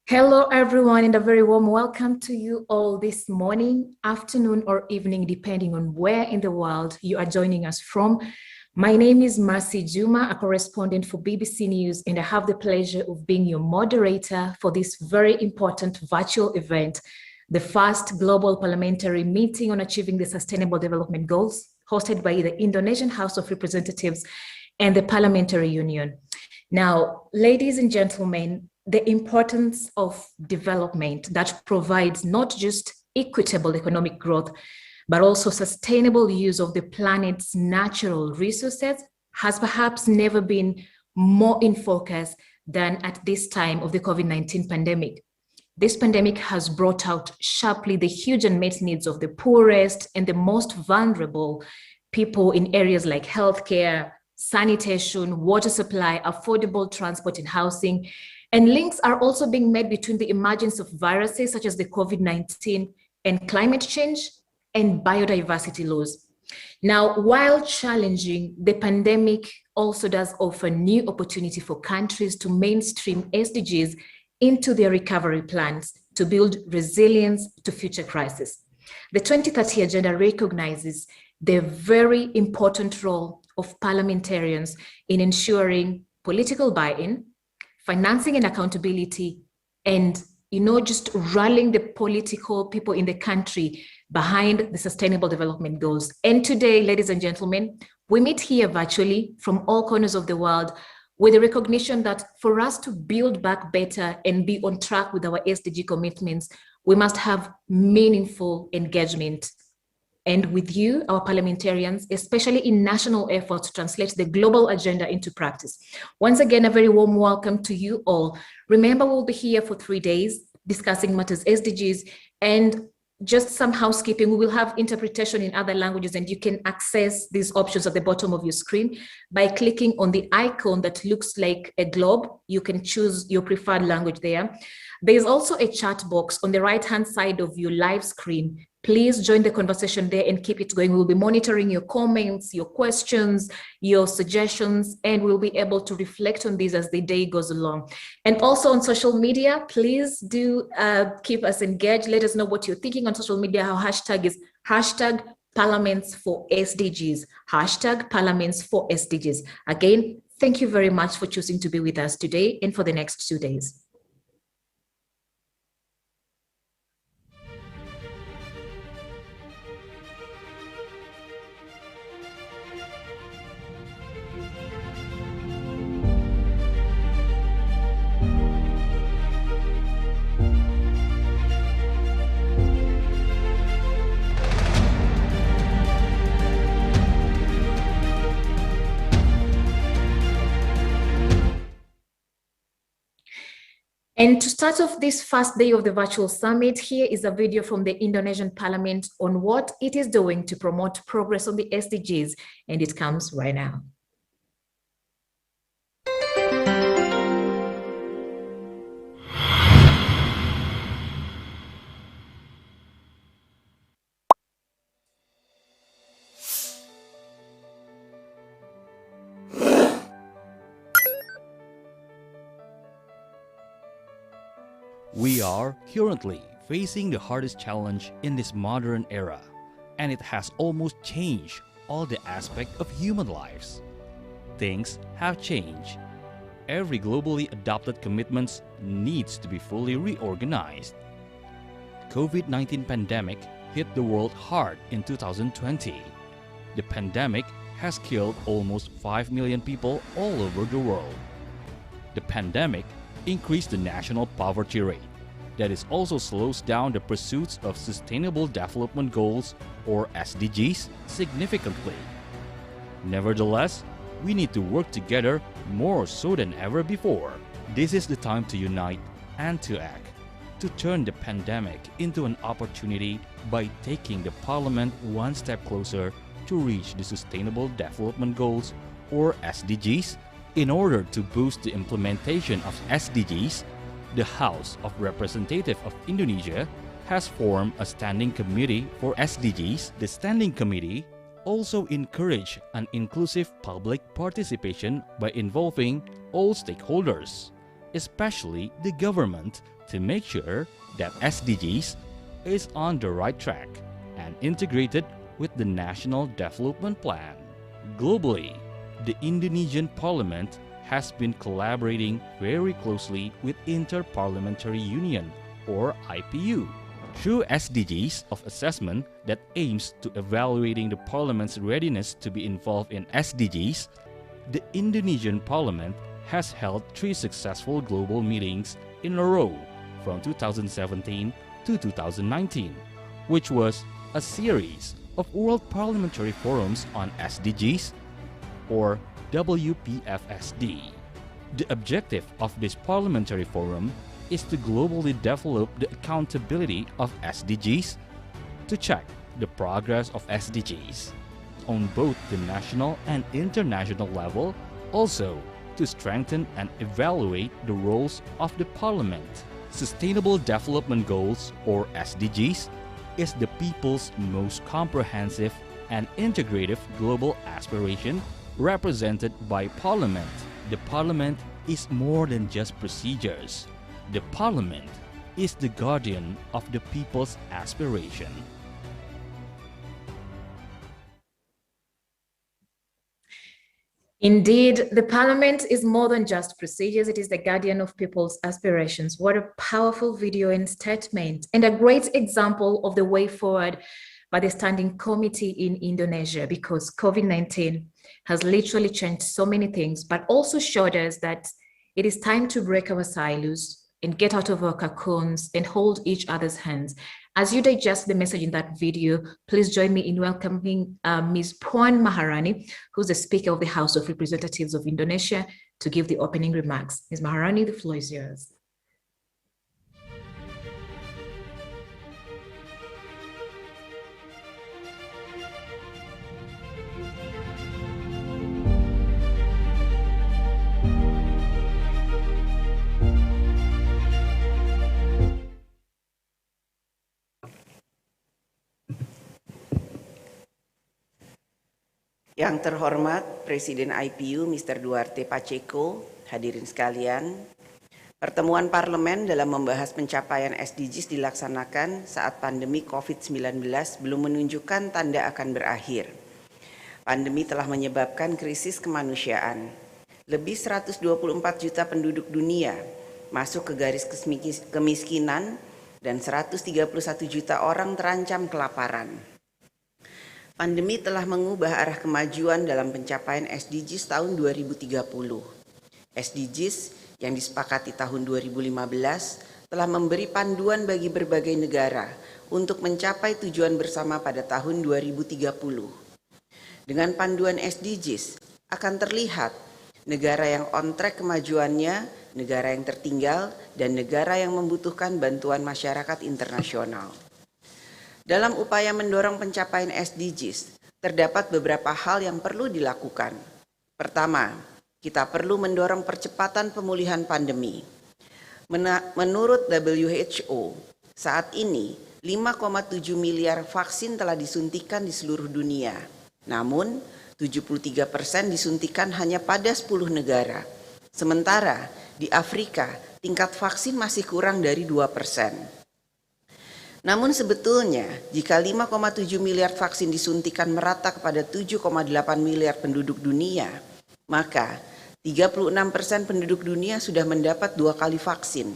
Hello, everyone, and a very warm welcome to you all this morning, afternoon, or evening, depending on where in the world you are joining us from. My name is Mercy Juma, a correspondent for BBC News, and I have the pleasure of being your moderator for this very important virtual event, the first global parliamentary meeting on achieving the Sustainable Development Goals, hosted by the Indonesian House of Representatives and the Parliamentary Union. Now, ladies and gentlemen, the importance of development that provides not just equitable economic growth, but also sustainable use of the planet's natural resources has perhaps never been more in focus than at this time of the COVID-19 pandemic. This pandemic has brought out sharply the huge unmet needs of the poorest and the most vulnerable people in areas like healthcare, sanitation, water supply, affordable transport and housing. And links are also being made between the emergence of viruses such as the COVID-19 and climate change and biodiversity loss. Now, while challenging, the pandemic also does offer new opportunity for countries to mainstream SDGs into their recovery plans to build resilience to future crises. The 2030 Agenda recognizes the very important role of parliamentarians in ensuring political buy-in, financing and accountability, and just rallying the political people in the country behind the Sustainable Development Goals. And today, ladies and gentlemen, we meet here virtually from all corners of the world with the recognition that for us to build back better and be on track with our SDG commitments, we must have meaningful engagement. And with you, our parliamentarians, especially in national efforts to translate the global agenda into practice. Once again, a very warm welcome to you all. Remember, we'll be here for 3 days discussing matters SDGs, and just some housekeeping. We will have interpretation in other languages, and you can access these options at the bottom of your screen by clicking on the icon that looks like a globe. You can choose your preferred language there. There's also a chat box on the right-hand side of your live screen. Please join the conversation there and keep it going. We'll be monitoring your comments, your questions, your suggestions, and we'll be able to reflect on these as the day goes along. And also on social media, please do keep us engaged. Let us know what you're thinking on social media. Our hashtag is #ParliamentsForSDGs, #ParliamentsForSDGs. Again, thank you very much for choosing to be with us today and for the next 2 days. And to start off this first day of the virtual summit, here is a video from the Indonesian Parliament on what it is doing to promote progress on the SDGs, and it comes right now. We are currently facing the hardest challenge in this modern era, and it has almost changed all the aspects of human lives. Things have changed. Every globally adopted commitment needs to be fully reorganized. COVID-19 pandemic hit the world hard in 2020. The pandemic has killed almost 5 million people all over the world. The pandemic increased the national poverty rate. That is also slows down the pursuits of Sustainable Development Goals, or SDGs, significantly. Nevertheless, we need to work together more so than ever before. This is the time to unite and to act, to turn the pandemic into an opportunity by taking the Parliament one step closer to reach the Sustainable Development Goals, or SDGs. In order to boost the implementation of SDGs, the House of Representatives of Indonesia has formed a standing committee for SDGs. The standing committee also encouraged an inclusive public participation by involving all stakeholders. especially the government, to make sure that SDGs is on the right track and integrated with the National Development Plan. Globally, the Indonesian Parliament has been collaborating very closely with Inter-Parliamentary Union, or IPU, through SDGs of assessment that aims to evaluating the Parliament's readiness to be involved in SDGs. The Indonesian Parliament has held 3 successful global meetings in a row from 2017 to 2019, which was a series of World Parliamentary Forums on SDGs, or WPFSD. The objective of this parliamentary forum is to globally develop the accountability of SDGs, to check the progress of SDGs on both the national and international level, also to strengthen and evaluate the roles of the Parliament. Sustainable Development Goals, or SDGs, is the people's most comprehensive and integrative global aspiration represented by Parliament. The Parliament is more than just procedures. The Parliament is the guardian of the people's aspiration. Indeed, the Parliament is more than just procedures. It is the guardian of people's aspirations. What a powerful video and statement, and a great example of the way forward by the Standing Committee in Indonesia, because COVID-19 has literally changed so many things, but also showed us that it is time to break our silos and get out of our cocoons and hold each other's hands. As you digest the message in that video, please join me in welcoming Ms. Puan Maharani, who's the Speaker of the House of Representatives of Indonesia, to give the opening remarks. Ms. Maharani, the floor is yours. Yang terhormat Presiden IPU Mr. Duarte Pacheco, hadirin sekalian, pertemuan parlemen dalam membahas pencapaian SDGs dilaksanakan saat pandemi COVID-19 belum menunjukkan tanda akan berakhir. Pandemi telah menyebabkan krisis kemanusiaan. Lebih 124 juta penduduk dunia masuk ke garis kemiskinan dan 131 juta orang terancam kelaparan. Pandemi telah mengubah arah kemajuan dalam pencapaian SDGs tahun 2030. SDGs yang disepakati tahun 2015 telah memberi panduan bagi berbagai negara untuk mencapai tujuan bersama pada tahun 2030. Dengan panduan SDGs akan terlihat negara yang on track kemajuannya, negara yang tertinggal, dan negara yang membutuhkan bantuan masyarakat internasional. Dalam upaya mendorong pencapaian SDGs, terdapat beberapa hal yang perlu dilakukan. Pertama, kita perlu mendorong percepatan pemulihan pandemi. Menurut WHO, saat ini 5,7 miliar vaksin telah disuntikan di seluruh dunia. Namun, 73% disuntikan hanya pada 10 negara. Sementara di Afrika, tingkat vaksin masih kurang dari 2%. Namun sebetulnya, jika 5,7 miliar vaksin disuntikan merata kepada 7,8 miliar penduduk dunia, maka 36% penduduk dunia sudah mendapat 2 kali vaksin.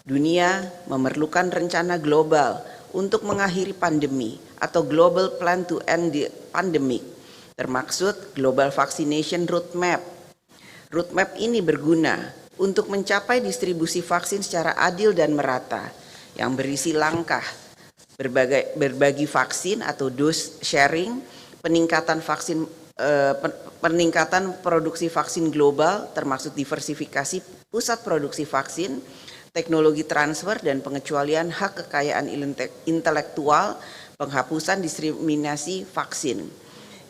Dunia memerlukan rencana global untuk mengakhiri pandemi atau Global Plan to End the Pandemic, termaksud Global Vaccination Roadmap. Roadmap ini berguna untuk mencapai distribusi vaksin secara adil dan merata, yang berisi langkah berbagi vaksin atau dose sharing, peningkatan produksi vaksin global termasuk diversifikasi pusat produksi vaksin, teknologi transfer dan pengecualian hak kekayaan intelektual, penghapusan diskriminasi vaksin.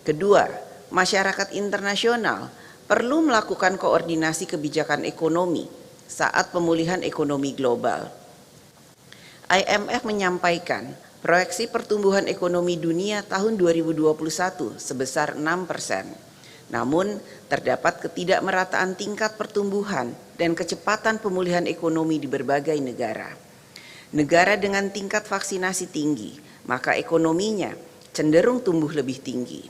Kedua, masyarakat internasional perlu melakukan koordinasi kebijakan ekonomi saat pemulihan ekonomi global. IMF menyampaikan proyeksi pertumbuhan ekonomi dunia tahun 2021 sebesar 6%. Namun, terdapat ketidakmerataan tingkat pertumbuhan dan kecepatan pemulihan ekonomi di berbagai negara. Negara dengan tingkat vaksinasi tinggi, maka ekonominya cenderung tumbuh lebih tinggi.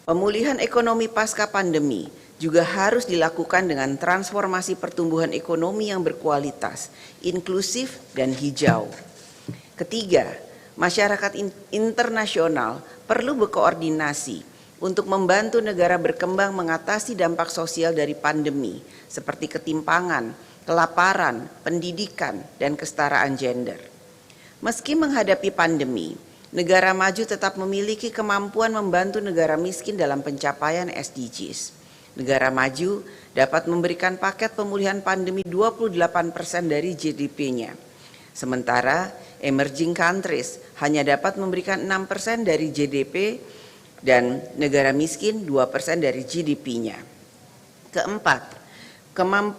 Pemulihan ekonomi pasca pandemi juga harus dilakukan dengan transformasi pertumbuhan ekonomi yang berkualitas, inklusif, dan hijau. Ketiga, masyarakat internasional perlu berkoordinasi untuk membantu negara berkembang mengatasi dampak sosial dari pandemi, seperti ketimpangan, kelaparan, pendidikan, dan kesetaraan gender. Meski menghadapi pandemi, negara maju tetap memiliki kemampuan membantu negara miskin dalam pencapaian SDGs. Negara maju dapat memberikan paket pemulihan pandemi 28% dari GDP-nya. Sementara emerging countries hanya dapat memberikan 6% dari GDP dan negara miskin 2% dari GDP-nya. Keempat,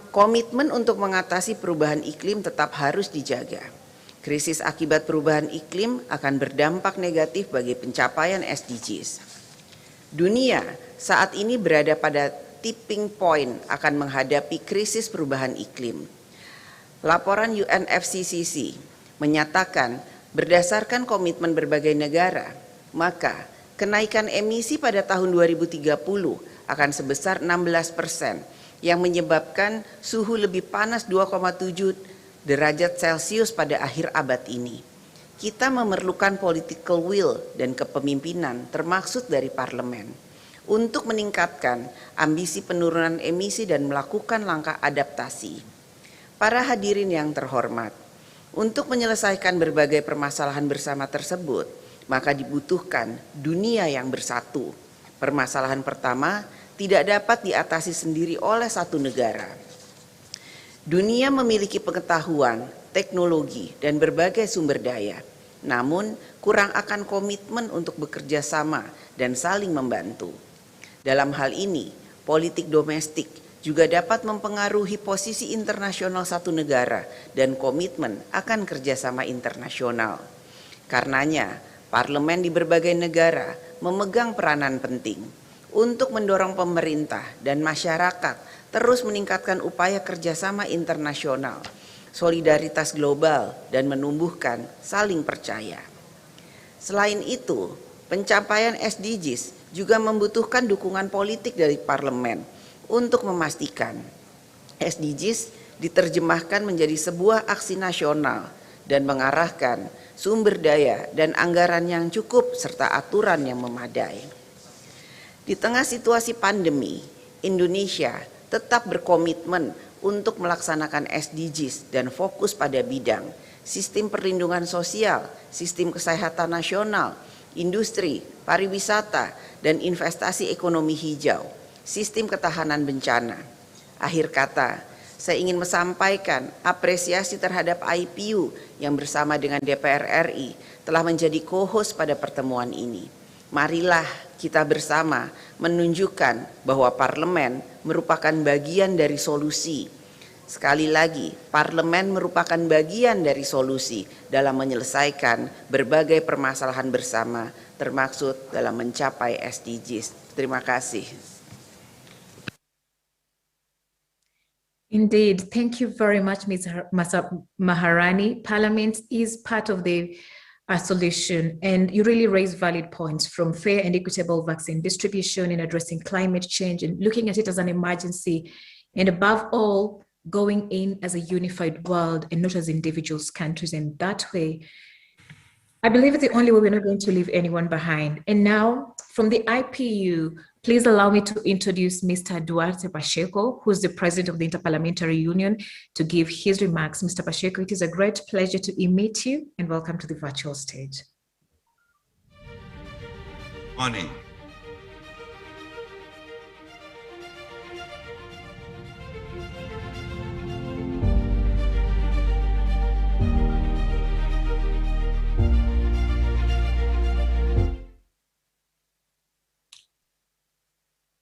komitmen untuk mengatasi perubahan iklim tetap harus dijaga. Krisis akibat perubahan iklim akan berdampak negatif bagi pencapaian SDGs. Dunia saat ini berada pada tipping point akan menghadapi krisis perubahan iklim. Laporan UNFCCC menyatakan berdasarkan komitmen berbagai negara, maka kenaikan emisi pada tahun 2030 akan sebesar 16%, yang menyebabkan suhu lebih panas 2,7 derajat Celcius pada akhir abad ini. Kita memerlukan political will dan kepemimpinan termaksud dari parlemen untuk meningkatkan ambisi penurunan emisi dan melakukan langkah adaptasi. Para hadirin yang terhormat, untuk menyelesaikan berbagai permasalahan bersama tersebut, maka dibutuhkan dunia yang bersatu. Permasalahan pertama tidak dapat diatasi sendiri oleh satu negara. Dunia memiliki pengetahuan, teknologi, dan berbagai sumber daya, namun kurang akan komitmen untuk bekerja sama dan saling membantu. Dalam hal ini, politik domestik juga dapat mempengaruhi posisi internasional satu negara dan komitmen akan kerjasama internasional. Karenanya, parlemen di berbagai negara memegang peranan penting untuk mendorong pemerintah dan masyarakat terus meningkatkan upaya kerjasama internasional, solidaritas global, dan menumbuhkan saling percaya. Selain itu, pencapaian SDGs juga membutuhkan dukungan politik dari parlemen untuk memastikan SDGs diterjemahkan menjadi sebuah aksi nasional dan mengarahkan sumber daya dan anggaran yang cukup serta aturan yang memadai. Di tengah situasi pandemi, Indonesia tetap berkomitmen untuk melaksanakan SDGs dan fokus pada bidang sistem perlindungan sosial, sistem kesehatan nasional, industri, pariwisata, dan investasi ekonomi hijau, sistem ketahanan bencana. Akhir kata, saya ingin menyampaikan apresiasi terhadap IPU yang bersama dengan DPR RI telah menjadi co-host pada pertemuan ini. Marilah kita bersama menunjukkan bahwa parlemen merupakan bagian dari solusi. Sekali lagi, parlemen merupakan bagian dari solusi dalam menyelesaikan berbagai permasalahan bersama, termaksud dalam mencapai SDGs. Terima kasih. Indeed, thank you very much, Ms. Maharani. Parliament is part of the solution, and you really raise valid points, from fair and equitable vaccine distribution in addressing climate change and looking at it as an emergency, and above all, going in as a unified world and not as individuals, countries. And that way, I believe it's the only way we're not going to leave anyone behind. And now, from the IPU, please allow me to introduce Mr. Duarte Pacheco, who's the president of the Inter-Parliamentary Union, to give his remarks. Mr. Pacheco, it is a great pleasure to meet you, and welcome to the virtual stage. Morning.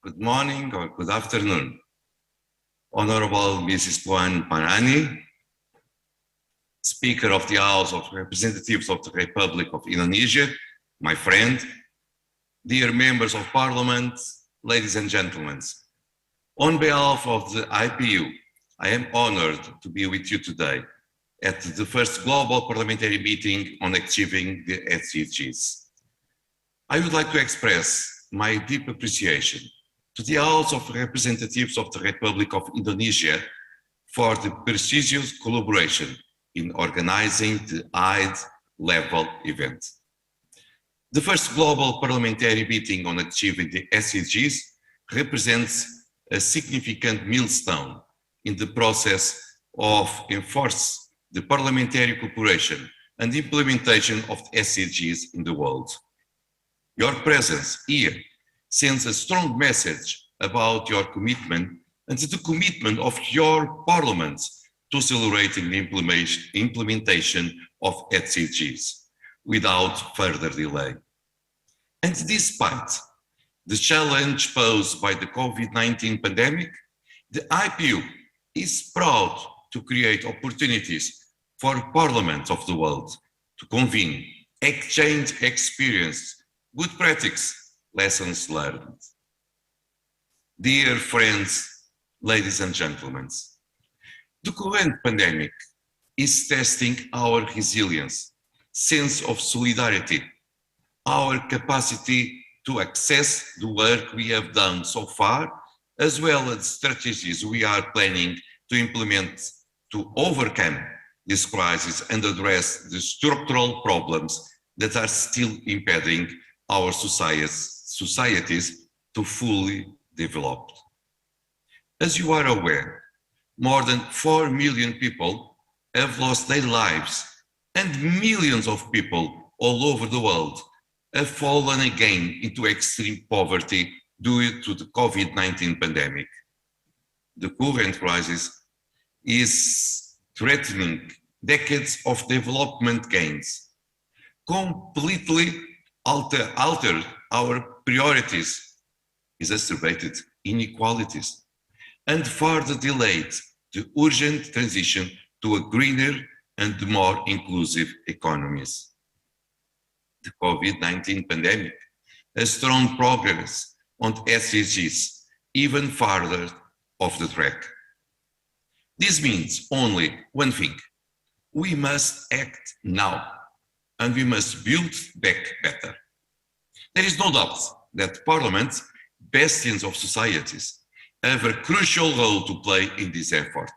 Good morning or good afternoon. Honorable Mrs. Puan Maharani, Speaker of the House of Representatives of the Republic of Indonesia, my friend, dear members of Parliament, ladies and gentlemen. On behalf of the IPU, I am honored to be with you today at the first global parliamentary meeting on achieving the SDGs. I would like to express my deep appreciation to the House of Representatives of the Republic of Indonesia for the prestigious collaboration in organizing the high-level event. The first global parliamentary meeting on achieving the SDGs represents a significant milestone in the process of enforcing the parliamentary cooperation and implementation of the SDGs in the world. Your presence here sends a strong message about your commitment and the commitment of your parliaments to accelerating the implementation of SDGs without further delay. And despite the challenge posed by the COVID-19 pandemic, the IPU is proud to create opportunities for parliaments of the world to convene, exchange experience, good practice, lessons learned. Dear friends, ladies and gentlemen, the current pandemic is testing our resilience, sense of solidarity, our capacity to access the work we have done so far, as well as strategies we are planning to implement to overcome this crisis and address the structural problems that are still impeding our societies to fully develop. As you are aware, more than 4 million people have lost their lives and millions of people all over the world have fallen again into extreme poverty due to the COVID-19 pandemic. The current crisis is threatening decades of development gains, completely alter our priorities, exacerbated inequalities, and further delayed the urgent transition to a greener and more inclusive economies. The COVID-19 pandemic has thrown progress on SDGs even farther off the track. This means only one thing: we must act now, and we must build back better. There is no doubt that parliaments, bastions of societies, have a crucial role to play in this effort.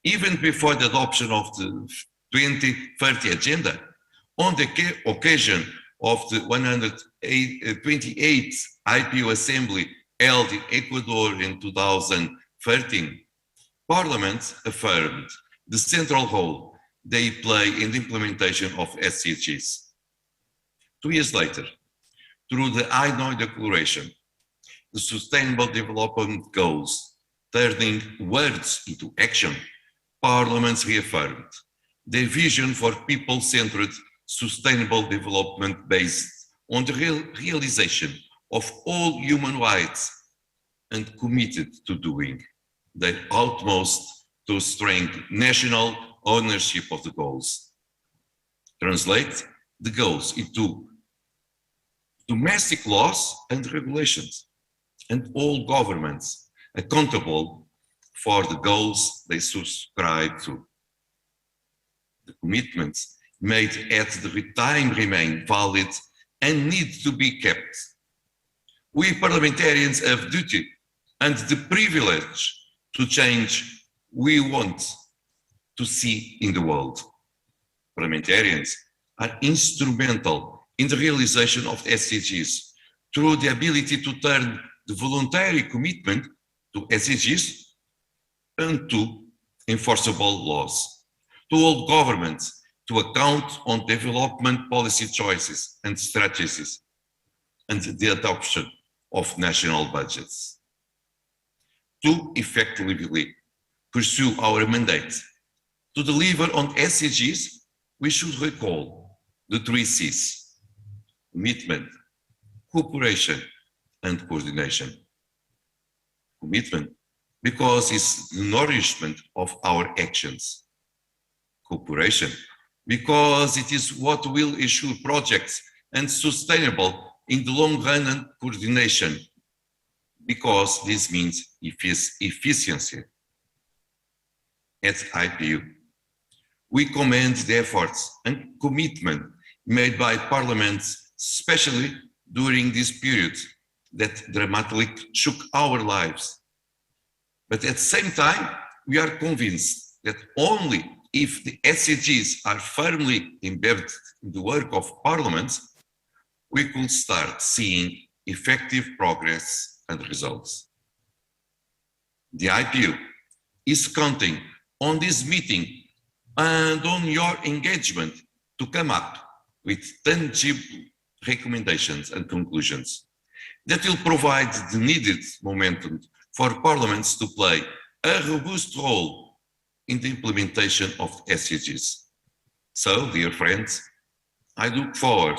Even before the adoption of the 2030 Agenda, on the occasion of the 128th IPU Assembly held in Ecuador in 2013, parliaments affirmed the central role they play in the implementation of SDGs. 2 years later, through the Hanoi Declaration, the Sustainable Development Goals, turning words into action, parliaments reaffirmed their vision for people-centered sustainable development based on the realization of all human rights and committed to doing their utmost to strengthen national ownership of the goals. Translate the goals into domestic laws and regulations, and all governments accountable for the goals they subscribe to. The commitments made at the time remain valid and need to be kept. We parliamentarians have duty and the privilege to change we want to see in the world. Parliamentarians are instrumental in the realization of SDGs through the ability to turn the voluntary commitment to SDGs into enforceable laws, to hold governments to account on development policy choices and strategies, and the adoption of national budgets. To effectively pursue our mandate to deliver on SDGs, we should recall the 3 C's: commitment, cooperation, and coordination. Commitment, because it's the nourishment of our actions. Cooperation, because it is what will ensure projects and sustainable in the long run, and coordination, because this means efficiency. at IPU. We commend the efforts and commitment made by parliaments, especially during this period that dramatically shook our lives. But at the same time, we are convinced that only if the SDGs are firmly embedded in the work of parliaments, we could start seeing effective progress and results. The IPU is counting on this meeting and on your engagement to come up with tangible recommendations and conclusions that will provide the needed momentum for parliaments to play a robust role in the implementation of SDGs. So, dear friends, I look forward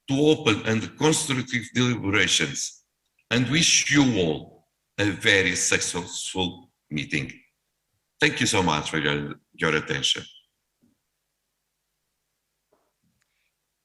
to open and constructive deliberations and wish you all a very successful meeting. Thank you so much for your attention.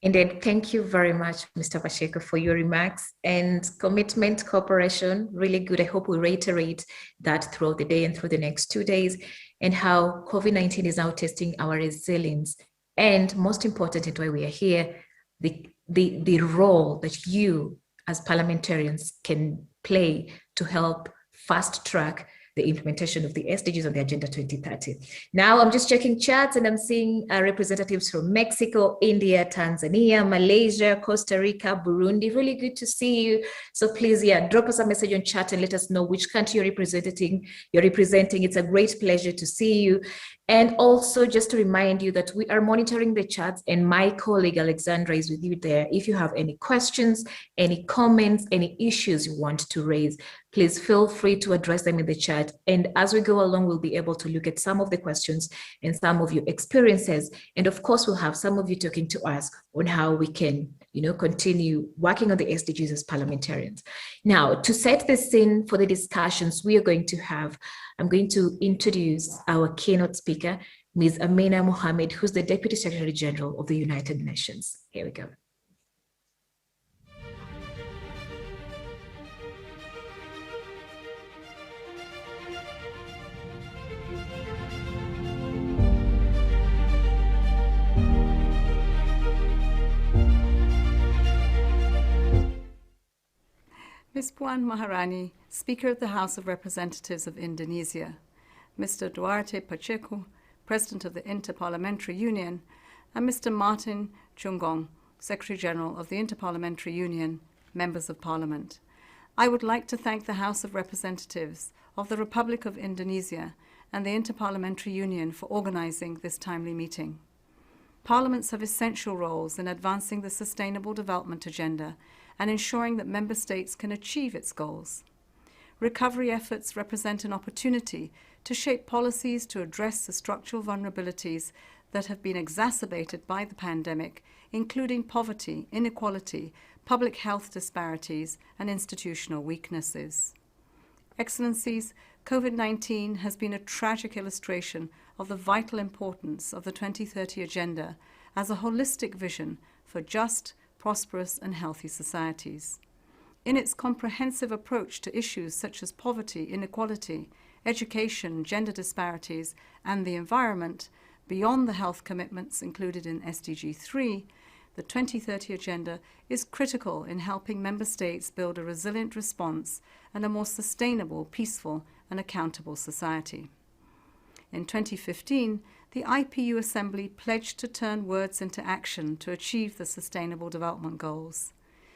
Indeed, thank you very much, Mr. Pacheco, for your remarks and commitment, cooperation, really good. I hope we reiterate that throughout the day and through the next 2 days, and how COVID-19 is now testing our resilience. And most important, and why we are here, the role that you as parliamentarians can play to help fast track the implementation of the SDGs on the Agenda 2030. Now I'm just checking chats and I'm seeing representatives from Mexico, India, Tanzania, Malaysia, Costa Rica, Burundi. Really good to see you. So please, drop us a message on chat and let us know which country you're representing. It's a great pleasure to see you. And also just to remind you that we are monitoring the chats and my colleague Alexandra is with you there. If you have any questions, any comments, any issues you want to raise, please feel free to address them in the chat. And as we go along, we'll be able to look at some of the questions and some of your experiences. And of course, we'll have some of you talking to us on how we can, continue working on the SDGs as parliamentarians. Now, to set the scene for the discussions we are going to have, I'm going to introduce our keynote speaker, Ms. Amina Mohammed, who's the Deputy Secretary General of the United Nations. Here we go. Ms. Puan Maharani, Speaker of the House of Representatives of Indonesia, Mr. Duarte Pacheco, President of the Inter-Parliamentary Union, and Mr. Martin Chungong, Secretary General of the Inter-Parliamentary Union, Members of Parliament. I would like to thank the House of Representatives of the Republic of Indonesia and the Inter-Parliamentary Union for organizing this timely meeting. Parliaments have essential roles in advancing the Sustainable Development Agenda and ensuring that member states can achieve its goals. Recovery efforts represent an opportunity to shape policies to address the structural vulnerabilities that have been exacerbated by the pandemic, including poverty, inequality, public health disparities, and institutional weaknesses. Excellencies, COVID-19 has been a tragic illustration of the vital importance of the 2030 Agenda as a holistic vision for just, prosperous and healthy societies. In its comprehensive approach to issues such as poverty, inequality, education, gender disparities, and the environment, beyond the health commitments included in SDG 3, the 2030 Agenda is critical in helping member states build a resilient response and a more sustainable, peaceful, and accountable society. In 2015, the IPU Assembly pledged to turn words into action to achieve the Sustainable Development Goals.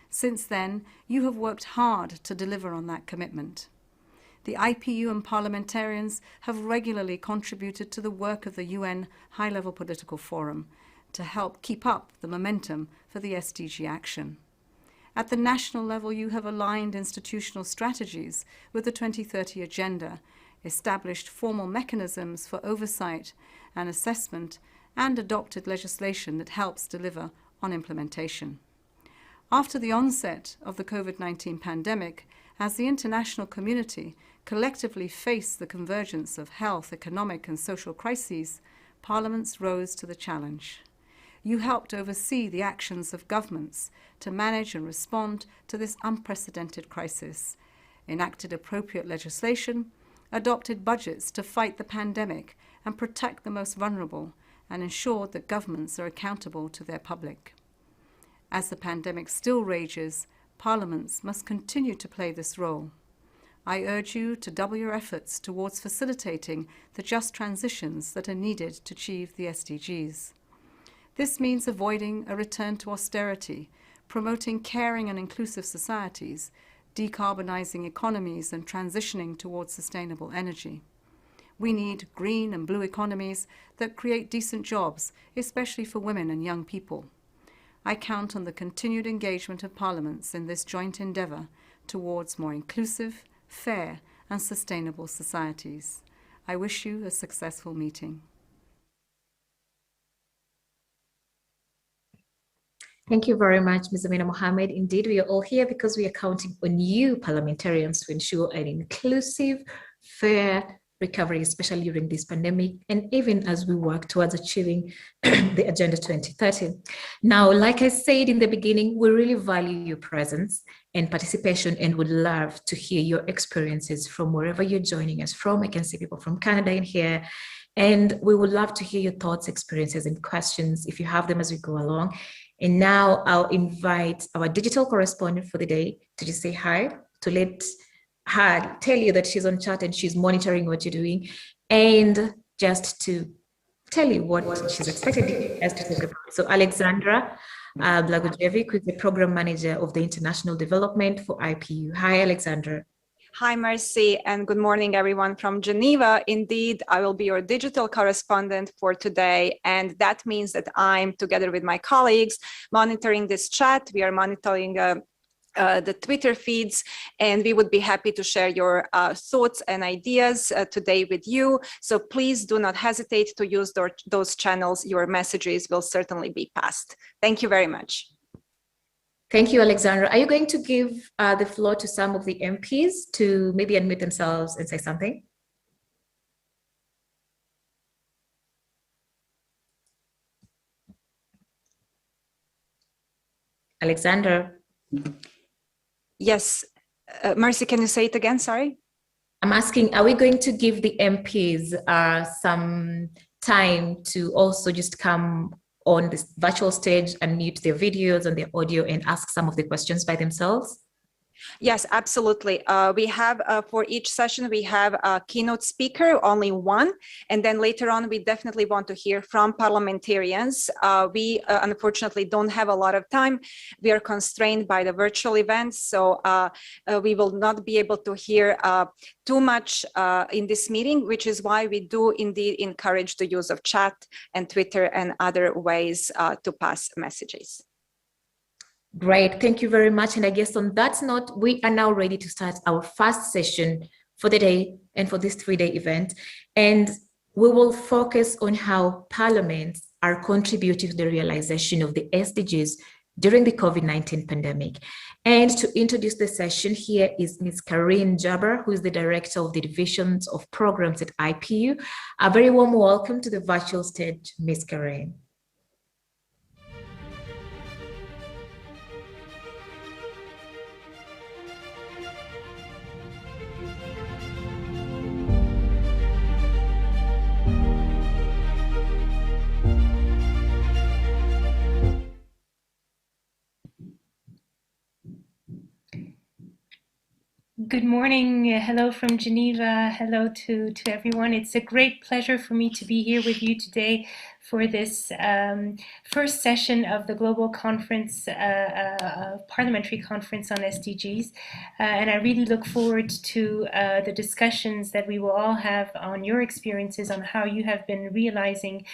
Since then, you have worked hard to deliver on that commitment. The IPU and parliamentarians have regularly contributed to the work of the UN High-Level Political Forum to help keep up the momentum for the SDG action. At the national level, you have aligned institutional strategies with the 2030 Agenda, established formal mechanisms for oversight and assessment, and adopted legislation that helps deliver on implementation. After the onset of the COVID-19 pandemic, as the international community collectively faced the convergence of health, economic, and social crises, parliaments rose to the challenge. You helped oversee the actions of governments to manage and respond to this unprecedented crisis, enacted appropriate legislation, adopted budgets to fight the pandemic, and protect the most vulnerable and ensure that governments are accountable to their public. As the pandemic still rages, parliaments must continue to play this role. I urge you to double your efforts towards facilitating the just transitions that are needed to achieve the SDGs. This means avoiding a return to austerity, promoting caring and inclusive societies, decarbonizing economies and transitioning towards sustainable energy. We need green and blue economies that create decent jobs, especially for women and young people. I count on the continued engagement of parliaments in this joint endeavour towards more inclusive, fair and sustainable societies. I wish you a successful meeting. Thank you very much, Ms. Amina Mohammed. Indeed, we are all here because we are counting on you parliamentarians to ensure an inclusive, fair recovery, especially during this pandemic, and even as we work towards achieving the Agenda 2030. Now, like I said in the beginning, we really value your presence and participation and would love to hear your experiences from wherever you're joining us from. I can see people from Canada in here, and we would love to hear your thoughts, experiences, and questions if you have them as we go along. And now I'll invite our digital correspondent for the day to just say hi, to let her tell you that she's on chat and she's monitoring what you're doing, and just to tell you what she's expected as to talk about. So Alexandra Blagojevic, who's the program manager of the International Development for IPU. Hi, Alexandra. Hi, Mercy, and good morning, everyone from Geneva. Indeed, I will be your digital correspondent for today, and that means that I'm, together with my colleagues, monitoring this chat. We are monitoring the Twitter feeds, and we would be happy to share your thoughts and ideas today with you. So please do not hesitate to use those channels. Your messages will certainly be passed. Thank you very much. Thank you, Alexandra. Are you going to give the floor to some of the MPs to maybe unmute themselves and say something? Alexandra. Yes, Mercy, can you say it again? Sorry. I'm asking, are we going to give the MPs some time to also just come on this virtual stage and mute their videos and their audio and ask some of the questions by themselves? Yes, absolutely. We have for each session, we have a keynote speaker, only one. And then later on, we definitely want to hear from parliamentarians. We unfortunately don't have a lot of time. We are constrained by the virtual events. So we will not be able to hear too much in this meeting, which is why we do indeed encourage the use of chat and Twitter and other ways to pass messages. Great, thank you very much. And I guess on that note, we are now ready to start our first session for the day and for this 3-day event. And we will focus on how parliaments are contributing to the realization of the SDGs during the COVID-19 pandemic. And to introduce the session, here is Ms. Karine Jabber, who is the Director of the Divisions of Programs at IPU. A very warm welcome to the virtual stage, Ms. Karine. Good morning. Hello from Geneva. Hello to everyone. It's a great pleasure for me to be here with you today for this first session of the Global Conference, Parliamentary Conference on SDGs. And I really look forward to the discussions that we will all have on your experiences on how you have been realizing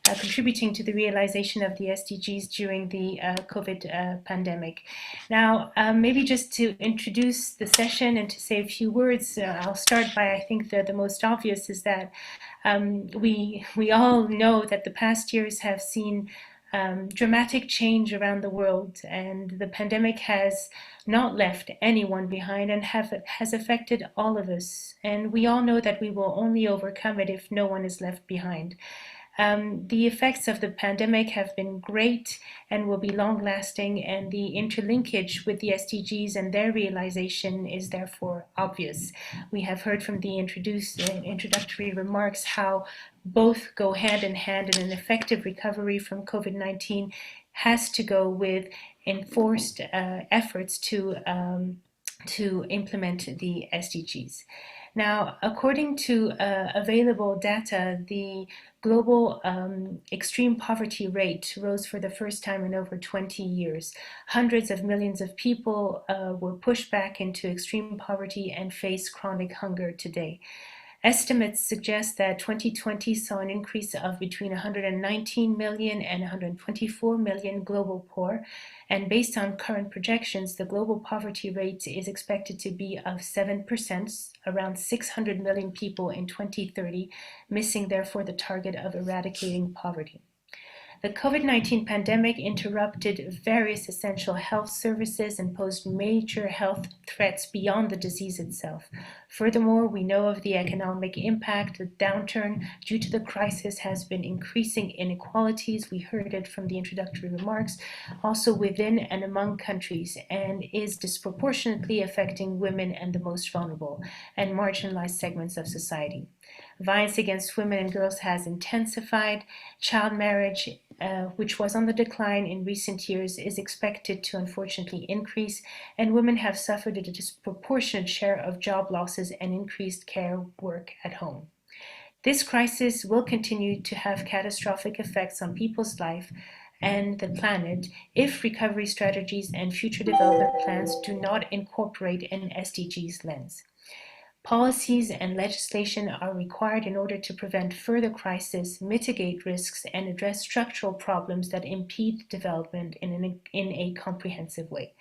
contributing to the realization of the SDGs during the COVID pandemic. Now, maybe just to introduce the session and to say a few words, I'll start by, I think the most obvious is that we all know that the past years have seen dramatic change around the world, and the pandemic has not left anyone behind and has affected all of us. And we all know that we will only overcome it if no one is left behind. The effects of the pandemic have been great and will be long-lasting, and the interlinkage with the SDGs and their realization is therefore obvious. We have heard from the introductory remarks how both go hand in hand, and an effective recovery from COVID-19 has to go with enforced efforts to implement the SDGs. Now, according to available data, the global extreme poverty rate rose for the first time in over 20 years. Hundreds of millions of people were pushed back into extreme poverty and face chronic hunger today. Estimates suggest that 2020 saw an increase of between 119 million and 124 million global poor, and based on current projections, the global poverty rate is expected to be of 7%, around 600 million people in 2030, missing therefore the target of eradicating poverty. The COVID-19 pandemic interrupted various essential health services and posed major health threats beyond the disease itself. Furthermore, we know of the economic impact. The downturn due to the crisis has been increasing inequalities. We heard it from the introductory remarks, also within and among countries, and is disproportionately affecting women and the most vulnerable and marginalized segments of society. Violence against women and girls has intensified. Child marriage, which was on the decline in recent years, is expected to unfortunately increase, and women have suffered a disproportionate share of job losses and increased care work at home. This crisis will continue to have catastrophic effects on people's life and the planet if recovery strategies and future development plans do not incorporate an SDGs lens. Policies and legislation are required in order to prevent further crises, mitigate risks, and address structural problems that impede development in a comprehensive way.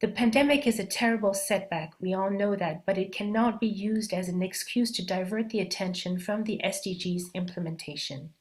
The pandemic is a terrible setback, we all know that, but it cannot be used as an excuse to divert the attention from the SDGs implementation.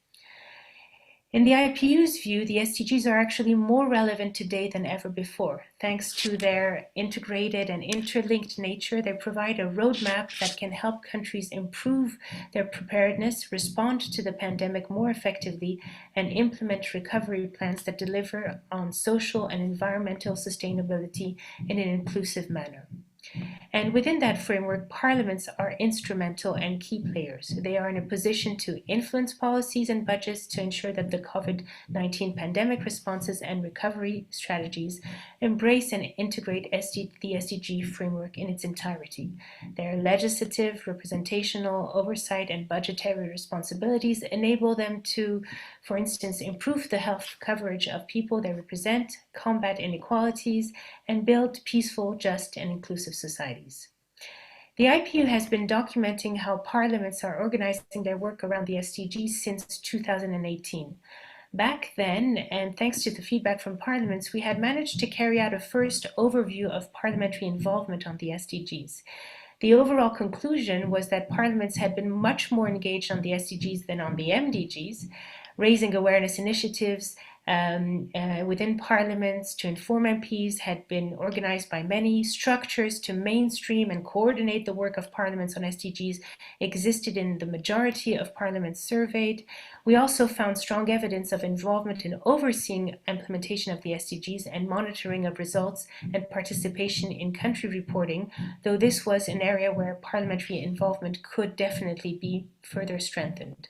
In the IPU's view, the SDGs are actually more relevant today than ever before. Thanks to their integrated and interlinked nature, they provide a roadmap that can help countries improve their preparedness, respond to the pandemic more effectively, and implement recovery plans that deliver on social and environmental sustainability in an inclusive manner. And within that framework, parliaments are instrumental and key players. They are in a position to influence policies and budgets to ensure that the COVID-19 pandemic responses and recovery strategies embrace and integrate the SDG framework in its entirety. Their legislative, representational, oversight, and budgetary responsibilities enable them to, for instance, improve the health coverage of people they represent, combat inequalities, and build peaceful, just, and inclusive societies. The IPU has been documenting how parliaments are organizing their work around the SDGs since 2018. Back then, and thanks to the feedback from parliaments, we had managed to carry out a first overview of parliamentary involvement on the SDGs. The overall conclusion was that parliaments had been much more engaged on the SDGs than on the MDGs, raising awareness initiatives within parliaments to inform MPs had been organized by many. Structures to mainstream and coordinate the work of parliaments on SDGs existed in the majority of parliaments surveyed. We also found strong evidence of involvement in overseeing implementation of the SDGs and monitoring of results and participation in country reporting, though this was an area where parliamentary involvement could definitely be further strengthened.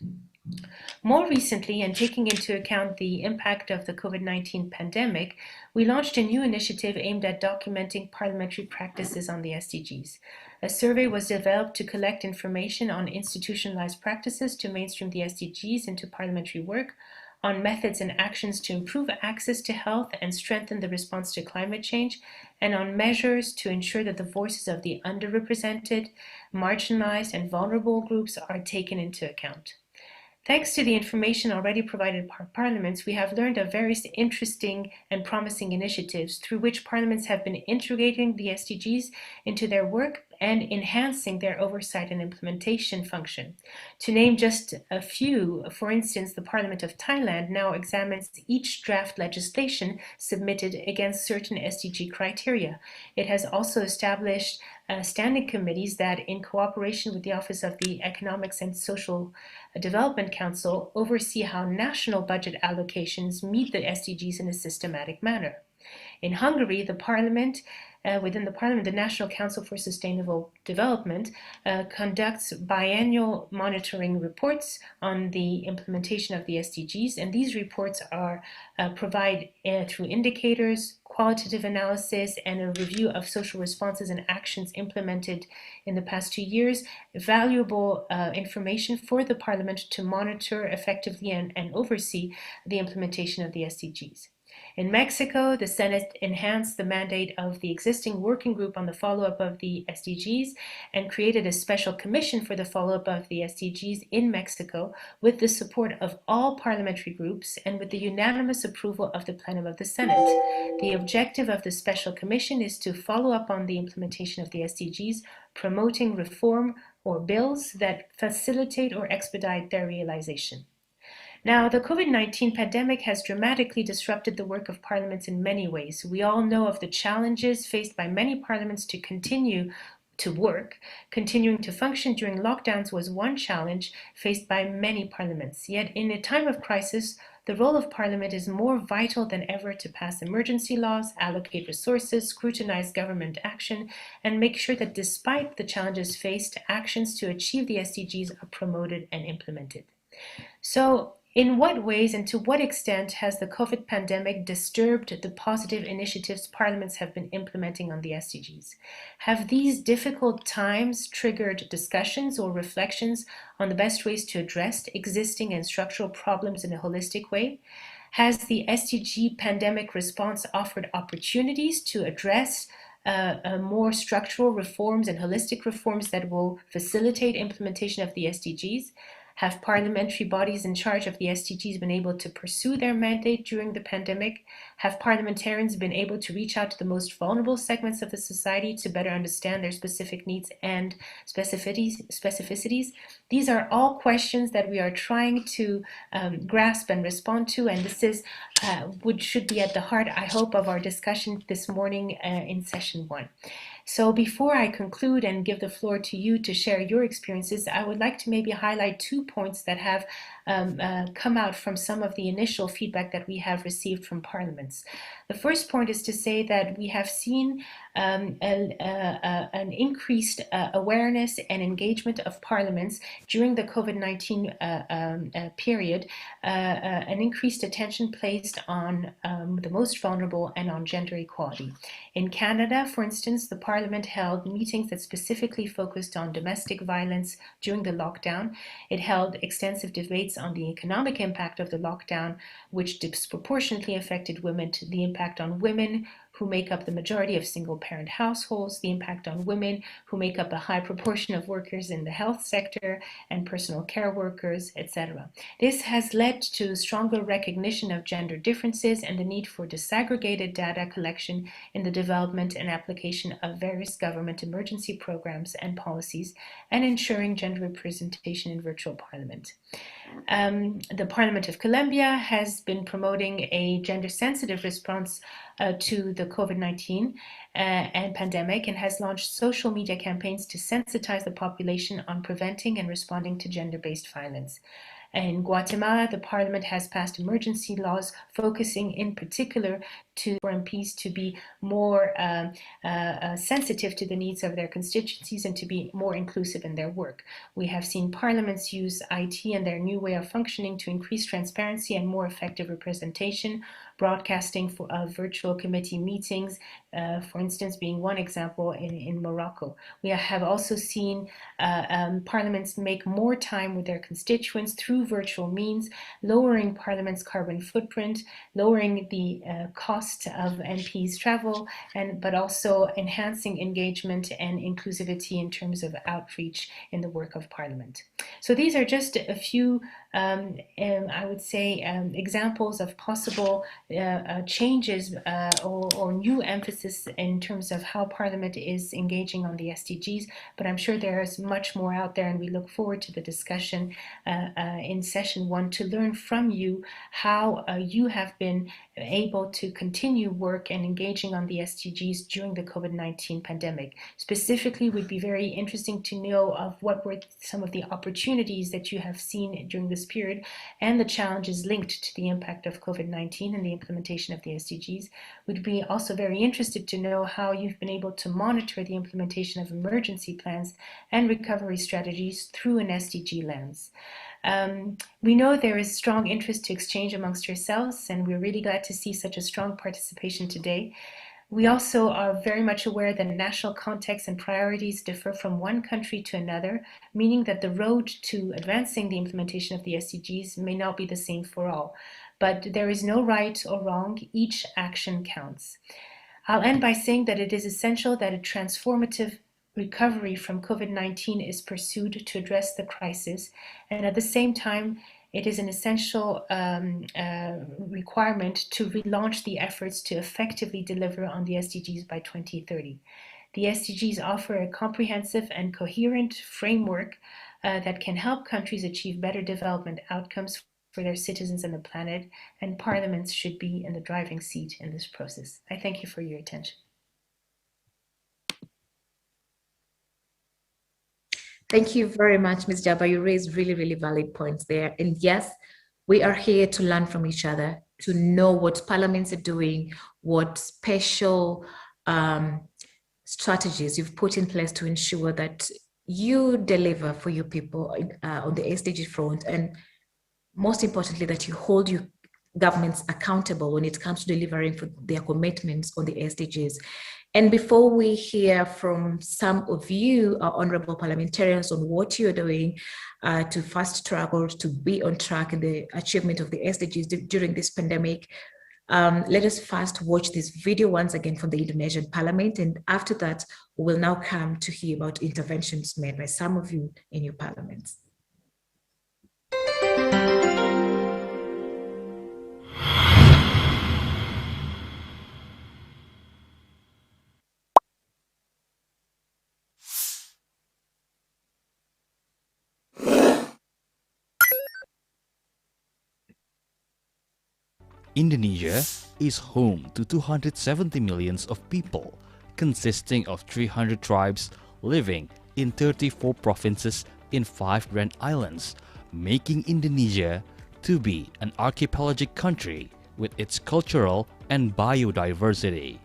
More recently, and taking into account the impact of the COVID-19 pandemic, we launched a new initiative aimed at documenting parliamentary practices on the SDGs. A survey was developed to collect information on institutionalized practices to mainstream the SDGs into parliamentary work, on methods and actions to improve access to health and strengthen the response to climate change, and on measures to ensure that the voices of the underrepresented, marginalized, and vulnerable groups are taken into account. Thanks to the information already provided by parliaments, we have learned of various interesting and promising initiatives through which parliaments have been integrating the SDGs into their work and enhancing their oversight and implementation function. To name just a few, for instance, the Parliament of Thailand now examines each draft legislation submitted against certain SDG criteria. It has also established standing committees that, in cooperation with the Office of the Economics and Social Development Council, oversee how national budget allocations meet the SDGs in a systematic manner. In Hungary, within the Parliament, the National Council for Sustainable Development conducts biannual monitoring reports on the implementation of the SDGs, and these reports provide through indicators, qualitative analysis, and a review of social responses and actions implemented in the past 2 years, valuable information for the Parliament to monitor effectively and oversee the implementation of the SDGs. In Mexico, the Senate enhanced the mandate of the existing working group on the follow-up of the SDGs and created a special commission for the follow-up of the SDGs in Mexico with the support of all parliamentary groups and with the unanimous approval of the plenum of the Senate. The objective of the special commission is to follow up on the implementation of the SDGs, promoting reform or bills that facilitate or expedite their realization. Now, the COVID-19 pandemic has dramatically disrupted the work of parliaments in many ways. We all know of the challenges faced by many parliaments to continue to work. Continuing to function during lockdowns was one challenge faced by many parliaments. Yet, in a time of crisis, the role of Parliament is more vital than ever to pass emergency laws, allocate resources, scrutinize government action, and make sure that despite the challenges faced, actions to achieve the SDGs are promoted and implemented. So, in what ways and to what extent has the COVID pandemic disturbed the positive initiatives parliaments have been implementing on the SDGs? Have these difficult times triggered discussions or reflections on the best ways to address existing and structural problems in a holistic way? Has the SDG pandemic response offered opportunities to address more structural reforms and holistic reforms that will facilitate implementation of the SDGs? Have parliamentary bodies in charge of the SDGs been able to pursue their mandate during the pandemic? Have parliamentarians been able to reach out to the most vulnerable segments of the society to better understand their specific needs and specificities? These are all questions that we are trying to grasp and respond to, and this is should be at the heart, I hope, of our discussion this morning in session 1. So before I conclude and give the floor to you to share your experiences, I would like to maybe highlight 2 points that have come out from some of the initial feedback that we have received from parliaments. The first point is to say that we have seen an increased awareness and engagement of parliaments during the COVID-19 period, an increased attention placed on the most vulnerable and on gender equality. In Canada, for instance, the Parliament held meetings that specifically focused on domestic violence during the lockdown. It held extensive debates on the economic impact of the lockdown, which disproportionately affected women, the impact on women who make up the majority of single-parent households, the impact on women who make up a high proportion of workers in the health sector and personal care workers, etc. This has led to stronger recognition of gender differences and the need for disaggregated data collection in the development and application of various government emergency programs and policies, and ensuring gender representation in virtual parliament. The Parliament of Colombia has been promoting a gender-sensitive response to the COVID-19 and pandemic, and has launched social media campaigns to sensitize the population on preventing and responding to gender-based violence. In Guatemala, the parliament has passed emergency laws focusing in particular for MPs to be more sensitive to the needs of their constituencies and to be more inclusive in their work. We have seen parliaments use IT and their new way of functioning to increase transparency and more effective representation, broadcasting of virtual committee meetings, for instance, being one example in Morocco. We have also seen parliaments make more time with their constituents through virtual means, lowering parliament's carbon footprint, lowering the cost of MPs' travel, but also enhancing engagement and inclusivity in terms of outreach in the work of parliament. So these are just a few I would say examples of possible changes or new emphasis in terms of how Parliament is engaging on the SDGs, but I'm sure there is much more out there, and we look forward to the discussion in session 1 to learn from you how you have been able to continue work and engaging on the SDGs during the COVID-19 pandemic. Specifically, it would be very interesting to know of what were some of the opportunities that you have seen during this period and the challenges linked to the impact of COVID-19 and the implementation of the SDGs. We'd be also very interested to know how you've been able to monitor the implementation of emergency plans and recovery strategies through an SDG lens. We know there is strong interest to exchange amongst yourselves, and we're really glad to see such a strong participation today. We also are very much aware that national contexts and priorities differ from one country to another, meaning that the road to advancing the implementation of the SDGs may not be the same for all. But there is no right or wrong, each action counts. I'll end by saying that it is essential that a transformative recovery from COVID-19 is pursued to address the crisis, and at the same time, it is an essential requirement to relaunch the efforts to effectively deliver on the SDGs by 2030. The SDGs offer a comprehensive and coherent framework that can help countries achieve better development outcomes for their citizens and the planet, and parliaments should be in the driving seat in this process. I thank you for your attention. Thank you very much, Ms. Jabba. You raised really, really valid points there. And yes, we are here to learn from each other, to know what parliaments are doing, what special strategies you've put in place to ensure that you deliver for your people on the SDG front, and most importantly, that you hold your governments accountable when it comes to delivering for their commitments on the SDGs. And before we hear from some of you, our honorable parliamentarians, on what you're doing to fast track or to be on track in the achievement of the SDGs during this pandemic, let us first watch this video once again from the Indonesian parliament. And after that, we will now come to hear about interventions made by some of you in your parliaments. Indonesia is home to 270 million of people, consisting of 300 tribes living in 34 provinces in 5 grand islands, making Indonesia to be an archipelagic country with its cultural and biodiversity.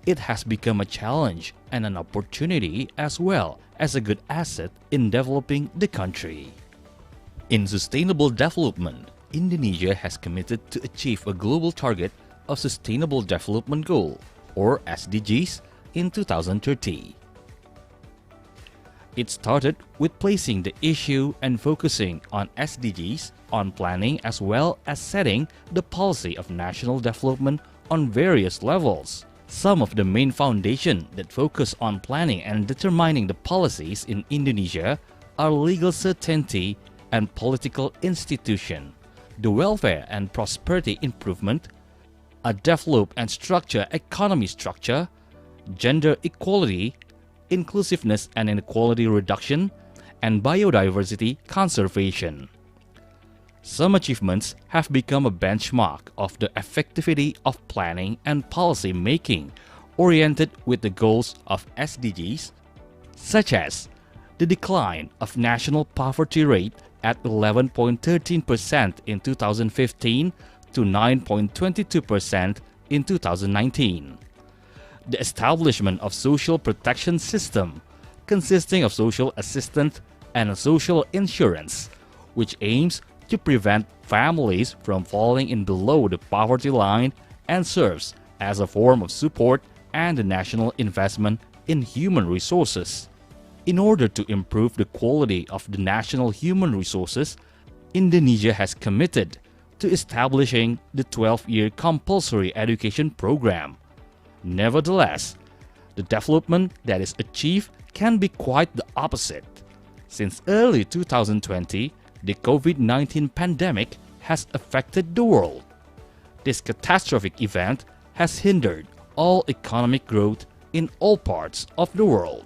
It has become a challenge and an opportunity as well as a good asset in developing the country. In sustainable development, Indonesia has committed to achieve a global target of Sustainable Development Goal, or SDGs, in 2030. It started with placing the issue and focusing on SDGs on planning as well as setting the policy of national development on various levels. Some of the main foundations that focus on planning and determining the policies in Indonesia are legal certainty and political institution, the welfare and prosperity improvement, a developed and structured economy structure, gender equality, inclusiveness and inequality reduction, and biodiversity conservation. Some achievements have become a benchmark of the effectivity of planning and policy making oriented with the goals of SDGs, such as the decline of national poverty rate at 11.13% in 2015 to 9.22% in 2019. The establishment of social protection system consisting of social assistance and a social insurance, which aims to prevent families from falling in below the poverty line and serves as a form of support and a national investment in human resources. In order to improve the quality of the national human resources, Indonesia has committed to establishing the 12-year compulsory education program. Nevertheless, the development that is achieved can be quite the opposite. Since early 2020, the COVID-19 pandemic has affected the world. This catastrophic event has hindered all economic growth in all parts of the world.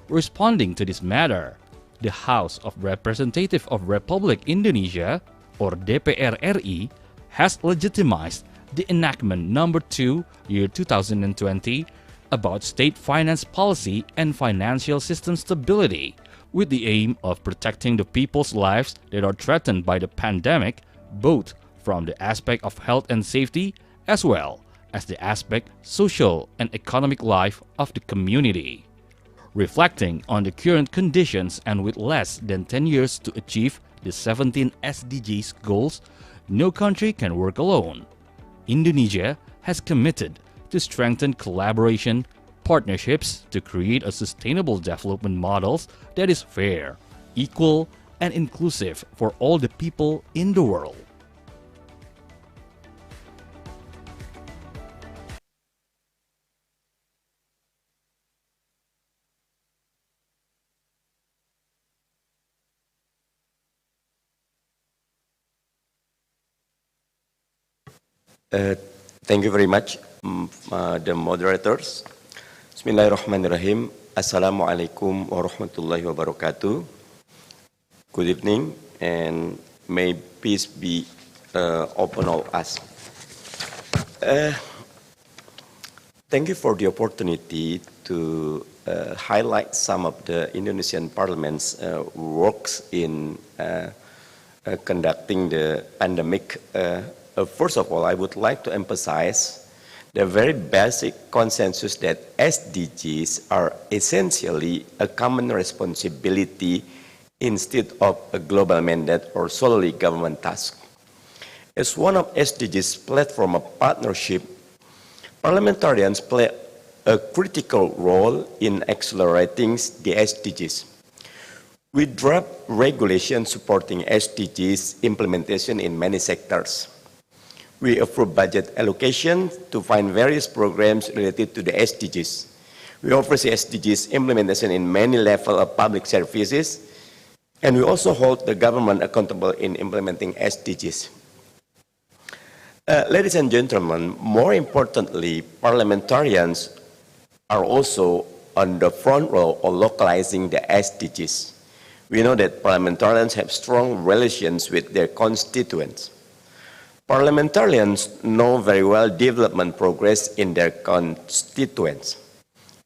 Responding to this matter, the House of Representatives of Republic Indonesia, or DPR RI, has legitimized the enactment number 2, year 2020, about state finance policy and financial system stability, with the aim of protecting the people's lives that are threatened by the pandemic, both from the aspect of health and safety as well as the aspect social and economic life of the community. Reflecting on the current conditions and with less than 10 years to achieve the 17 SDGs goals, no country can work alone. Indonesia has committed to strengthen collaboration, partnerships to create a sustainable development models that is fair, equal, and inclusive for all the people in the world. Thank you very much, the moderators. Bismillahirrahmanirrahim. Assalamualaikum warahmatullahi wabarakatuh. Good evening, and may peace be upon all us. Thank you for the opportunity to highlight some of the Indonesian Parliament's works in conducting the pandemic. First of all, I would like to emphasize the very basic consensus that SDGs are essentially a common responsibility instead of a global mandate or solely government task. As one of SDGs' platform of partnership, parliamentarians play a critical role in accelerating the SDGs. We draft regulations supporting SDGs implementation in many sectors. We approve budget allocation to fund various programs related to the SDGs. We oversee SDGs implementation in many levels of public services, and we also hold the government accountable in implementing SDGs. Ladies and gentlemen, more importantly, parliamentarians are also on the front row of localizing the SDGs. We know that parliamentarians have strong relations with their constituents. Parliamentarians know very well development progress in their constituents.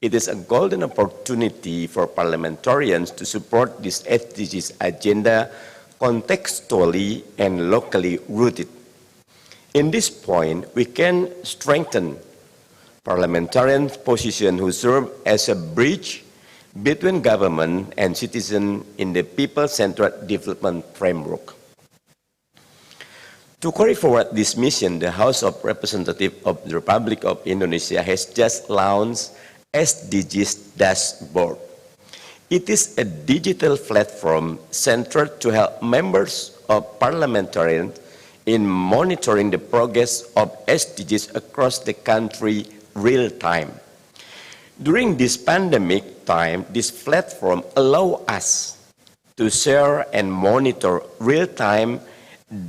It is a golden opportunity for parliamentarians to support this SDGs agenda contextually and locally rooted. In this point, we can strengthen parliamentarians' position who serve as a bridge between government and citizen in the people-centered development framework. To carry forward this mission, the House of Representatives of the Republic of Indonesia has just launched SDGs Dashboard. It is a digital platform centered to help members of parliamentarians in monitoring the progress of SDGs across the country real time. During this pandemic time, this platform allows us to share and monitor real-time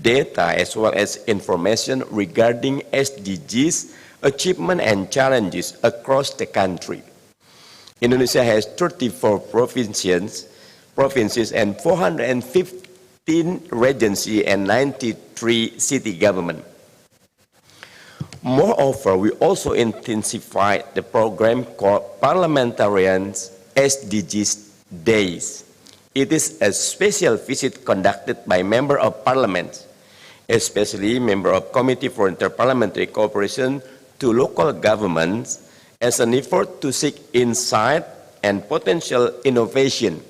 data as well as information regarding SDGs achievement and challenges across the country. Indonesia has 34 provinces and 415 regency and 93 city government. Moreover, we also intensified the program called Parliamentarians SDGs Days. It is a special visit conducted by Member of Parliament, especially Member of Committee for Inter-Parliamentary Cooperation to local governments as an effort to seek insight and potential innovation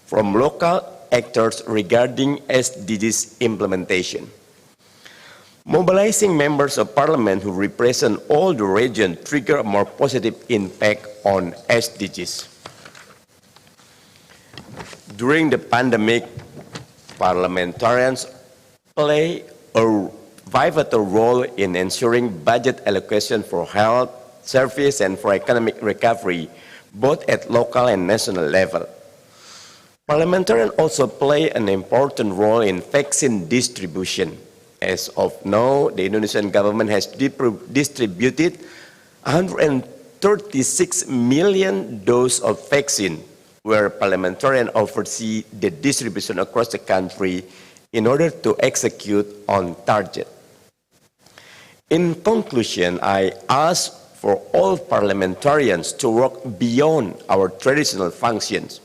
from local actors regarding SDGs implementation. Mobilizing members of parliament who represent all the region trigger a more positive impact on SDGs. During the pandemic, parliamentarians play a pivotal role in ensuring budget allocation for health, service, and for economic recovery, both at local and national level. Parliamentarians also play an important role in vaccine distribution. As of now, the Indonesian government has distributed 136 million doses of vaccine, where parliamentarians oversee the distribution across the country in order to execute on target. In conclusion, I ask for all parliamentarians to work beyond our traditional functions.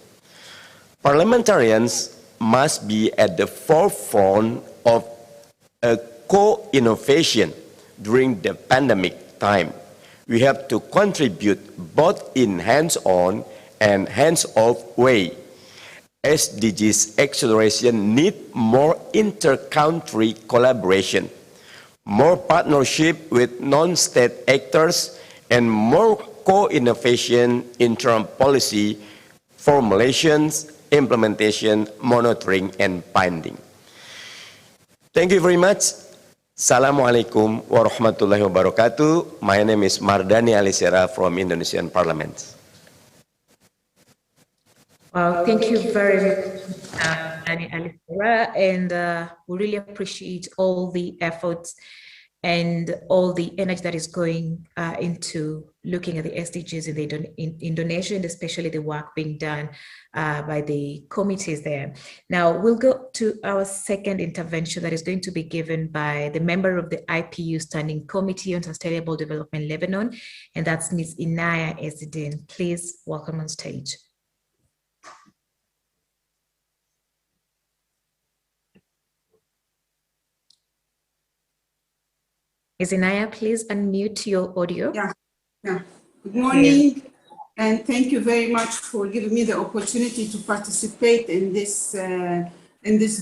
Parliamentarians must be at the forefront of a co-innovation during the pandemic time. We have to contribute both in hands-on and hands-off way. SDGs acceleration need more inter-country collaboration, more partnership with non-state actors, and more co-innovation in term policy formulations, implementation, monitoring, and binding. Thank you very much. Assalamualaikum warahmatullahi wabarakatuh. My name is Mardani Alisera from Indonesian Parliament. Well, thank you very much, Mardani Alisera, and we really appreciate all the efforts and all the energy that is going into looking at the SDGs in Indonesia, and especially the work being done by the committees there. Now, we'll go to our second intervention that is going to be given by the member of the IPU Standing Committee on Sustainable Development Lebanon, and that's Ms. Inaya Ezzedine. Please welcome on stage. Ms. Inaya, please unmute your audio. Yeah. Good morning, and thank you very much for giving me the opportunity to participate in this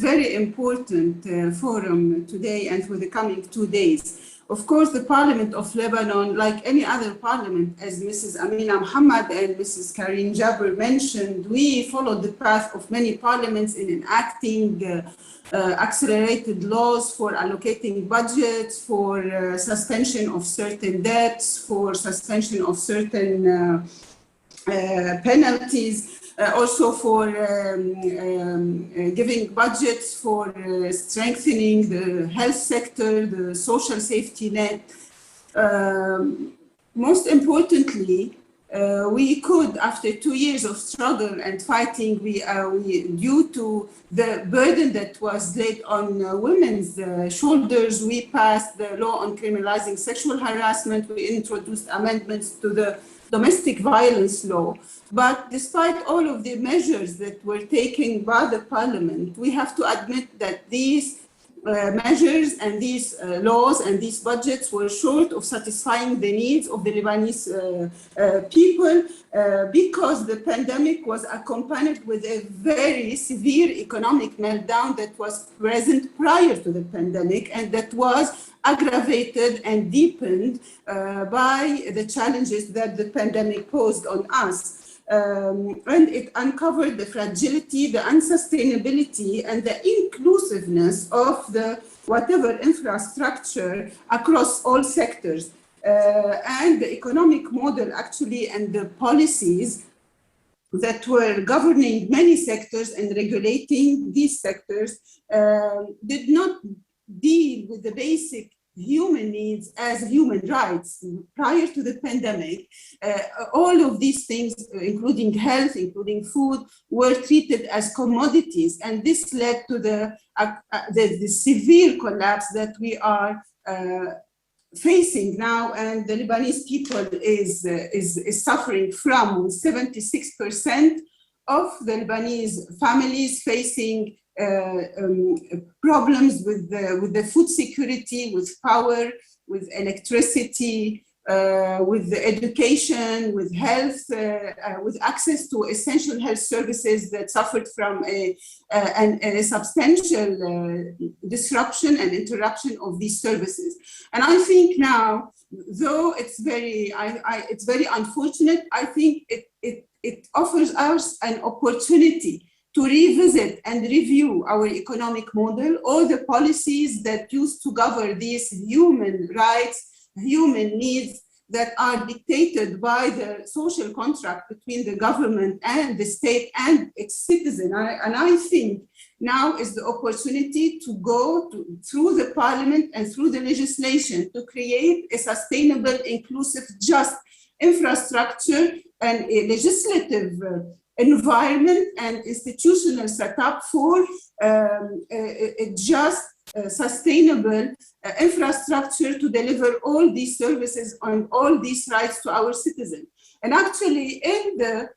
very important forum today and for the coming 2 days. Of course, the Parliament of Lebanon, like any other parliament, as Mrs. Amina Muhammad and Mrs. Karine Jabr mentioned, we followed the path of many parliaments in enacting accelerated laws for allocating budgets, for suspension of certain debts, for suspension of certain penalties, also for giving budgets for strengthening the health sector, the social safety net. Most importantly, we could, after 2 years of struggle and fighting, due to the burden that was laid on women's shoulders, we passed the law on criminalizing sexual harassment. We introduced amendments to the domestic violence law. But despite all of the measures that were taken by the parliament, we have to admit that these measures and these laws and these budgets were short of satisfying the needs of the Lebanese people because the pandemic was accompanied with a very severe economic meltdown that was present prior to the pandemic and that was aggravated and deepened by the challenges that the pandemic posed on us. And it uncovered the fragility, the unsustainability, and the inclusiveness of the whatever infrastructure across all sectors. And the economic model actually and the policies that were governing many sectors and regulating these sectors did not deal with the basic human needs as human rights. Prior to the pandemic, all of these things, including health, including food, were treated as commodities. And this led to the severe collapse that we are facing now, and the Lebanese people is suffering from, with 76% of the Lebanese families facing problems with the food security, with power, with electricity, with the education, with health, with access to essential health services that suffered from a substantial disruption and interruption of these services. And I think now, though it's very unfortunate, I think it offers us an opportunity to revisit and review our economic model, all the policies that used to govern these human rights, human needs, that are dictated by the social contract between the government and the state and its citizen. And I think now is the opportunity to go through the parliament and through the legislation to create a sustainable, inclusive, just infrastructure and a legislative environment and institutional setup for a just, sustainable infrastructure to deliver all these services and all these rights to our citizens. And actually, in the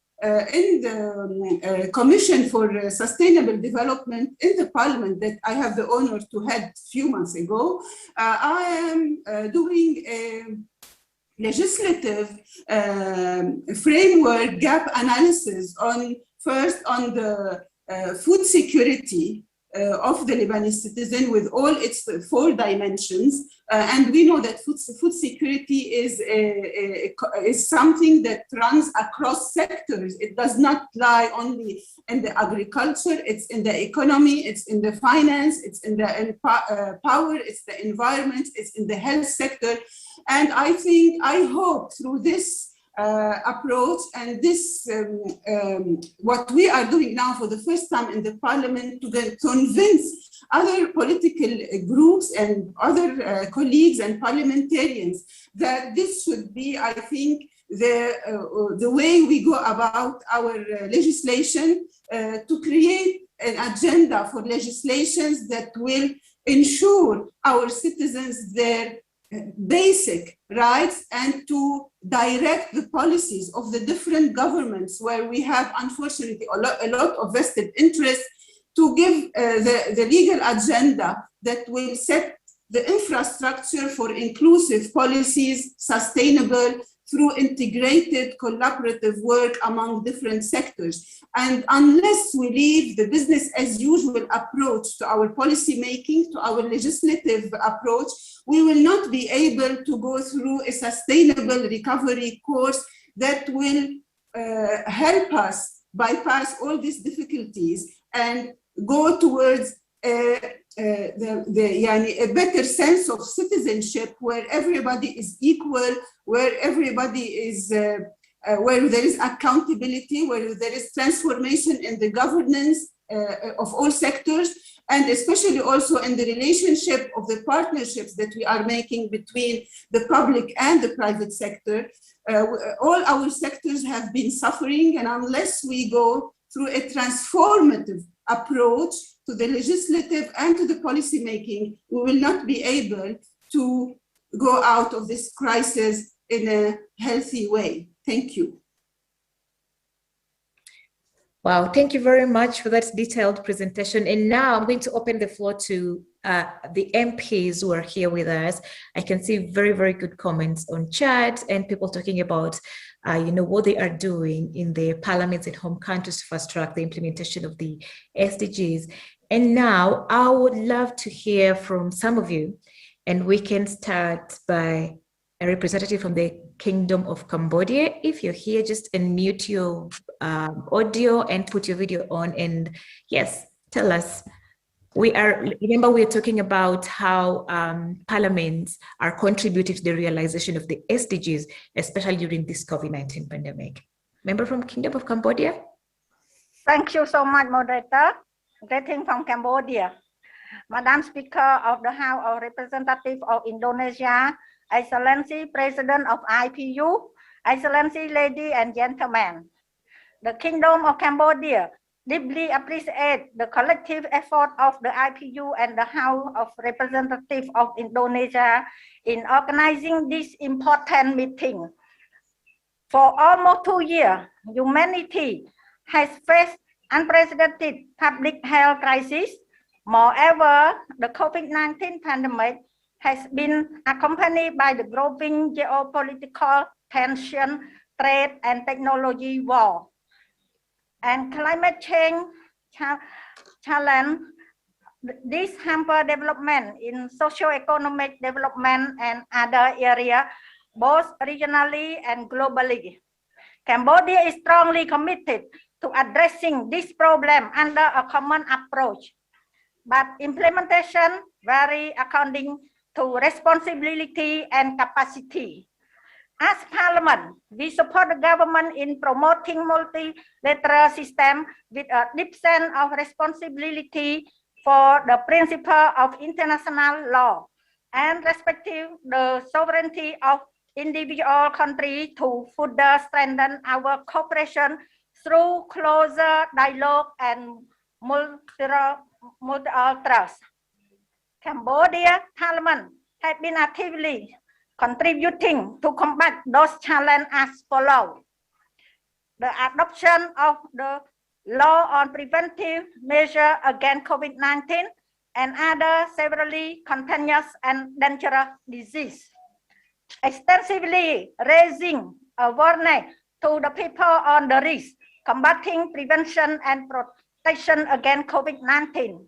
Commission for Sustainable Development in the Parliament that I have the honor to head a few months ago, I am doing a legislative framework gap analysis on the food security of the Lebanese citizen with all its 4 dimensions. And we know that food security is something that runs across sectors. It does not lie only in the agriculture, it's in the economy, it's in the finance, it's in the power, it's the environment, it's in the health sector. And I hope through this approach and this, what we are doing now for the first time in the parliament to convince other political groups and other colleagues and parliamentarians that this should be, I think, the way we go about our legislation to create an agenda for legislations that will ensure our citizens their basic rights and to direct the policies of the different governments where we have, unfortunately, a lot of vested interest, to give the legal agenda that will set the infrastructure for inclusive policies, sustainable, through integrated collaborative work among different sectors. And unless we leave the business as usual approach to our policy making, to our legislative approach, we will not be able to go through a sustainable recovery course that will help us bypass all these difficulties and go towards a better sense of citizenship where everybody is equal, where everybody is, where there is accountability, where there is transformation in the governance of all sectors, and especially also in the relationship of the partnerships that we are making between the public and the private sector. All our sectors have been suffering, and unless we go through a transformative approach to the legislative and to the policy making, we will not be able to go out of this crisis in a healthy way. Thank you. Wow, thank you very much for that detailed presentation. And now I'm going to open the floor to the MPs who are here with us. I can see very, very good comments on chat and people talking about what they are doing in their parliaments and home countries to fast track the implementation of the SDGs. And now I would love to hear from some of you, and we can start by a representative from the Kingdom of Cambodia. If you're here, just unmute your audio and put your video on, and yes, tell us. Remember, we're talking about how parliaments are contributing to the realization of the SDGs, especially during this COVID-19 pandemic. Member from Kingdom of Cambodia? Thank you so much, moderator. Greeting from Cambodia. Madam Speaker of the House of Representatives of Indonesia, Excellency President of IPU, Excellency ladies and gentlemen. The Kingdom of Cambodia deeply appreciate the collective effort of the IPU and the House of Representatives of Indonesia in organizing this important meeting. For almost 2 years, humanity has faced unprecedented public health crisis. Moreover, the COVID-19 pandemic has been accompanied by the growing geopolitical tension, trade, and technology war. And climate change challenge, this hamper development in socio-economic development and other areas, both regionally and globally. Cambodia is strongly committed to addressing this problem under a common approach, but implementation varies according to responsibility and capacity. As Parliament, we support the government in promoting multilateral system with a deep sense of responsibility for the principle of international law and respecting the sovereignty of individual countries to further strengthen our cooperation through closer dialogue and multilateral trust. Cambodia Parliament has been actively contributing to combat those challenges as follows. The adoption of the law on preventive measures against COVID-19 and other severely contagious and dangerous disease. Extensively raising awareness to the people on the risk, combating prevention and protection against COVID-19.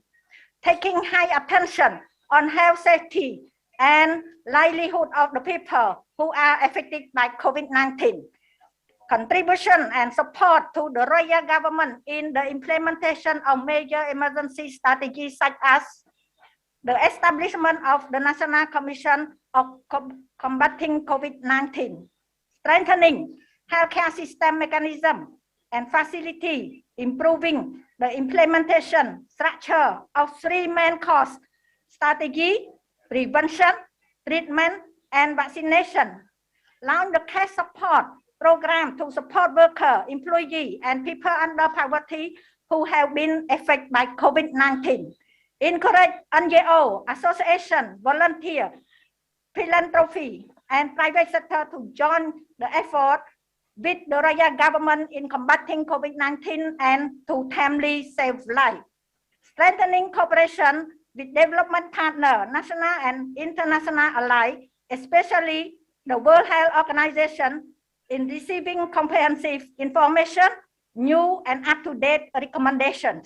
Taking high attention on health safety and livelihood of the people who are affected by COVID-19. Contribution and support to the royal government in the implementation of major emergency strategies such as the establishment of the National Commission of Combating COVID-19, strengthening healthcare system mechanism and facility, improving the implementation structure of three main course: strategy, prevention, treatment, and vaccination. Launch the cash support program to support workers, employees, and people under poverty who have been affected by COVID-19. Encourage NGO, association, volunteer, philanthropy, and private sector to join the effort with the royal government in combating COVID-19 and to timely save lives. Strengthening cooperation with development partners, national and international alike, especially the World Health Organization, in receiving comprehensive information, new and up-to-date recommendations.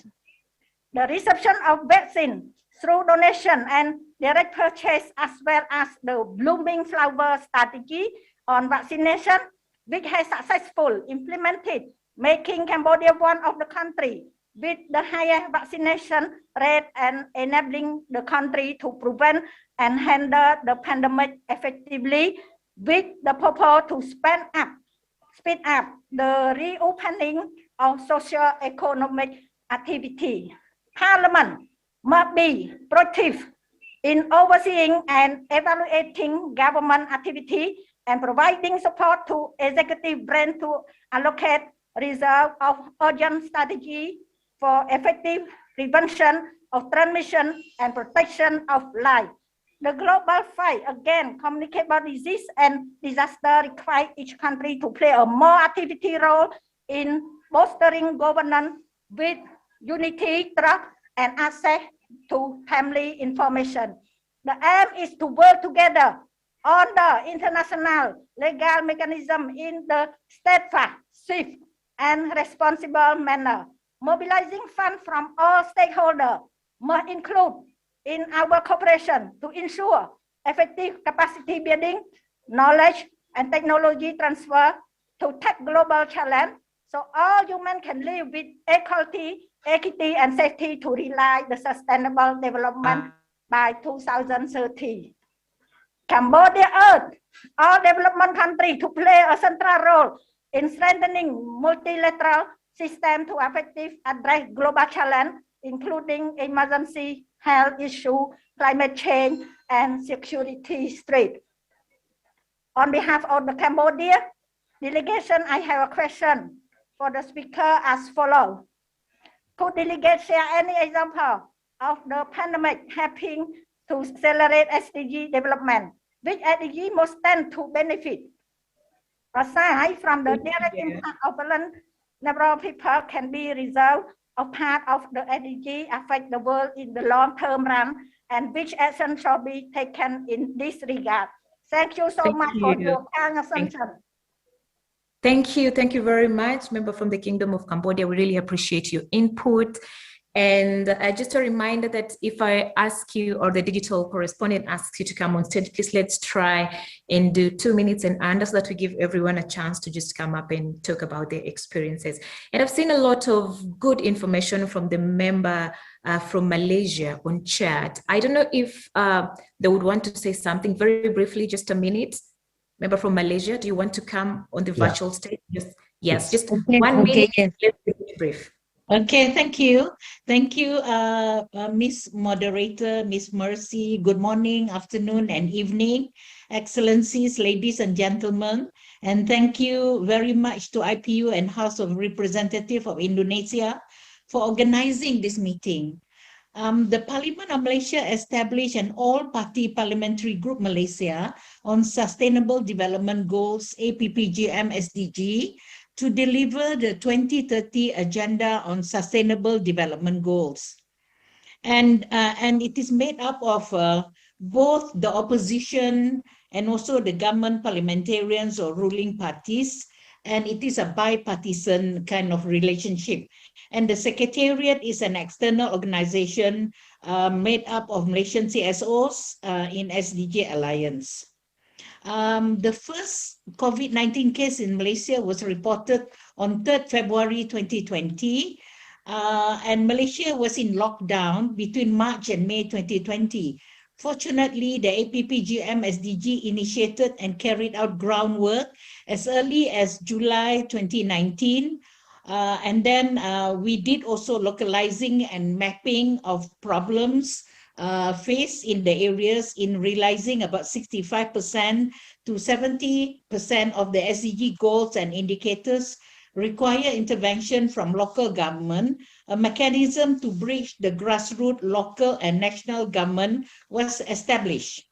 The reception of vaccine through donation and direct purchase, as well as the blooming flower strategy on vaccination, which has successfully implemented, making Cambodia one of the countries with the highest vaccination rate and enabling the country to prevent and handle the pandemic effectively, with the purpose to speed up the reopening of socio-economic activity. Parliament must be proactive in overseeing and evaluating government activity and providing support to executive branch to allocate reserve of urgent strategy for effective prevention of transmission and protection of life. The global fight against communicable disease and disaster requires each country to play a more activity role in bolstering governance with unity, trust, and access to timely information. The aim is to work together on the international legal mechanism in the steadfast, swift, and responsible manner. Mobilizing funds from all stakeholders must include in our cooperation to ensure effective capacity building, knowledge, and technology transfer to take global challenge, so all humans can live with equality, equity, and safety to realize the sustainable development by 2030. Cambodia urged all development countries to play a central role in strengthening multilateral system to effectively address global challenge, including emergency health issue, climate change, and security threat. On behalf of the Cambodia delegation, I have a question for the speaker as follows. Could delegates share any example of the pandemic helping to accelerate SDG development? Which SDG most stand to benefit? Aside from the direct impact of several people can be resolved, a part of the SDG affect the world in the long-term run, and which action shall be taken in this regard? Thank you so much for your kind attention. Thank you very much, member from the Kingdom of Cambodia. We really appreciate your input. And just a reminder that if I ask you, or the digital correspondent asks you to come on stage, please let's try and do 2 minutes and under, so that we give everyone a chance to just come up and talk about their experiences. And I've seen a lot of good information from the member from Malaysia on chat. I don't know if they would want to say something very briefly, just a minute. member from Malaysia, do you want to come on the virtual stage? Yes, just okay, 1 minute. yes. Let's be brief. Okay, thank you. Thank you, Miss Moderator, Miss Mercy. Good morning, afternoon, and evening, Excellencies, ladies and gentlemen. And thank you very much to IPU and House of Representatives of Indonesia for organizing this meeting. The Parliament of Malaysia established an all-party parliamentary group Malaysia on Sustainable Development Goals, APPGM SDG, to deliver the 2030 Agenda on Sustainable Development Goals. And it is made up of both the opposition and also the government parliamentarians or ruling parties, and it is a bipartisan kind of relationship. And the Secretariat is an external organization made up of Malaysian CSOs in SDG Alliance. The first COVID-19 case in Malaysia was reported on 3rd February 2020, and Malaysia was in lockdown between March and May 2020. Fortunately, the APPGM SDG initiated and carried out groundwork as early as July 2019. And then we did also localizing and mapping of problems faced in the areas, in realizing about 65% to 70% of the SDG goals and indicators require intervention from local government. A mechanism to bridge the grassroots local and national government was established.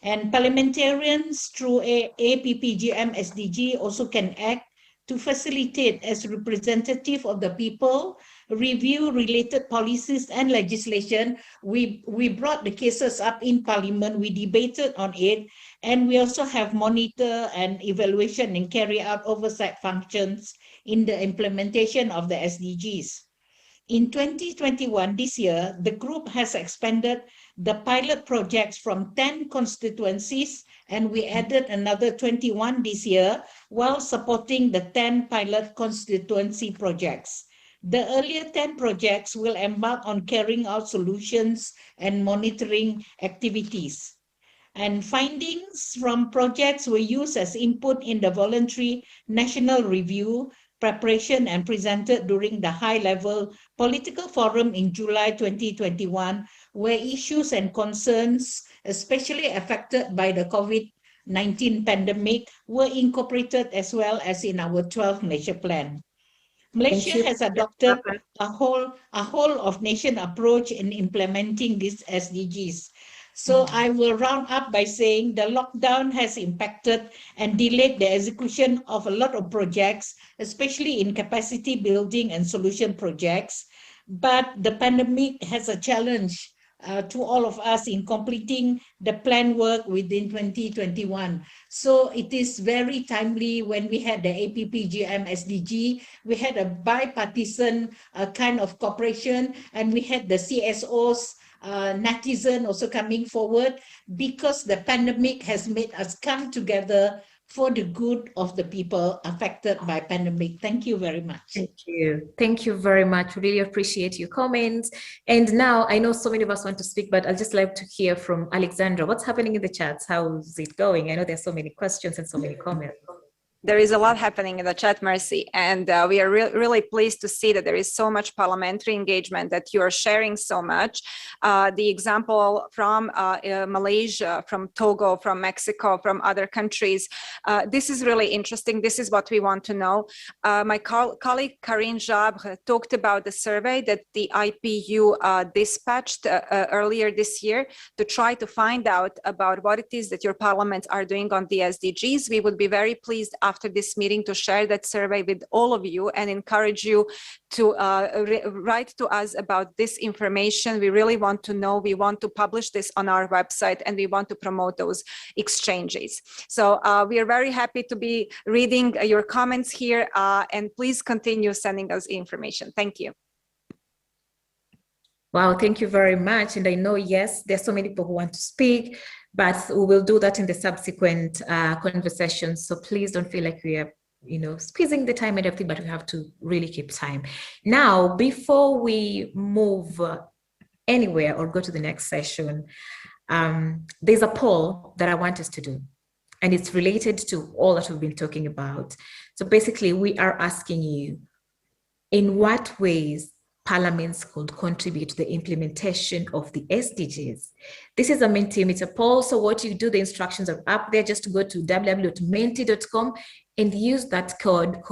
And parliamentarians through APPGM SDG also can act to facilitate as representative of the people, review related policies and legislation. We brought the cases up in Parliament, we debated on it, and we also have monitor and evaluation and carry out oversight functions in the implementation of the SDGs. In 2021, this year, the group has expanded the pilot projects from 10 constituencies, and we added another 21 this year while supporting the 10 pilot constituency projects. The earlier 10 projects will embark on carrying out solutions and monitoring activities. And findings from projects were used as input in the voluntary national review preparation and presented during the high-level political forum in July 2021, where issues and concerns, especially affected by the COVID-19 pandemic, were incorporated as well as in our 12 Malaysia Plan. Malaysia has adopted a whole of nation approach in implementing these SDGs. So I will round up by saying the lockdown has impacted and delayed the execution of a lot of projects, especially in capacity building and solution projects. But the pandemic has a challenge to all of us in completing the planned work within 2021. So it is very timely when we had the APPGM SDG, we had a bipartisan kind of cooperation, and we had the CSOs, netizen also coming forward, because the pandemic has made us come together for the good of the people affected by pandemic. Thank you very much. Thank you. Thank you very much. Really appreciate your comments. And now I know so many of us want to speak, but I'd just like to hear from Alexandra. What's happening in the chats? How's it going? I know there's so many questions and so many comments. There is a lot happening in the chat, Mercy, and we are really pleased to see that there is so much parliamentary engagement, that you are sharing so much. The example from Malaysia, from Togo, from Mexico, from other countries, this is really interesting. This is what we want to know. My colleague Karine Jabre talked about the survey that the IPU dispatched earlier this year to try to find out about what it is that your parliaments are doing on the SDGs. We would be very pleased after this meeting to share that survey with all of you and encourage you to write to us about this information. We really want to know. We want to publish this on our website, and we want to promote those exchanges. So we are very happy to be reading your comments here, and please continue sending us information. Thank you. Wow, thank you very much. And I know, yes, there's so many people who want to speak, but we will do that in the subsequent conversations. So please don't feel like we are, squeezing the time and everything, but we have to really keep time. Now, before we move anywhere or go to the next session, there's a poll that I want us to do. and it's related to all that we've been talking about. So basically, we are asking you, in what ways parliaments could contribute to the implementation of the SDGs. This is a Mentimeter poll. So what you do, the instructions are up there. Just to go to www.menti.com and use that code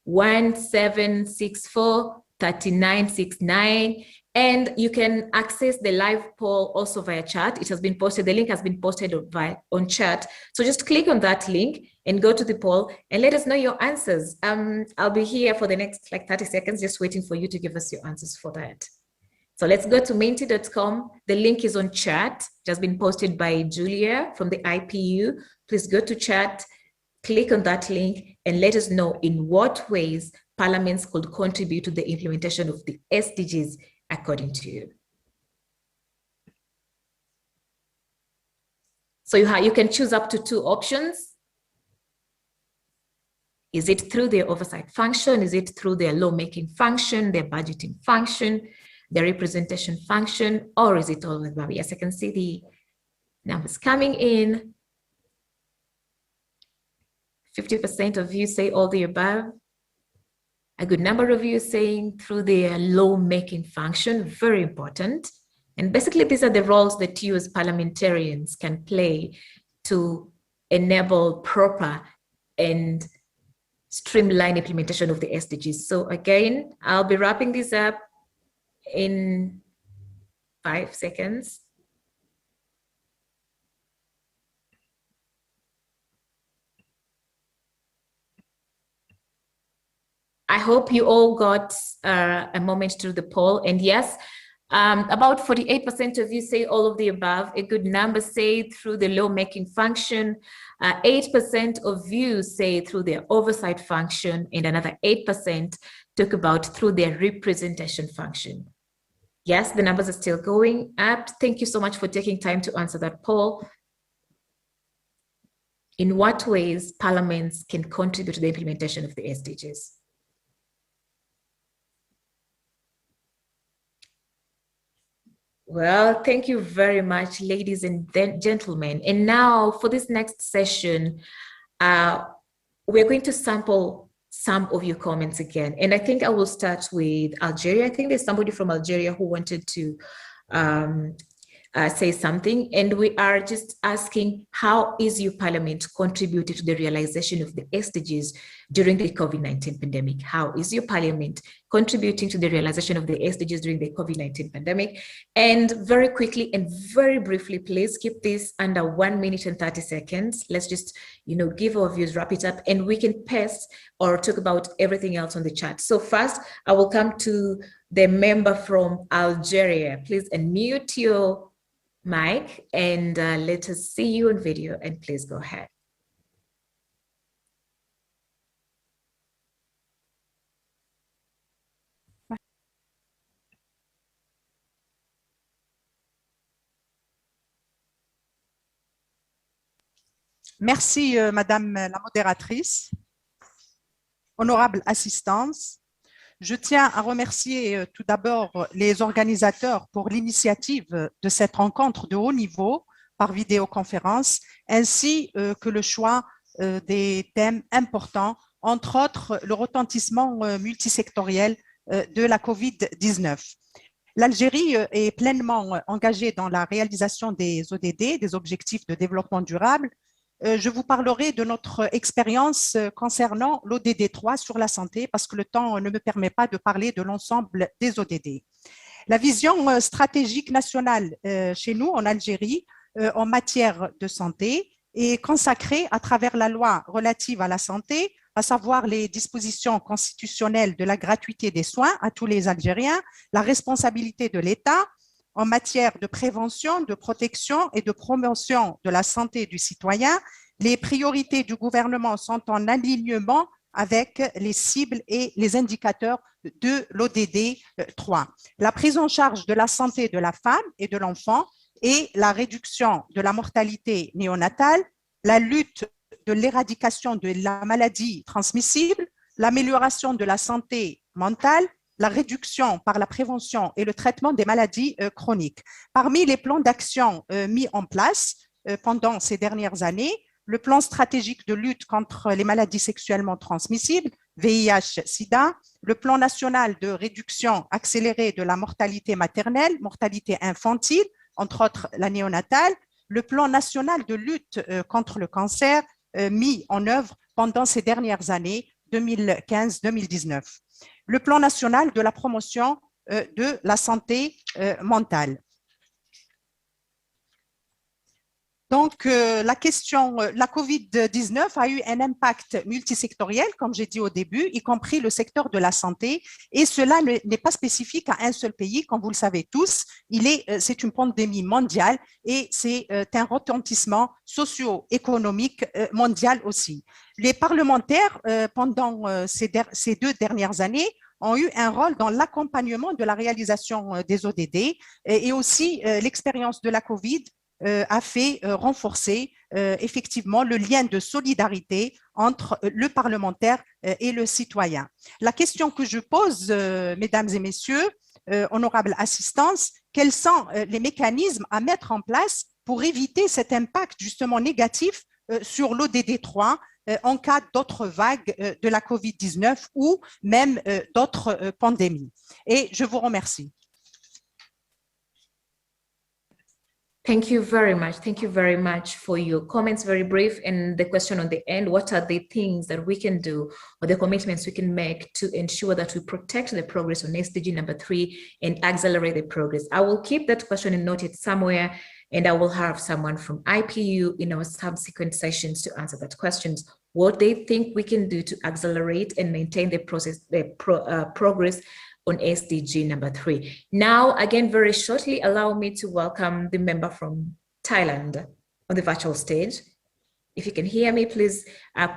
17643969, and you can access the live poll also via chat. It has been posted, the link has been posted on chat. So just click on that link and go to the poll and let us know your answers. I'll be here for the next like 30 seconds, just waiting for you to give us your answers for that. So let's go to menti.com. The link is on chat. It has been posted by Julia from the IPU. Please go to chat, click on that link, and let us know in what ways parliaments could contribute to the implementation of the SDGs according to you. So you can choose up to 2 options. Is it through their oversight function? Is it through their lawmaking function, their budgeting function, their representation function, or is it all of the above? Yes, I can see the numbers coming in. 50% of you say all the above. A good number of you saying through their lawmaking function, very important. And basically, these are the roles that you as parliamentarians can play to enable proper and streamlined implementation of the SDGs. So again, I'll be wrapping this up in 5 seconds. I hope you all got a moment through the poll. And yes, about 48% of you say all of the above. A good number say through the lawmaking function. 8% of you say through their oversight function, and another 8% talk about through their representation function. Yes, the numbers are still going up. Thank you so much for taking time to answer that poll. In what ways parliaments can contribute to the implementation of the SDGs? Well, thank you very much, ladies and gentlemen. And now for this next session, we're going to sample some of your comments again. And I think I will start with Algeria. I think there's somebody from Algeria who wanted to say something, and we are just asking, how is your parliament contributing to the realization of the SDGs during the COVID-19 pandemic? How is your parliament contributing to the realization of the SDGs during the COVID-19 pandemic? And very quickly and very briefly, please keep this under 1 minute and 30 seconds. Let's just, give our views, wrap it up, and we can paste or talk about everything else on the chat. So first, I will come to the member from Algeria. Please unmute your mic and let us see you on video, and please go ahead. Merci, Madame la modératrice. Honorable assistance, je tiens à remercier tout d'abord les organisateurs pour l'initiative de cette rencontre de haut niveau par vidéoconférence, ainsi que le choix des thèmes importants, entre autres le retentissement multisectoriel de la COVID-19. L'Algérie est pleinement engagée dans la réalisation des ODD, des objectifs de développement durable. Je vous parlerai de notre expérience concernant l'ODD 3 sur la santé, parce que le temps ne me permet pas de parler de l'ensemble des ODD. La vision stratégique nationale chez nous en Algérie en matière de santé est consacrée à travers la loi relative à la santé, à savoir les dispositions constitutionnelles de la gratuité des soins à tous les Algériens, la responsabilité de l'État en matière de prévention, de protection et de promotion de la santé du citoyen. Les priorités du gouvernement sont en alignement avec les cibles et les indicateurs de l'ODD 3. La prise en charge de la santé de la femme et de l'enfant et la réduction de la mortalité néonatale, la lutte de l'éradication de la maladie transmissible, l'amélioration de la santé mentale, la réduction par la prévention et le traitement des maladies chroniques. Parmi les plans d'action mis en place pendant ces dernières années, le plan stratégique de lutte contre les maladies sexuellement transmissibles, VIH-Sida, le plan national de réduction accélérée de la mortalité maternelle, mortalité infantile, entre autres la néonatale, le plan national de lutte contre le cancer mis en œuvre pendant ces dernières années, 2015-2019, le plan national de la promotion de la santé mentale. Donc, la COVID-19 a eu un impact multisectoriel, comme j'ai dit au début, y compris le secteur de la santé, et cela n'est pas spécifique à un seul pays, comme vous le savez tous. C'est une pandémie mondiale et c'est un retentissement socio-économique mondial aussi. Les parlementaires, pendant ces 2 dernières années, ont eu un rôle dans l'accompagnement de la réalisation des ODD et aussi l'expérience de la COVID a fait renforcer effectivement le lien de solidarité entre le parlementaire et le citoyen. La question que je pose, mesdames et messieurs, honorables assistances, quels sont les mécanismes à mettre en place pour éviter cet impact justement négatif sur l'ODD 3 en cas d'autres vagues de la COVID-19 ou même d'autres pandémies. Et je vous remercie. Thank you very much. Thank you very much for your comments, very brief. And the question on the end, what are the things that we can do or the commitments we can make to ensure that we protect the progress on SDG number 3 and accelerate the progress? I will keep that question noted somewhere, and I will have someone from IPU in our subsequent sessions to answer that questions, what they think we can do to accelerate and maintain the progress on SDG number 3. Now, again, very shortly, allow me to welcome the member from Thailand on the virtual stage. If you can hear me, please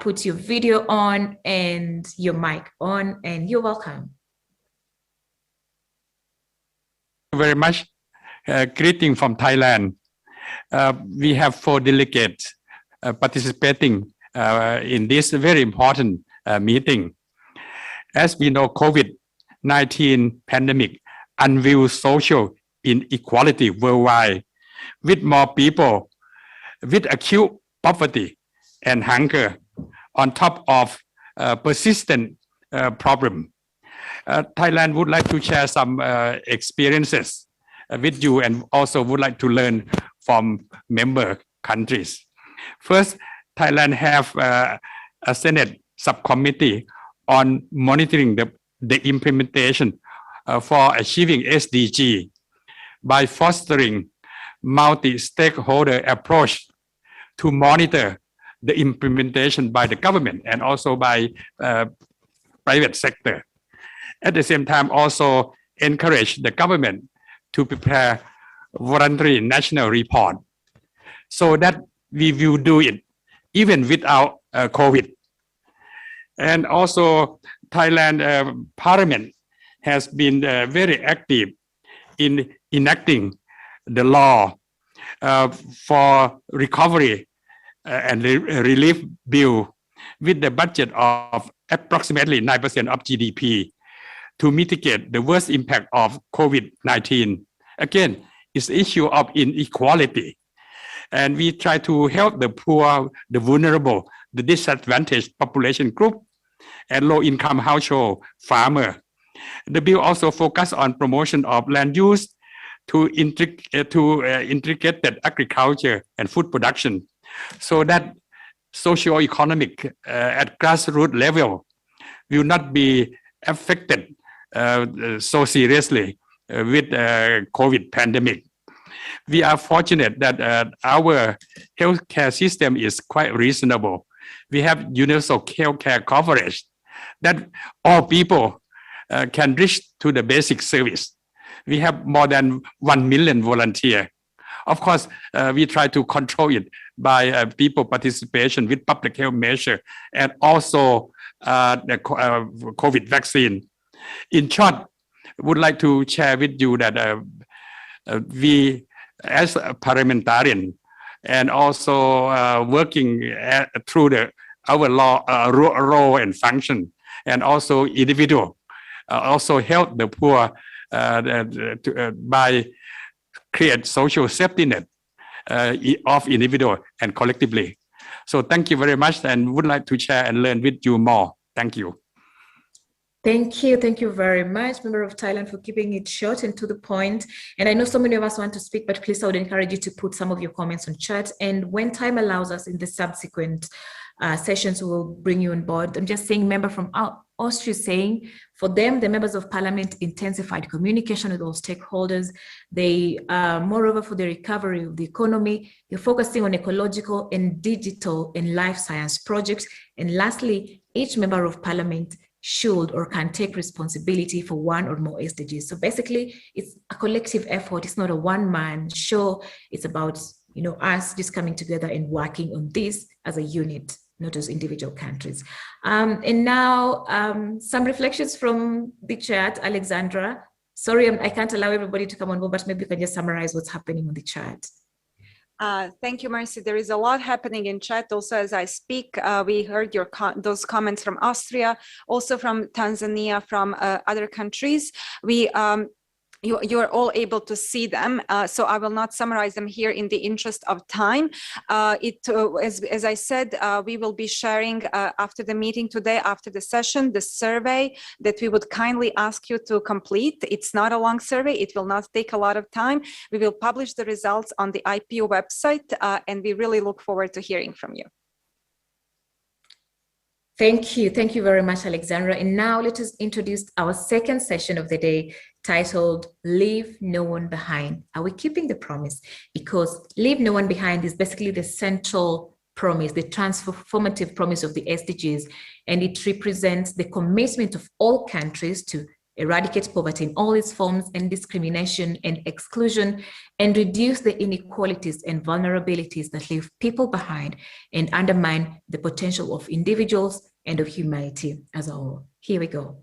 put your video on and your mic on, and you're welcome. Thank you very much. Greeting from Thailand. We have 4 delegates participating in this very important meeting. As we know, COVID-19 pandemic unveils social inequality worldwide, with more people with acute poverty and hunger on top of persistent problem. Thailand would like to share some experiences with you and also would like to learn from member countries. First, Thailand have a Senate subcommittee on monitoring the implementation for achieving SDG by fostering multi-stakeholder approach to monitor the implementation by the government and also by private sector. At the same time, also encourage the government to prepare voluntary national report so that we will do it even without COVID. And also Thailand Parliament has been very active in enacting the law for recovery and relief bill with the budget of approximately 9% of GDP to mitigate the worst impact of COVID-19. Again, it's the issue of inequality. And we try to help the poor, the vulnerable, the disadvantaged population group, and low-income household farmer. The bill also focuses on promotion of land use to integrated agriculture and food production, so that socio-economic at grassroots level will not be affected so seriously with COVID pandemic. We are fortunate that our healthcare system is quite reasonable. We have universal healthcare coverage that all people can reach to the basic service. We have more than 1 million volunteers. Of course, we try to control it by people participation with public health measure and also the COVID vaccine. In short, would like to share with you that we, as a parliamentarian, and also working through our law role and function, and also individual, also help the poor by create social safety net of individual and collectively. So thank you very much, and would like to share and learn with you more. Thank you. Thank you very much, Member of Thailand, for keeping it short and to the point. And I know so many of us want to speak, but please, I would encourage you to put some of your comments on chat. And when time allows us in the subsequent sessions, we will bring you on board. I'm just saying, member from Austria saying, for them, the members of parliament intensified communication with all stakeholders. They, moreover, for the recovery of the economy, they're focusing on ecological and digital and life science projects. And lastly, each member of parliament should or can take responsibility for one or more SDGs. So basically, it's a collective effort. It's not a one-man show. It's about, us just coming together and working on this as a unit, not as individual countries. And now, some reflections from the chat, Alexandra. Sorry, I can't allow everybody to come on board, but maybe you can just summarize what's happening on the chat. Thank you, Marcy. There is a lot happening in chat. Also, as I speak, we heard those comments from Austria, also from Tanzania, from other countries. You are all able to see them, so I will not summarize them here in the interest of time. As I said, we will be sharing after the meeting today, after the session, the survey that we would kindly ask you to complete. It's not a long survey. It will not take a lot of time. We will publish the results on the IPU website, and we really look forward to hearing from you. Thank you very much, Alexandra. And now let us introduce our second session of the day, titled Leave No One Behind. Are we keeping the promise? Because Leave No One Behind is basically the central promise, the transformative promise of the SDGs, and it represents the commitment of all countries to eradicate poverty in all its forms and discrimination and exclusion, and reduce the inequalities and vulnerabilities that leave people behind and undermine the potential of individuals and of humanity as a whole. Here we go.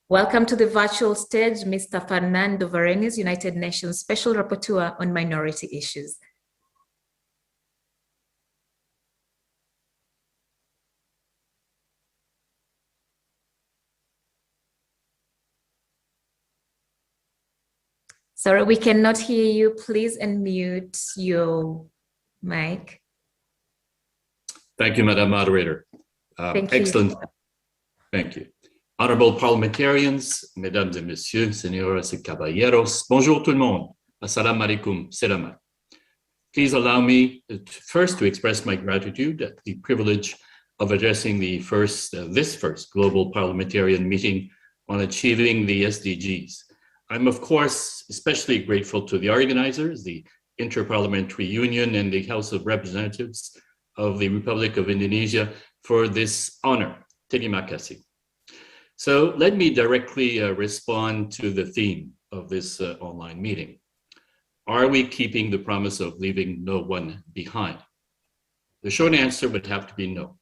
Welcome to the virtual stage, Mr. Fernando Varenis, United Nations Special Rapporteur on Minority Issues. Sorry, we cannot hear you. Please unmute your mic. Thank you, Madam Moderator. Excellent. Thank you. Honorable parliamentarians, mesdames et messieurs, señoras y caballeros, bonjour tout le monde. Assalamu alaikum, selamat. Please allow me first to express my gratitude at the privilege of addressing this first global parliamentarian meeting on achieving the SDGs. I'm, of course, especially grateful to the organizers, the Inter-Parliamentary Union and the House of Representatives of the Republic of Indonesia for this honor. Terima kasih. So let me directly respond to the theme of this online meeting. Are we keeping the promise of leaving no one behind? The short answer would have to be no,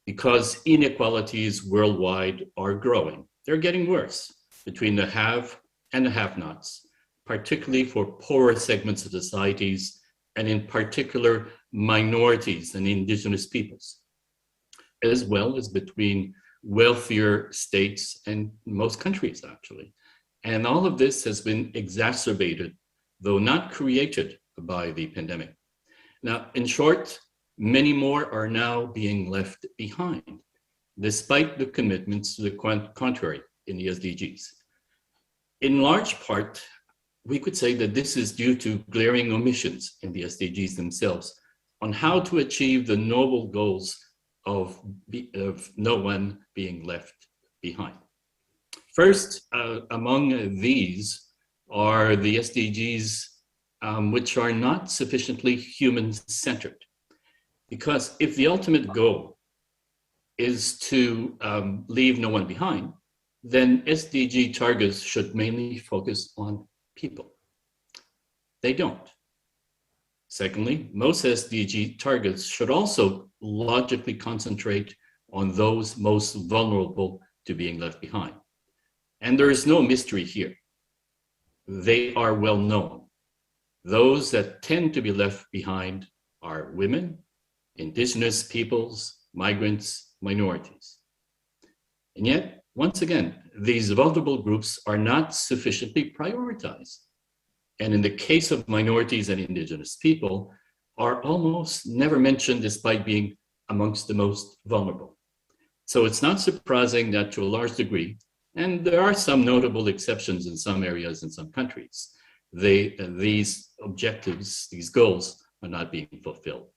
because inequalities worldwide are growing. They're getting worse between the have and the have-nots, particularly for poorer segments of societies, and in particular minorities and indigenous peoples, as well as between wealthier states and most countries, actually. And all of this has been exacerbated, though not created, by the pandemic. Now, in short, many more are now being left behind, despite the commitments to the contrary in the SDGs. In large part, we could say that this is due to glaring omissions in the SDGs themselves on how to achieve the noble goals of no one being left behind. First, among these are the SDGs which are not sufficiently human-centered. Because if the ultimate goal is to leave no one behind, then SDG targets should mainly focus on people. They don't. Secondly, most SDG targets should also logically concentrate on those most vulnerable to being left behind. And there is no mystery here. they are well known. Those that tend to be left behind are women, indigenous peoples, migrants, minorities. And yet, once again, these vulnerable groups are not sufficiently prioritized. And in the case of minorities and indigenous people, are almost never mentioned despite being amongst the most vulnerable. So it's not surprising that to a large degree, and there are some notable exceptions in some areas in some countries, these objectives, these goals are not being fulfilled.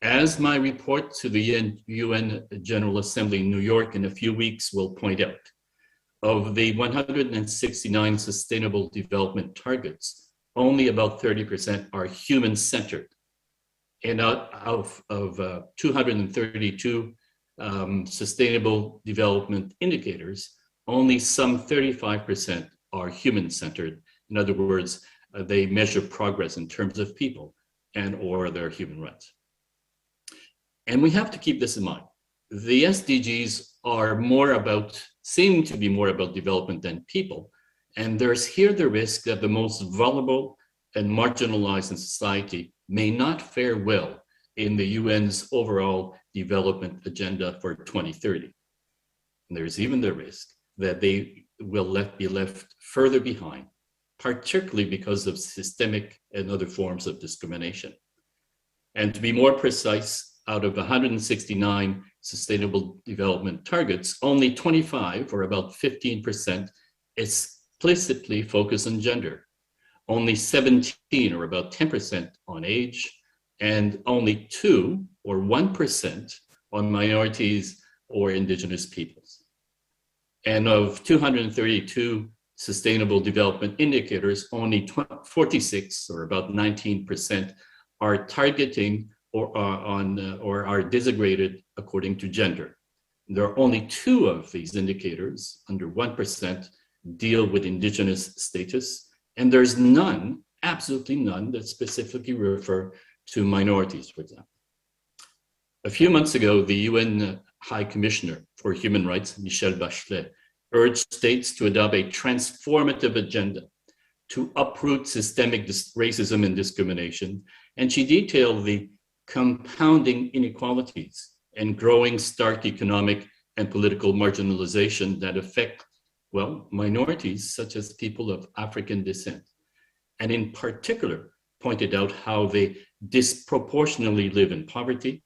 As my report to the UN General Assembly in New York in a few weeks will point out, of the 169 Sustainable Development Targets, only about 30% are human-centered. And out of 232 Sustainable Development Indicators, only some 35% are human-centered. In other words, they measure progress in terms of people and or their human rights. And we have to keep this in mind. The SDGs are seem to be more about development than people. And there's here the risk that the most vulnerable and marginalized in society may not fare well in the UN's overall development agenda for 2030. And there's even the risk that they will be left further behind, particularly because of systemic and other forms of discrimination. And to be more precise, out of 169 Sustainable Development Targets, only 25, or about 15%, explicitly focus on gender. Only 17, or about 10%, on age, and only 2, or 1%, on minorities or indigenous peoples. And of 232 Sustainable Development Indicators, only 46, or about 19%, are targeting or are designated according to gender. There are only 2 of these indicators, under 1%, deal with indigenous status, and there's none, absolutely none, that specifically refer to minorities, for example. A few months ago, the UN High Commissioner for Human Rights, Michelle Bachelet, urged states to adopt a transformative agenda to uproot systemic racism and discrimination, and she detailed the compounding inequalities and growing stark economic and political marginalization that affect, well, minorities such as people of African descent, and in particular pointed out how they disproportionately live in poverty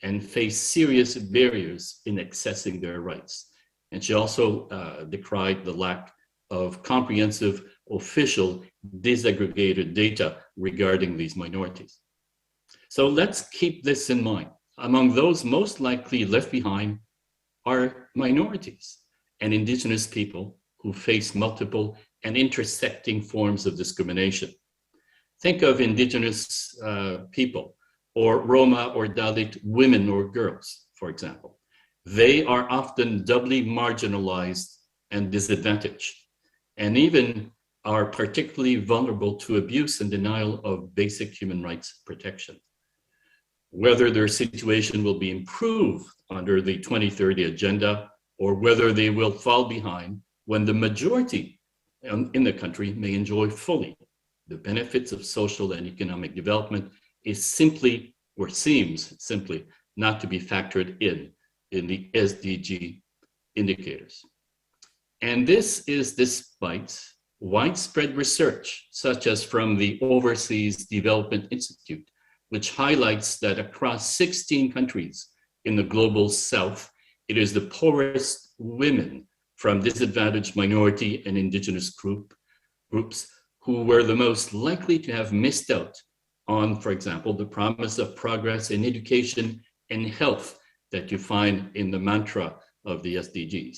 and face serious barriers in accessing their rights. And she also decried the lack of comprehensive official disaggregated data regarding these minorities. So let's keep this in mind. Among those most likely left behind are minorities and indigenous people who face multiple and intersecting forms of discrimination. Think of indigenous people, or Roma or Dalit women or girls, for example. They are often doubly marginalized and disadvantaged, and even are particularly vulnerable to abuse and denial of basic human rights protection. Whether their situation will be improved under the 2030 agenda, or whether they will fall behind when the majority in the country may enjoy fully the benefits of social and economic development, is simply, or seems simply, not to be factored in the SDG indicators. And this is despite widespread research, such as from the Overseas Development Institute, which highlights that across 16 countries in the global south, it is the poorest women from disadvantaged minority and indigenous groups who were the most likely to have missed out on, for example, the promise of progress in education and health that you find in the mantra of the SDGs.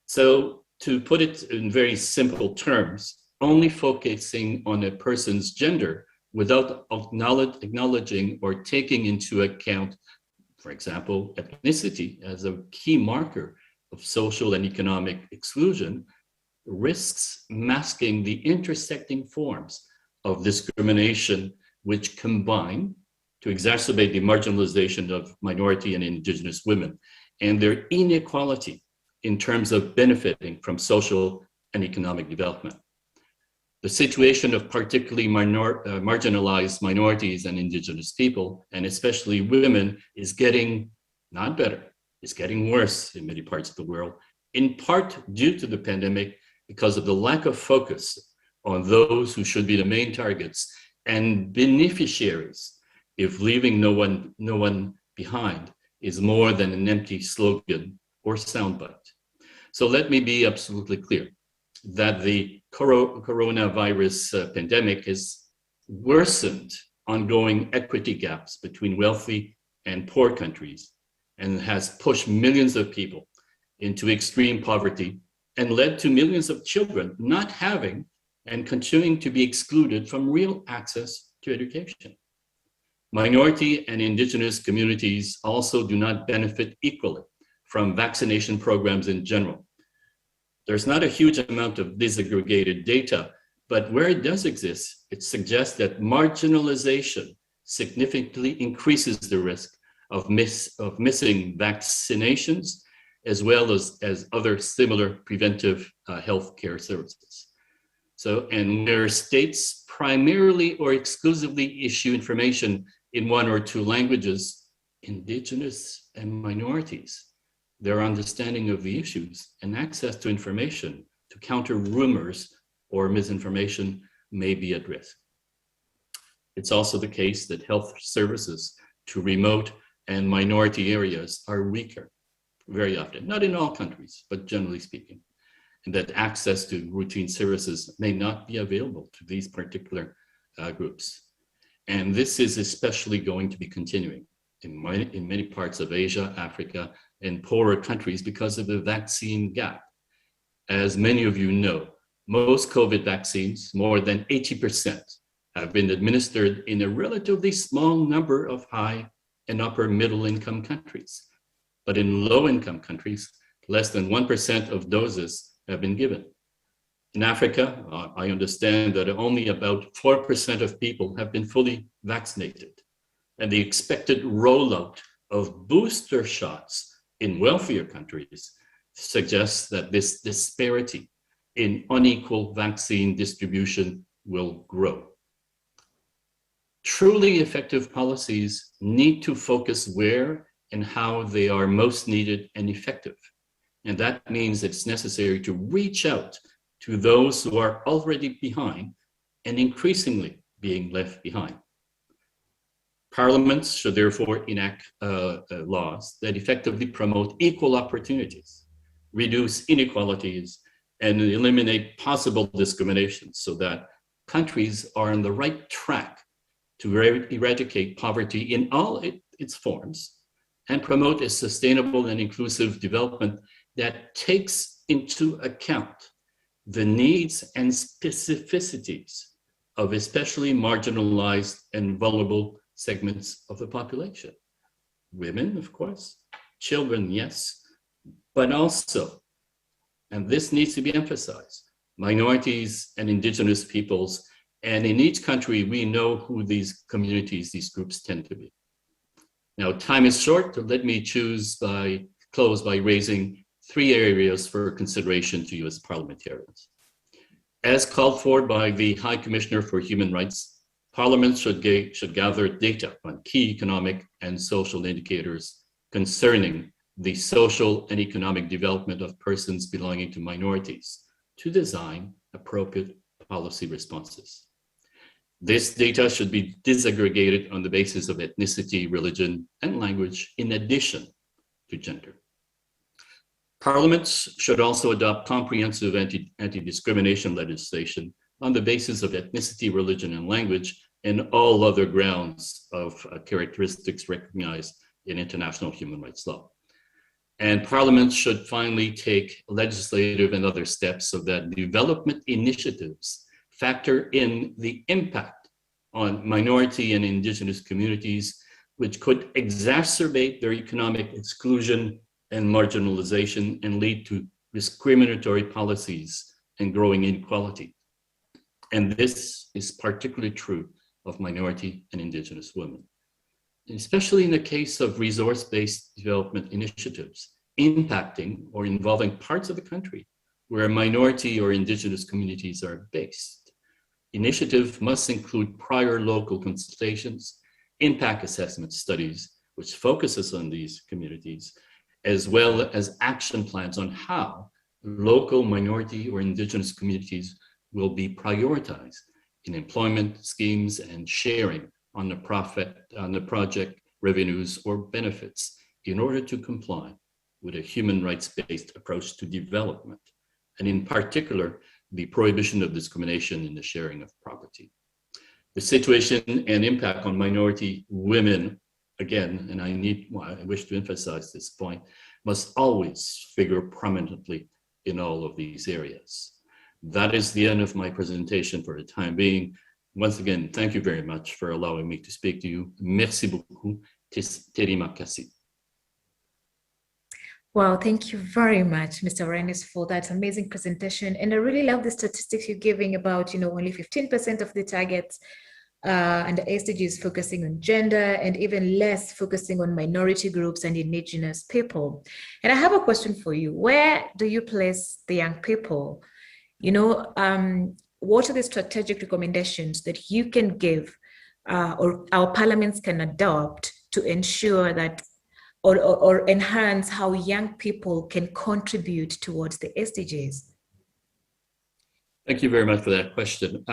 So to put it in very simple terms, only focusing on a person's gender without acknowledging or taking into account, for example, ethnicity as a key marker of social and economic exclusion, risks masking the intersecting forms of discrimination which combine to exacerbate the marginalization of minority and indigenous women and their inequality in terms of benefiting from social and economic development. The situation of particularly marginalized minorities and indigenous people, and especially women, is getting not better, it's getting worse in many parts of the world, in part due to the pandemic, because of the lack of focus on those who should be the main targets and beneficiaries if leaving no one behind is more than an empty slogan or soundbite. So let me be absolutely clear that the coronavirus pandemic has worsened ongoing equity gaps between wealthy and poor countries and has pushed millions of people into extreme poverty and led to millions of children not having and continuing to be excluded from real access to education. Minority and indigenous communities also do not benefit equally from vaccination programs in general. There's not a huge amount of disaggregated data, but where it does exist, it suggests that marginalization significantly increases the risk of missing vaccinations, as well as other similar preventive healthcare services. So, and where states primarily or exclusively issue information in one or two languages, indigenous and minorities, their understanding of the issues and access to information to counter rumors or misinformation may be at risk. It's also the case that health services to remote and minority areas are weaker, very often, not in all countries, but generally speaking, and that access to routine services may not be available to these particular groups. And this is especially going to be continuing in many parts of Asia, Africa, and poorer countries because of the vaccine gap. As many of you know, most COVID vaccines, more than 80%, have been administered in a relatively small number of high and upper middle income countries. But in low income countries, less than 1% of doses have been given. In Africa, I understand that only about 4% of people have been fully vaccinated. And the expected rollout of booster shots in wealthier countries suggests that this disparity in unequal vaccine distribution will grow. Truly effective policies need to focus where and how they are most needed and effective. And that means it's necessary to reach out to those who are already behind and increasingly being left behind. Parliaments should therefore enact laws that effectively promote equal opportunities, reduce inequalities, and eliminate possible discrimination so that countries are on the right track to eradicate poverty in all its forms and promote a sustainable and inclusive development that takes into account the needs and specificities of especially marginalized and vulnerable segments of the population. Women, of course, children, yes, but also, and this needs to be emphasized, minorities and indigenous peoples. And in each country, we know who these communities, these groups tend to be. Now, time is short, so let me close by raising 3 areas for consideration to you as parliamentarians. As called for by the High Commissioner for Human Rights, Parliament should gather data on key economic and social indicators concerning the social and economic development of persons belonging to minorities to design appropriate policy responses. This data should be disaggregated on the basis of ethnicity, religion, and language in addition to gender. Parliaments should also adopt comprehensive anti-discrimination legislation on the basis of ethnicity, religion, and language, and all other grounds of characteristics recognized in international human rights law. And Parliament should finally take legislative and other steps so that development initiatives factor in the impact on minority and indigenous communities, which could exacerbate their economic exclusion and marginalization and lead to discriminatory policies and growing inequality. And this is particularly true of minority and indigenous women, especially in the case of resource-based development initiatives impacting or involving parts of the country where minority or indigenous communities are based. Initiative must include prior local consultations, impact assessment studies, which focuses on these communities, as well as action plans on how local minority or indigenous communities will be prioritized in employment schemes and sharing on the project revenues or benefits in order to comply with a human rights-based approach to development, and in particular, the prohibition of discrimination in the sharing of property. The situation and impact on minority women, again, and I wish to emphasize this point, must always figure prominently in all of these areas. That is the end of my presentation for the time being. Once again, thank you very much for allowing me to speak to you. Merci beaucoup. Terima kasih. Wow, thank you very much, Mr. Reines, for that amazing presentation. And I really love the statistics you're giving about, only 15% of the targets and the SDGs focusing on gender, and even less focusing on minority groups and indigenous people. And I have a question for you. Where do you place the young people? What are the strategic recommendations that you can give or our parliaments can adopt to ensure that or enhance how young people can contribute towards the SDGs? Thank you very much for that question.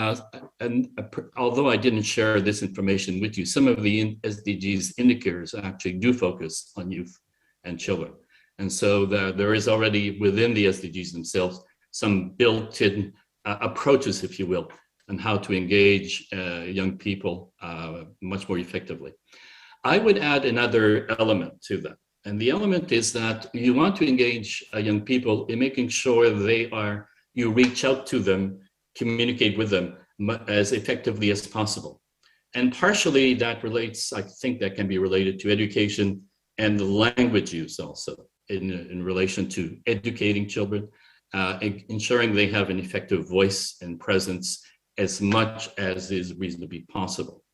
Although I didn't share this information with you, some of the SDGs indicators actually do focus on youth and children. And so there is already within the SDGs themselves some built-in approaches, if you will, on how to engage young people much more effectively. I would add another element to that. And the element is that you want to engage young people in making sure you reach out to them, communicate with them as effectively as possible. And partially that relates, I think that can be related to education and the language use also in relation to educating children, ensuring they have an effective voice and presence as much as is reasonably possible.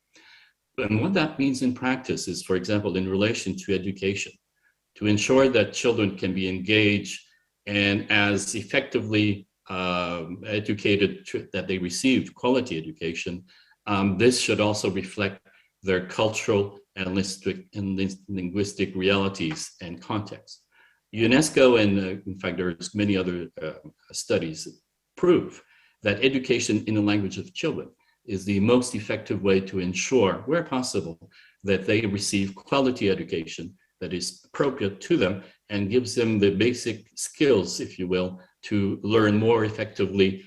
And what that means in practice is, for example, in relation to education, to ensure that children can be engaged and as effectively educated that they received quality education. This should also reflect their cultural and linguistic realities and context. UNESCO and in fact there's many other studies prove that education in the language of children is the most effective way to ensure, where possible, that they receive quality education that is appropriate to them and gives them the basic skills, if you will, to learn more effectively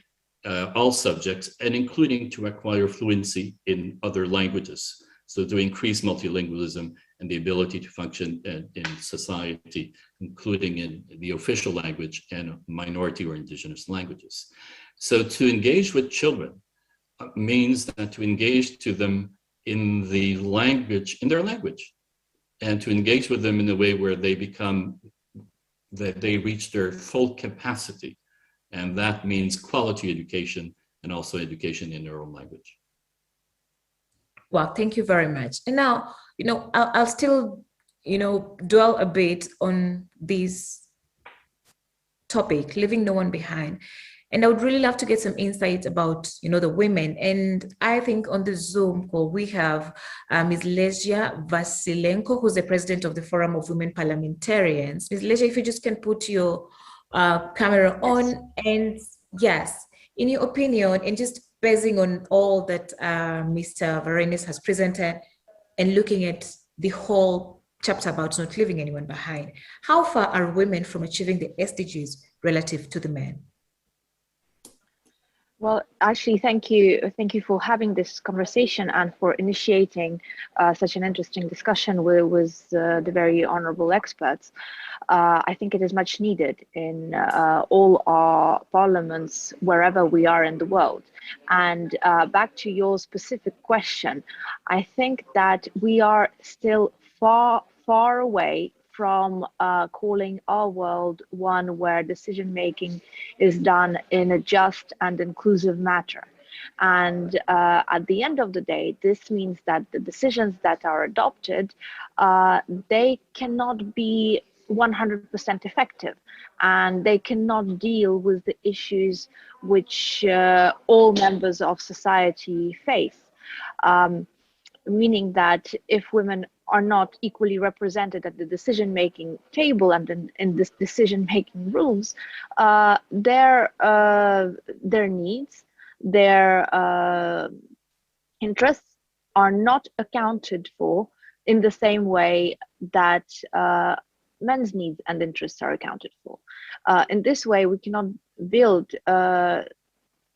all subjects, and including to acquire fluency in other languages. So to increase multilingualism and the ability to function in society, including in the official language and minority or indigenous languages. So to engage with children means that to engage to them in their language, and to engage with them in a way where they reach their full capacity. And that means quality education and also education in their own language. Well, thank you very much. And now, I'll still, dwell a bit on this topic, leaving no one behind. And I would really love to get some insights about, the women. And I think on the Zoom call, we have Ms. Lesia Vasilenko, who's the president of the Forum of Women Parliamentarians. Ms. Lesia, if you just can put your camera on. And yes, in your opinion, and just basing on all that Mr. Varenis has presented and looking at the whole chapter about not leaving anyone behind, how far are women from achieving the SDGs relative to the men? Well, actually, thank you for having this conversation and for initiating such an interesting discussion with the very honorable experts. I think it is much needed in all our parliaments, wherever we are in the world. And back to your specific question, I think that we are still far away from calling our world one where decision-making is done in a just and inclusive manner. And at the end of the day, this means that the decisions that are adopted, they cannot be 100% effective, and they cannot deal with the issues which all members of society face. Meaning that if women are not equally represented at the decision-making table and in this decision-making rooms, their needs, their interests are not accounted for in the same way that men's needs and interests are accounted for. In this way, we cannot build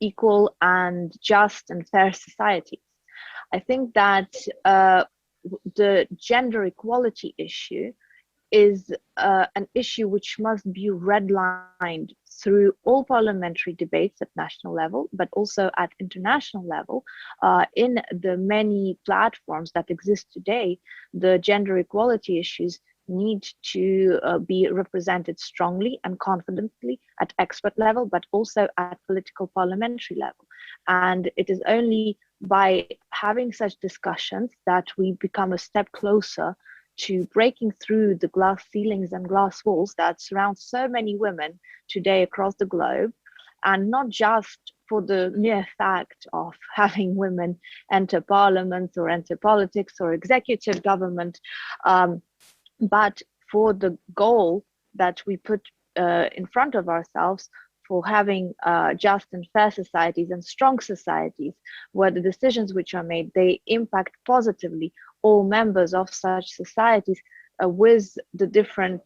equal and just and fair societies. I think that the gender equality issue is an issue which must be redlined through all parliamentary debates at national level, but also at international level. In the many platforms that exist today, the gender equality issues need to be represented strongly and confidently at expert level, but also at political parliamentary level. And it is only by having such discussions that we become a step closer to breaking through the glass ceilings and glass walls that surround so many women today across the globe, and not just for the mere fact of having women enter parliament or enter politics or executive government, but for the goal that we put in front of ourselves for having just and fair societies and strong societies where the decisions which are made, they impact positively all members of such societies with the different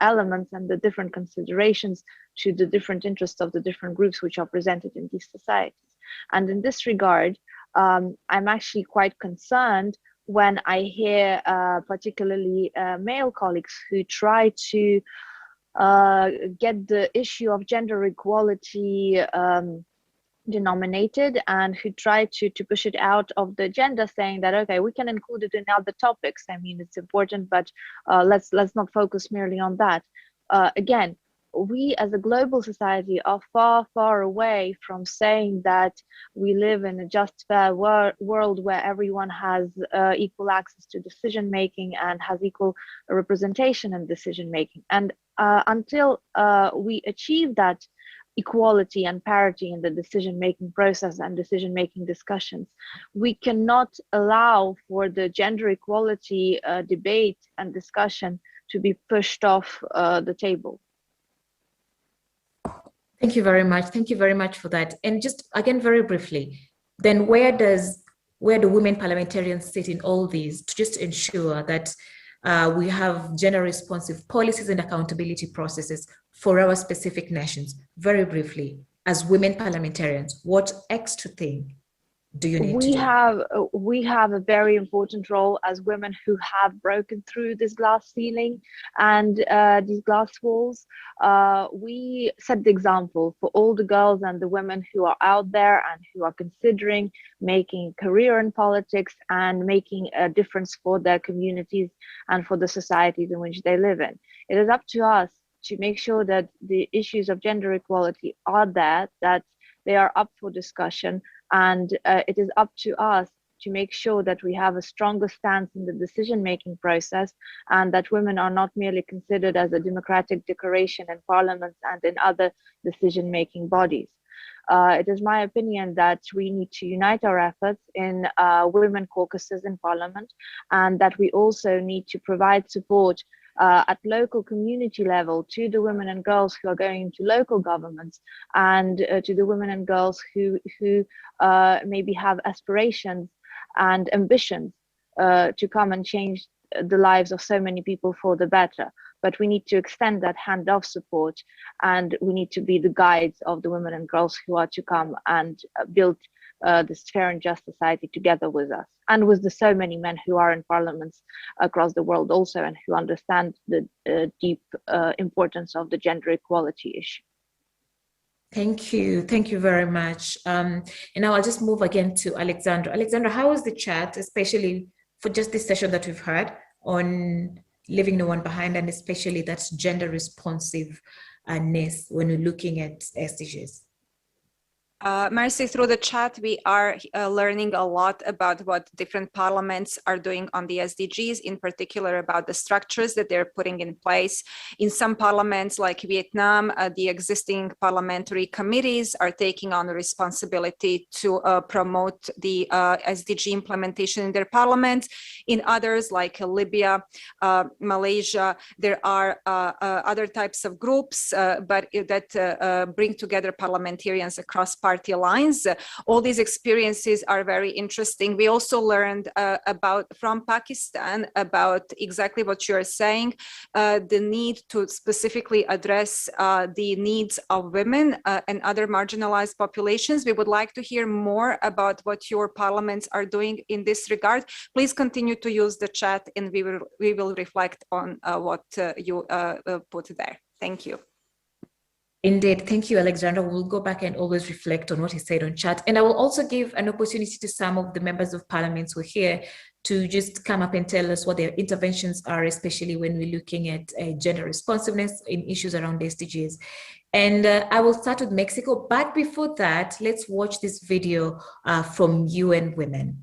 elements and the different considerations to the different interests of the different groups which are presented in these societies. And in this regard, I'm actually quite concerned when I hear particularly male colleagues who try to get the issue of gender equality denominated and who try to push it out of the agenda, saying that, okay, we can include it in other topics. I mean, it's important, but let's not focus merely on that. Again, we as a global society are far, far away from saying that we live in a just, fair world where everyone has equal access to decision making and has equal representation in decision making. And until we achieve that equality and parity in the decision-making process and decision-making discussions, we cannot allow for the gender equality debate and discussion to be pushed off the table. Thank you very much. Thank you very much for that. And just again, very briefly, then where do women parliamentarians sit in all these to just ensure that we have gender responsive policies and accountability processes for our specific nations? Very briefly, as women parliamentarians, what extra thing do you need to do? We have a very important role as women who have broken through this glass ceiling and these glass walls. We set the example for all the girls and the women who are out there and who are considering making a career in politics and making a difference for their communities and for the societies in which they live in. It is up to us to make sure that the issues of gender equality are there, that they are up for discussion, and it is up to us to make sure that we have a stronger stance in the decision-making process and that women are not merely considered as a democratic decoration in parliaments and in other decision-making bodies. It is my opinion that we need to unite our efforts in women caucuses in parliament, and that we also need to provide support at local community level to the women and girls who are going into local governments, and to the women and girls who maybe have aspirations and ambitions to come and change the lives of so many people for the better. But we need to extend that hand of support, and we need to be the guides of the women and girls who are to come and build this fair and just society together with us, and with the so many men who are in parliaments across the world also, and who understand the deep importance of the gender equality issue. Thank you very much. And now I'll just move again to Alexandra. Alexandra, how was the chat, especially for just this session that we've had on leaving no one behind, and especially that's gender responsiveness when we're looking at SDGs? Mercy, through the chat, we are learning a lot about what different parliaments are doing on the SDGs, in particular about the structures that they're putting in place. In some parliaments like Vietnam, the existing parliamentary committees are taking on the responsibility to promote the SDG implementation in their parliaments. In others like Libya, Malaysia, there are other types of groups but that bring together parliamentarians across party lines. All these experiences are very interesting. We also learned from Pakistan about exactly what you're saying, the need to specifically address the needs of women and other marginalized populations. We would like to hear more about what your parliaments are doing in this regard. Please continue to use the chat and we will reflect on what you put there. Thank you. Indeed. Thank you, Alexandra. We'll go back and always reflect on what he said on chat. And I will also give an opportunity to some of the members of parliament who are here to just come up and tell us what their interventions are, especially when we're looking at gender responsiveness in issues around SDGs. And I will start with Mexico. But before that, let's watch this video from UN Women.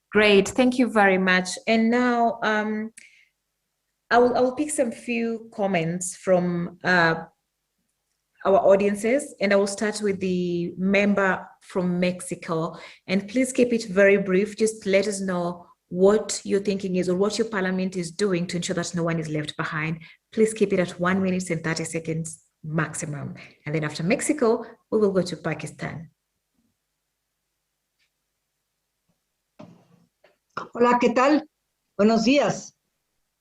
Great, thank you very much. And now I will pick some few comments from our audiences, and I will start with the member from Mexico. And please keep it very brief. Just let us know what your thinking is or what your parliament is doing to ensure that no one is left behind. Please keep it at 1 minute and 30 seconds maximum. And then after Mexico, we will go to Pakistan. Hola, ¿qué tal? Buenos días.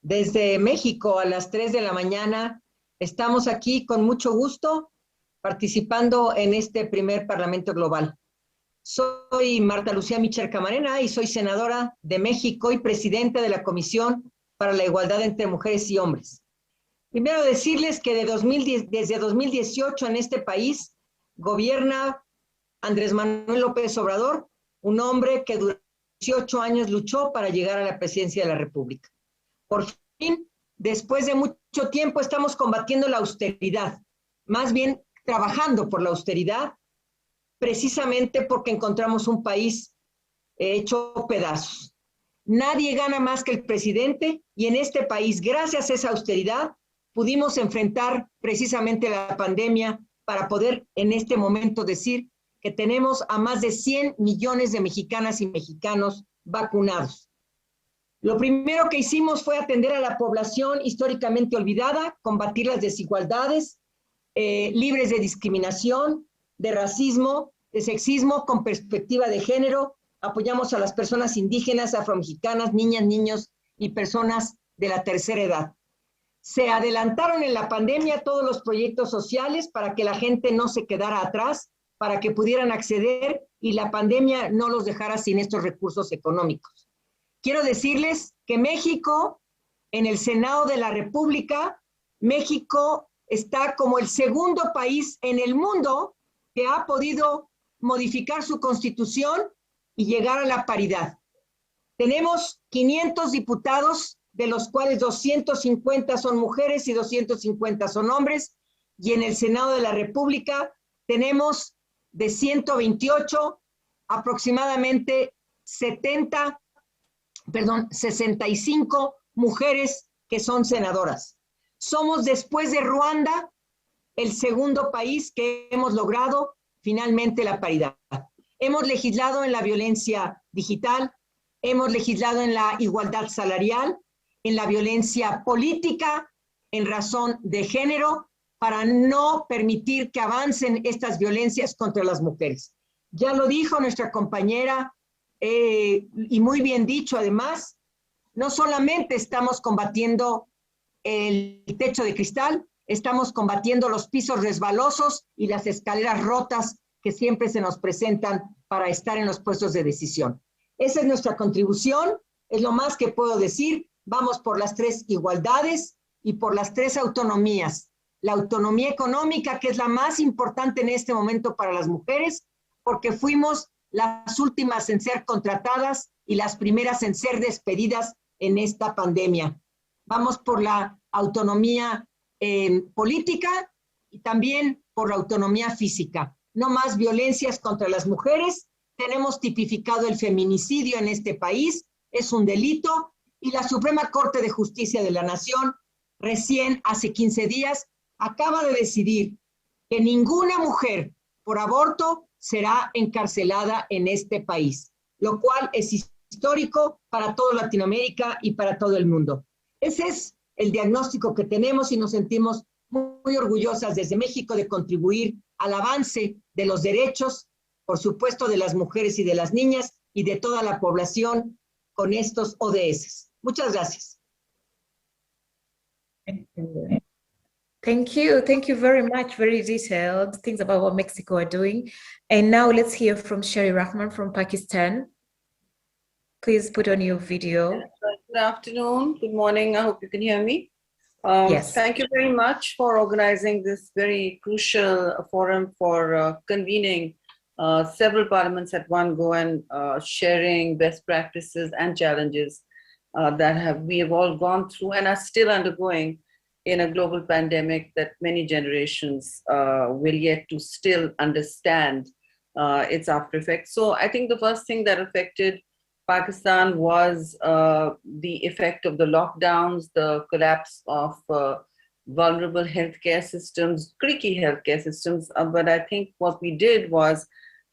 Desde México a las 3 de la mañana estamos aquí con mucho gusto participando en este primer Parlamento Global. Soy Marta Lucía Micher Camarena y soy senadora de México y presidenta de la Comisión para la Igualdad entre Mujeres y Hombres. Primero decirles que desde 2018 en este país gobierna Andrés Manuel López Obrador, un hombre que durante 18 años luchó para llegar a la presidencia de la República. Por fin, después de mucho tiempo, estamos combatiendo la austeridad, más bien trabajando por la austeridad, precisamente porque encontramos un país hecho pedazos. Nadie gana más que el presidente y en este país, gracias a esa austeridad, pudimos enfrentar precisamente la pandemia para poder en este momento decir que tenemos a más de 100 millones de mexicanas y mexicanos vacunados. Lo primero que hicimos fue atender a la población históricamente olvidada, combatir las desigualdades, libres de discriminación, de racismo, de sexismo, con perspectiva de género. Apoyamos a las personas indígenas, afromexicanas, niñas, niños y personas de la tercera edad. Se adelantaron en la pandemia todos los proyectos sociales para que la gente no se quedara atrás, para que pudieran acceder y la pandemia no los dejara sin estos recursos económicos. Quiero decirles que México, en el Senado de la República, México está como el segundo país en el mundo que ha podido modificar su constitución y llegar a la paridad. Tenemos 500 diputados, de los cuales 250 son mujeres y 250 son hombres, y en el Senado de la República tenemos de 128 aproximadamente 65 mujeres que son senadoras. Somos, después de Ruanda, el segundo país que hemos logrado finalmente la paridad. Hemos legislado en la violencia digital, hemos legislado en la igualdad salarial, en la violencia política, en razón de género, para no permitir que avancen estas violencias contra las mujeres. Ya lo dijo nuestra compañera, y muy bien dicho además, no solamente estamos combatiendo el techo de cristal, estamos combatiendo los pisos resbalosos y las escaleras rotas que siempre se nos presentan para estar en los puestos de decisión. Esa es nuestra contribución, es lo más que puedo decir. Vamos por las 3 igualdades y por las 3 autonomías. La autonomía económica, que es la más importante en este momento para las mujeres, porque fuimos las últimas en ser contratadas y las primeras en ser despedidas en esta pandemia. Vamos por la autonomía política y también por la autonomía física. No más violencias contra las mujeres. Tenemos tipificado el feminicidio en este país, es un delito, y la Suprema Corte de Justicia de la Nación, recién hace 15 días, acaba de decidir que ninguna mujer por aborto será encarcelada en este país, lo cual es histórico para toda Latinoamérica y para todo el mundo. Ese es el diagnóstico que tenemos y nos sentimos muy orgullosas desde México de contribuir al avance de los derechos, por supuesto, de las mujeres y de las niñas y de toda la población con estos ODS. Muchas gracias. Thank you very much. Very detailed things about what Mexico are doing. And now let's hear from Sherry Rahman from Pakistan. Please put on your video. Good afternoon, good morning. I hope you can hear me. Yes. Thank you very much for organizing this very crucial forum for convening several parliaments at one go and sharing best practices and challenges that we have all gone through and are still undergoing in a global pandemic that many generations will yet to still understand its after effects. So I think the first thing that affected Pakistan was the effect of the lockdowns, the collapse of vulnerable healthcare systems, creaky healthcare systems. But I think what we did was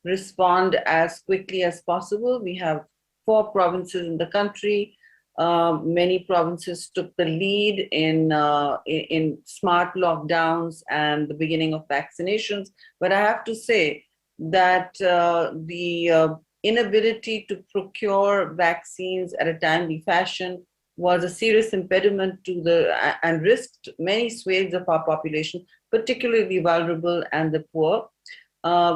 respond as quickly as possible. We have 4 provinces in the country. Many provinces took the lead in smart lockdowns and the beginning of vaccinations. But I have to say that the inability to procure vaccines at a timely fashion was a serious impediment to and risked many swathes of our population, particularly vulnerable and the poor.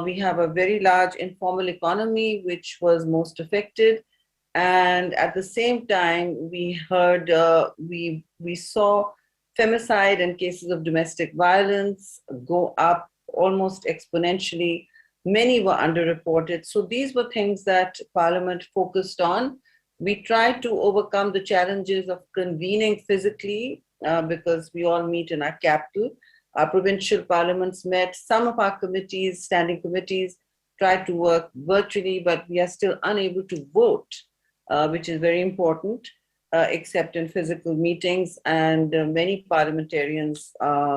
We have a very large informal economy, which was most affected. And at the same time, we heard, we saw femicide and cases of domestic violence go up almost exponentially. Many were underreported. So these were things that Parliament focused on. We tried to overcome the challenges of convening physically because we all meet in our capital. Our provincial parliaments met. Some of our committees, standing committees, tried to work virtually, but we are still unable to vote, which is very important. except in physical meetings, and many parliamentarians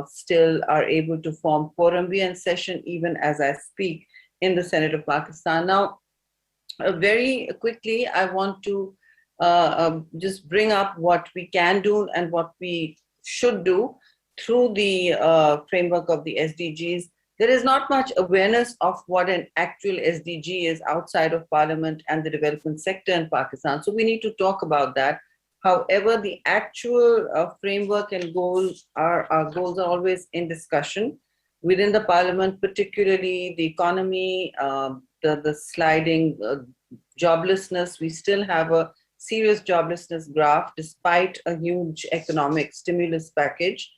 still are able to form quorum. We are in session even as I speak in the Senate of Pakistan. Now, very quickly, I want to just bring up what we can do and what we should do through the framework of the SDGs. There is not much awareness of what an actual SDG is outside of Parliament and the development sector in Pakistan. So we need to talk about that. However, the actual framework and goals are always in discussion within the Parliament, particularly the economy, the sliding joblessness. We still have a serious joblessness graph despite a huge economic stimulus package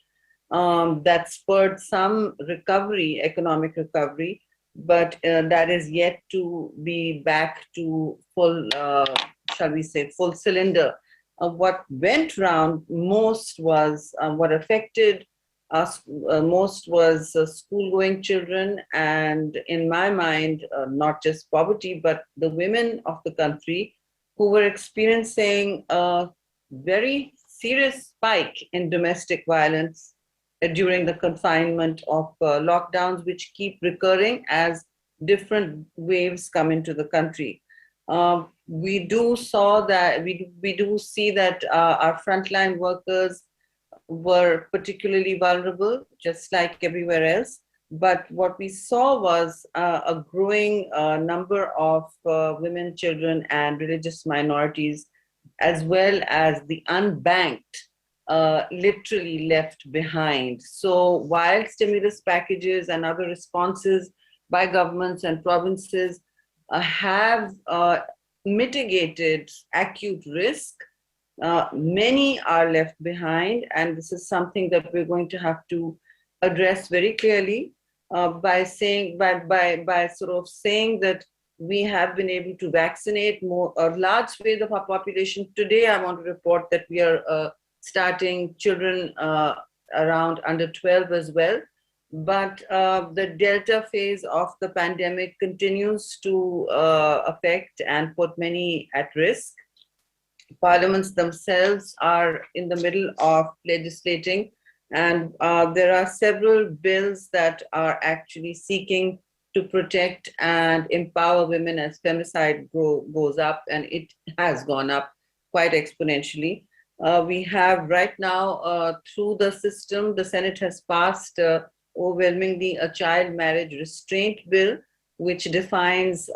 that spurred some recovery, economic recovery, but that is yet to be back to full, shall we say, full cylinder. What went round most was, what affected us most was school-going children, and in my mind, not just poverty, but the women of the country who were experiencing a very serious spike in domestic violence during the confinement of lockdowns, which keep recurring as different waves come into the country. We do see that our frontline workers were particularly vulnerable, just like everywhere else. But what we saw was a growing number of women, children, and religious minorities, as well as the unbanked, literally left behind. So while stimulus packages and other responses by governments and provinces have mitigated acute risk, many are left behind, and this is something that we're going to have to address very clearly by sort of saying that we have been able to vaccinate a large swathe of our population. Today, I want to report that we are starting children around under 12 as well. But the Delta phase of the pandemic continues to affect and put many at risk. Parliaments themselves are in the middle of legislating, and there are several bills that are actually seeking to protect and empower women as femicide goes up, and it has gone up quite exponentially. We have right now, through the system, the Senate has passed overwhelmingly a child marriage restraint bill, which defines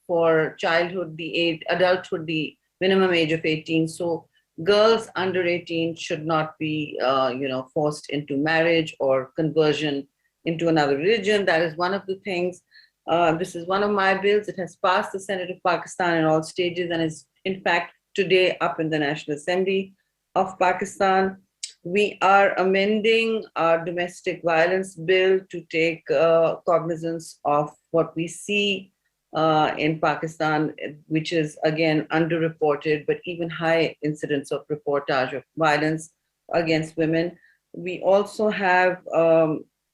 for childhood adulthood the minimum age of 18. So girls under 18 should not be forced into marriage or conversion into another religion. That is one of the things. This is one of my bills. It has passed the Senate of Pakistan in all stages and is in fact today up in the National Assembly of Pakistan. We are amending our domestic violence bill to take cognizance of what we see in Pakistan, which is again underreported, but even high incidence of reportage of violence against women. We also have,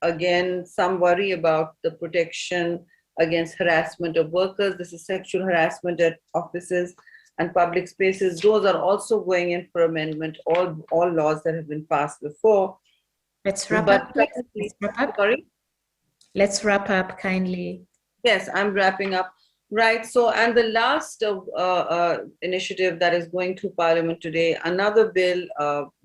again, some worry about the protection against harassment of workers. This is sexual harassment at offices and public spaces. Those are also going in for amendment, all laws that have been passed before. Let's wrap up. Sorry? Let's wrap up kindly. Yes, I'm wrapping up. Right. So, and the last initiative that is going through Parliament today, another bill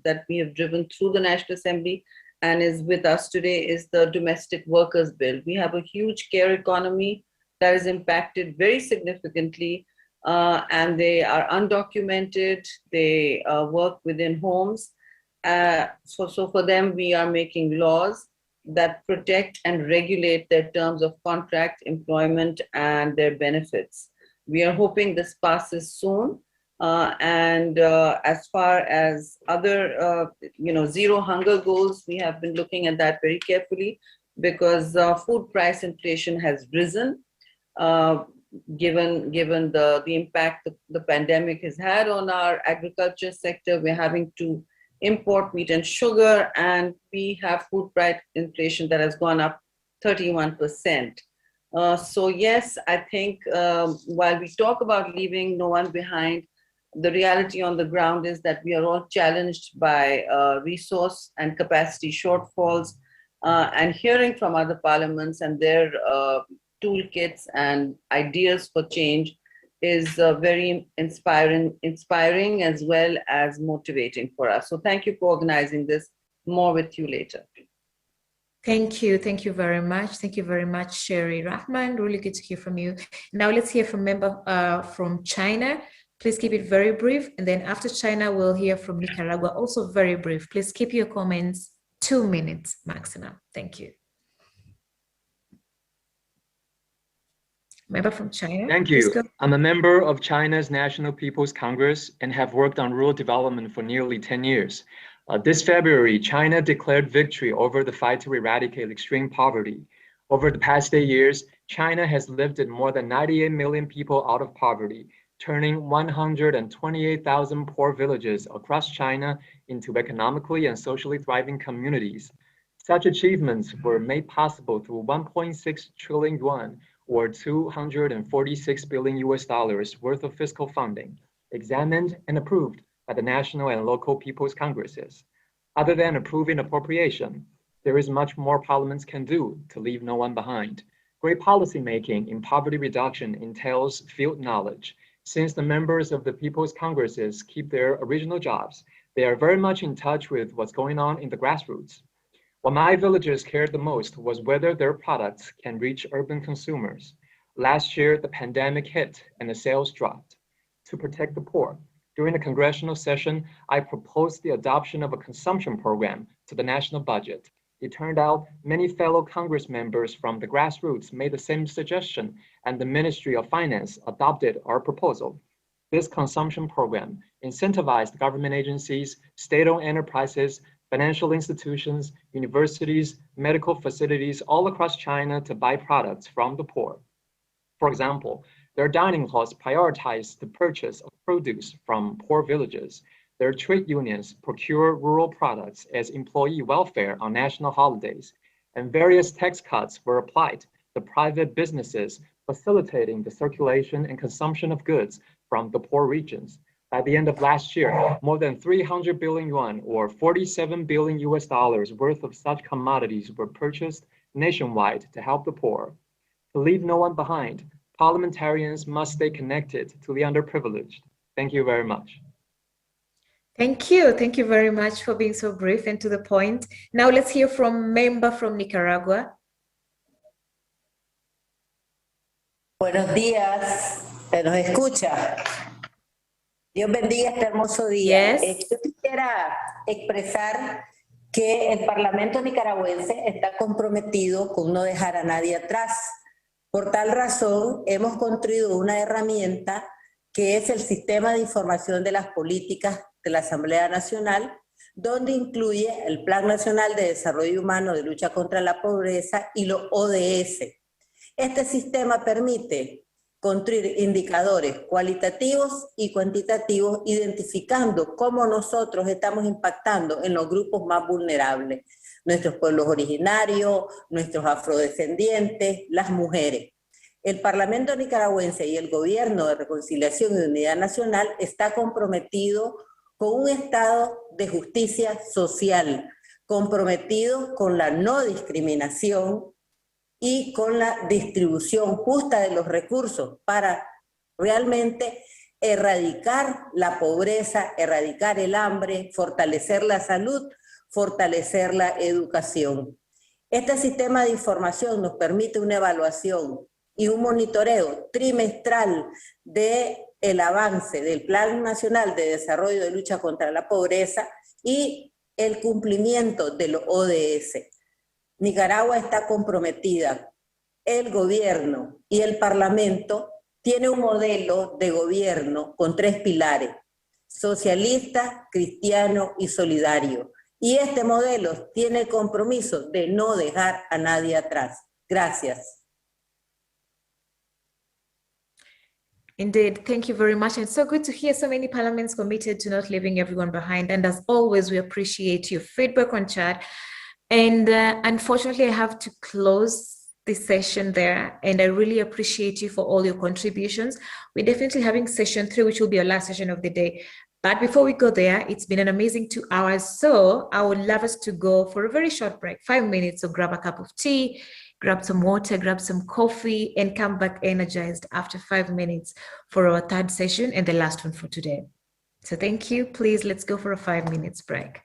that we have driven through the National Assembly and is with us today, is the Domestic Workers Bill. We have a huge care economy that is impacted very significantly, and they are undocumented. They work within homes. So for them, we are making laws that protect and regulate their terms of contract, employment, and their benefits. We are hoping this passes soon. And as far as other, zero hunger goals, we have been looking at that very carefully because food price inflation has risen, given the impact the pandemic has had on our agriculture sector. We're having to import meat and sugar, and we have food price inflation that has gone up 31%. So yes, I think while we talk about leaving no one behind, the reality on the ground is that we are all challenged by resource and capacity shortfalls, and hearing from other parliaments and their toolkits and ideas for change is very inspiring as well as motivating for us. So thank you for organizing this. More with you later. Thank you very much. Thank you very much, Sherry Rahman. Really good to hear from you. Now let's hear from member from China. Please keep it very brief. And then after China, we'll hear from Nicaragua, also very brief. Please keep your comments 2 minutes maximum. Thank you. Member from China. Thank you. I'm a member of China's National People's Congress and have worked on rural development for nearly 10 years. This February, China declared victory over the fight to eradicate extreme poverty. Over the past 8 years, China has lifted more than 98 million people out of poverty, turning 128,000 poor villages across China into economically and socially thriving communities. Such achievements were made possible through 1.6 trillion yuan, or $246 billion worth of fiscal funding, examined and approved by the national and local people's congresses. Other than approving appropriation, there is much more parliaments can do to leave no one behind. Great policymaking in poverty reduction entails field knowledge. Since the members of the people's congresses keep their original jobs, they are very much in touch with what's going on in the grassroots. What my villagers cared the most was whether their products can reach urban consumers. Last year, the pandemic hit and the sales dropped. To protect the poor, during the congressional session, I proposed the adoption of a consumption program to the national budget. It turned out many fellow Congress members from the grassroots made the same suggestion, and the Ministry of Finance adopted our proposal. This consumption program incentivized government agencies, state-owned enterprises, financial institutions, universities, medical facilities all across China to buy products from the poor. For example, their dining halls prioritize the purchase of produce from poor villages. Their trade unions procure rural products as employee welfare on national holidays, and various tax cuts were applied to private businesses, facilitating the circulation and consumption of goods from the poor regions. By the end of last year, more than 300 billion yuan, or $47 billion worth of such commodities were purchased nationwide to help the poor. To leave no one behind, parliamentarians must stay connected to the underprivileged. Thank you very much. Thank you. Thank you very much for being so brief and to the point. Now let's hear from member from Nicaragua. Buenos días, ¿se nos escucha? Dios bendiga este hermoso día. Yes. Yo quisiera expresar que el Parlamento nicaragüense está comprometido con no dejar a nadie atrás. Por tal razón, hemos construido una herramienta que es el Sistema de Información de las Políticas de la Asamblea Nacional, donde incluye el Plan Nacional de Desarrollo Humano de Lucha contra la Pobreza y los ODS. Este sistema permite construir indicadores cualitativos y cuantitativos, identificando cómo nosotros estamos impactando en los grupos más vulnerables, nuestros pueblos originarios, nuestros afrodescendientes, las mujeres. El Parlamento nicaragüense y el Gobierno de Reconciliación y Unidad Nacional está comprometido con un Estado de justicia social, comprometido con la no discriminación y con la distribución justa de los recursos para realmente erradicar la pobreza, erradicar el hambre, fortalecer la salud, fortalecer la educación. Este sistema de información nos permite una evaluación y un monitoreo trimestral del avance del Plan Nacional de Desarrollo de Lucha contra la Pobreza y el cumplimiento de los ODS. Nicaragua está comprometida. El gobierno y el parlamento tienen un modelo de gobierno con 3 pilares: socialista, cristiano y solidario. Y este modelo tiene el compromiso de no dejar a nadie atrás. Gracias. Indeed, thank you very much. And so good to hear so many parliaments committed to not leaving everyone behind. And as always, we appreciate your feedback on chat. And unfortunately, I have to close this session there, and I really appreciate you for all your contributions. We're definitely having session 3, which will be our last session of the day. But before we go there, it's been an amazing 2 hours. So I would love us to go for a very short break, 5 minutes. So grab a cup of tea, grab some water, grab some coffee, and come back energized after 5 minutes for our 3rd session and the last one for today. So thank you. Please, let's go for a 5 minutes break.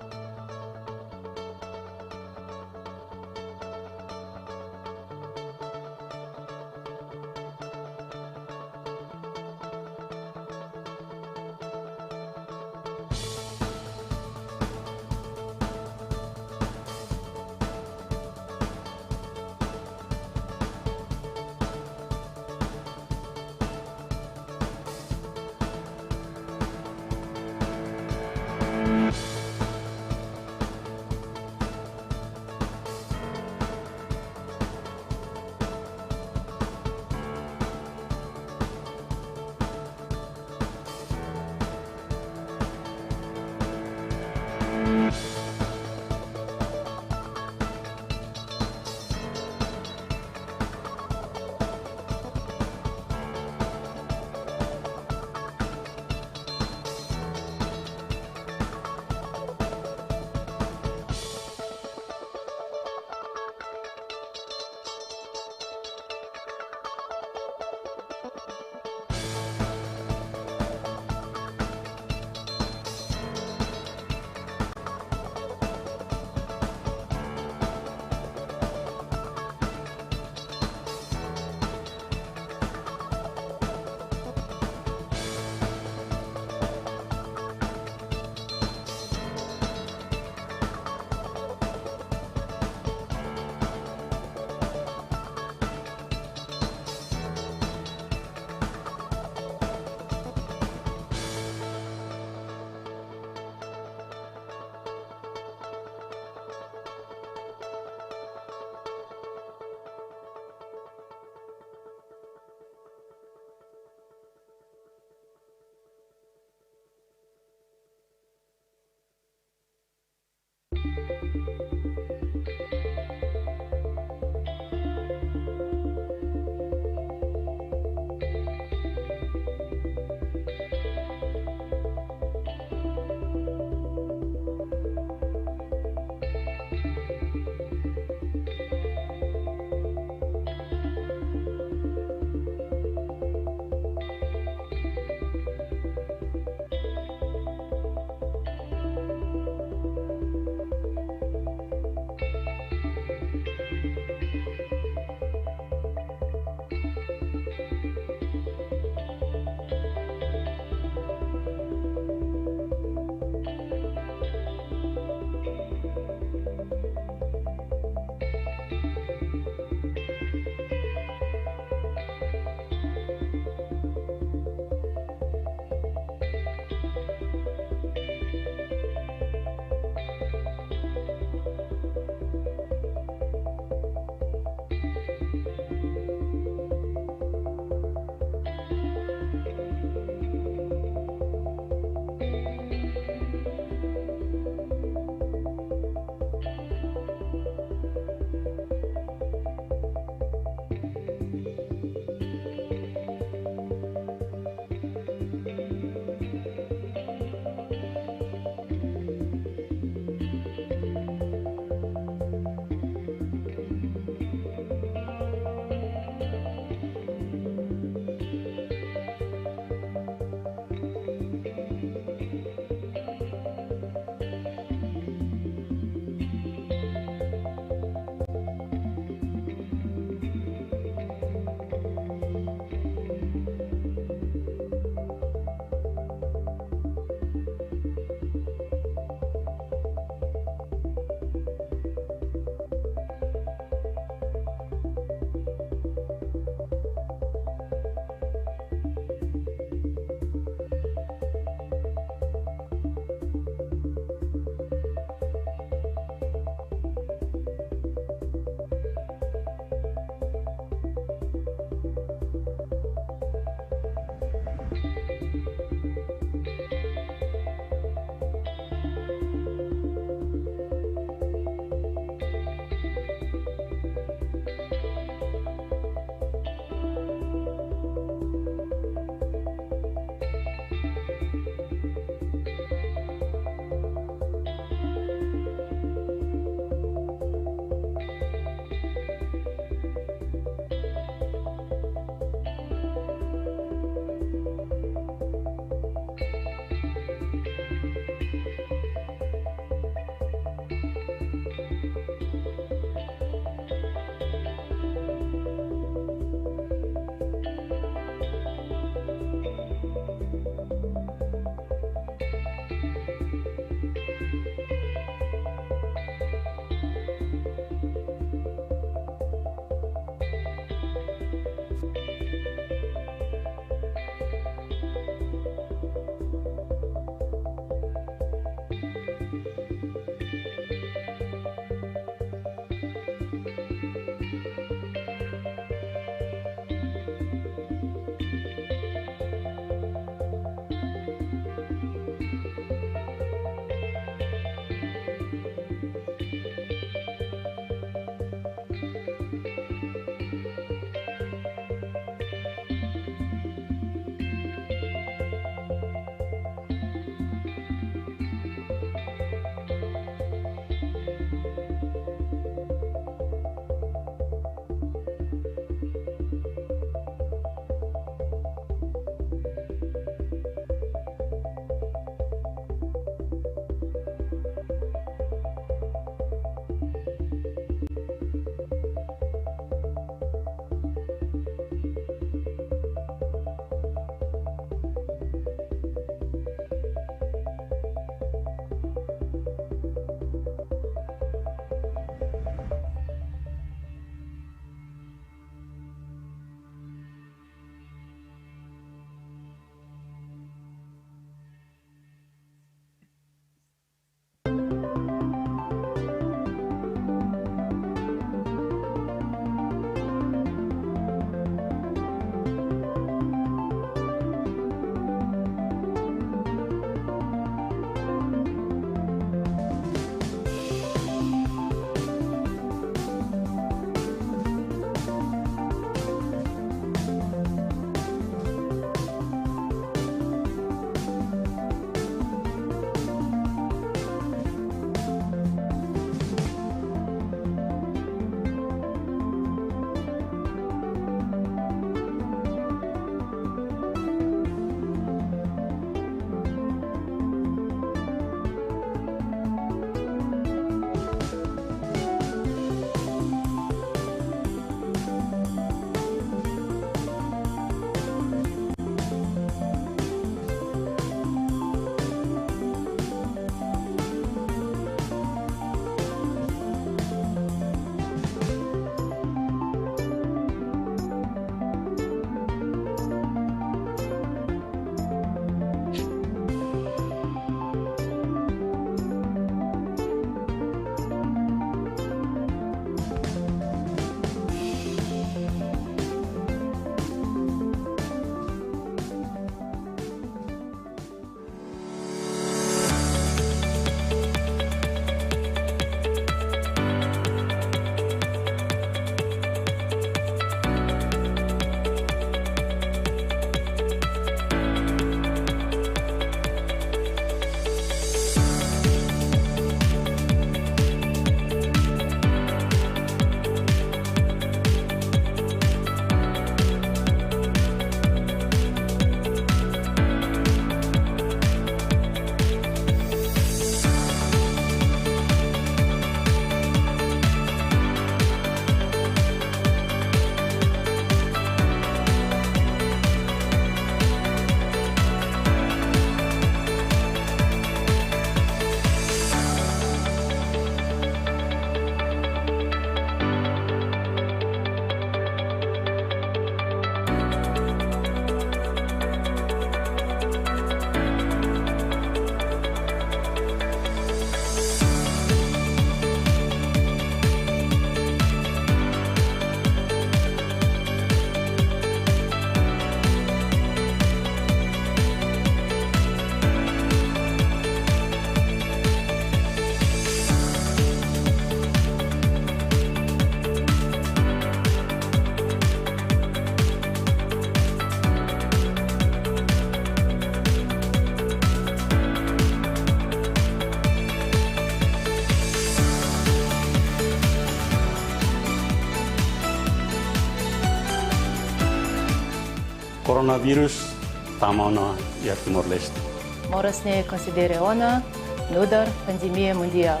Coronavirus tamana ya Timor-Leste. Morasne considere ona nudar pandemia mundial.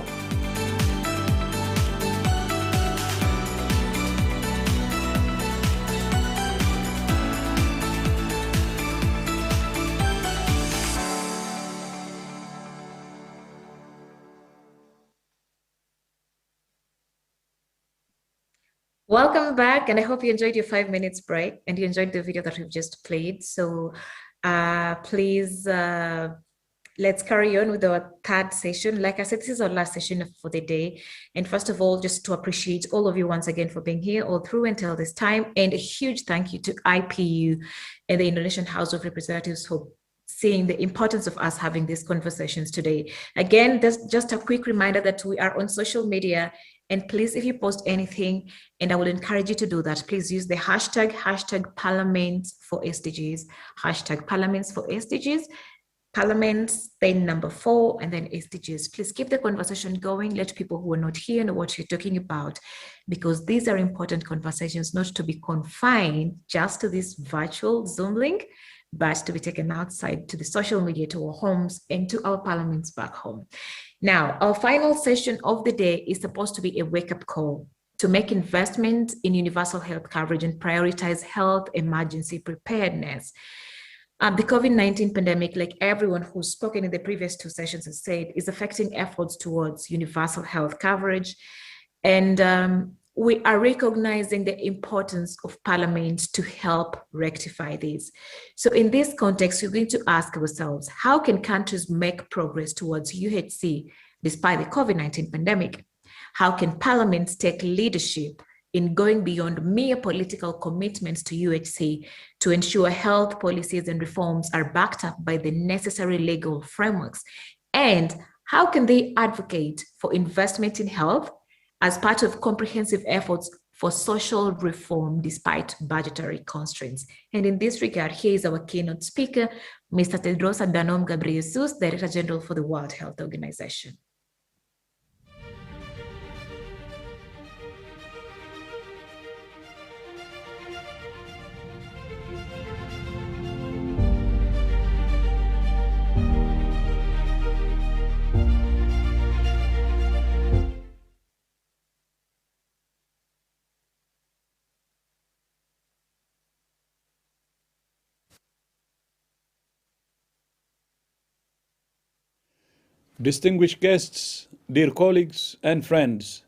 Welcome back, and I hope you enjoyed your 5 minutes break and you enjoyed the video that we've just played. So please, let's carry on with our third session. Like I said, this is our last session for the day. And first of all, just to appreciate all of you once again for being here all through until this time. And a huge thank you to IPU and the Indonesian House of Representatives for seeing the importance of us having these conversations today. Again, there's just a quick reminder that we are on social media. And please, if you post anything, and I would encourage you to do that, please use the hashtag Parliaments for SDGs, hashtag Parliaments for SDGs, Parliaments, then number 4, and then SDGs. Please keep the conversation going. Let people who are not here know what you're talking about, because these are important conversations, not to be confined just to this virtual Zoom link, but to be taken outside to the social media, to our homes, and to our parliaments back home. Now, our final session of the day is supposed to be a wake-up call to make investments in universal health coverage and prioritize health emergency preparedness. The COVID-19 pandemic, like everyone who's spoken in the previous 2 sessions has said, is affecting efforts towards universal health coverage. And we are recognizing the importance of Parliament to help rectify this. So in this context, we're going to ask ourselves, how can countries make progress towards UHC despite the COVID-19 pandemic? How can parliaments take leadership in going beyond mere political commitments to UHC to ensure health policies and reforms are backed up by the necessary legal frameworks? And how can they advocate for investment in health as part of comprehensive efforts for social reform despite budgetary constraints? And in this regard, here is our keynote speaker, Mr. Tedros Adhanom Ghebreyesus, Director General for the World Health Organization. Distinguished guests, dear colleagues and friends,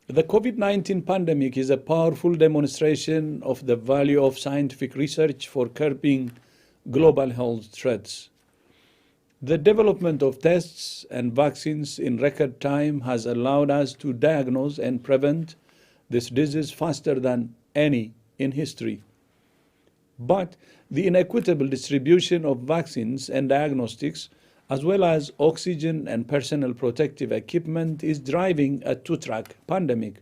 the COVID-19 pandemic is a powerful demonstration of the value of scientific research for curbing global health threats. The development of tests and vaccines in record time has allowed us to diagnose and prevent this disease faster than any in history. But the inequitable distribution of vaccines and diagnostics, as well as oxygen and personal protective equipment, is driving a two-track pandemic.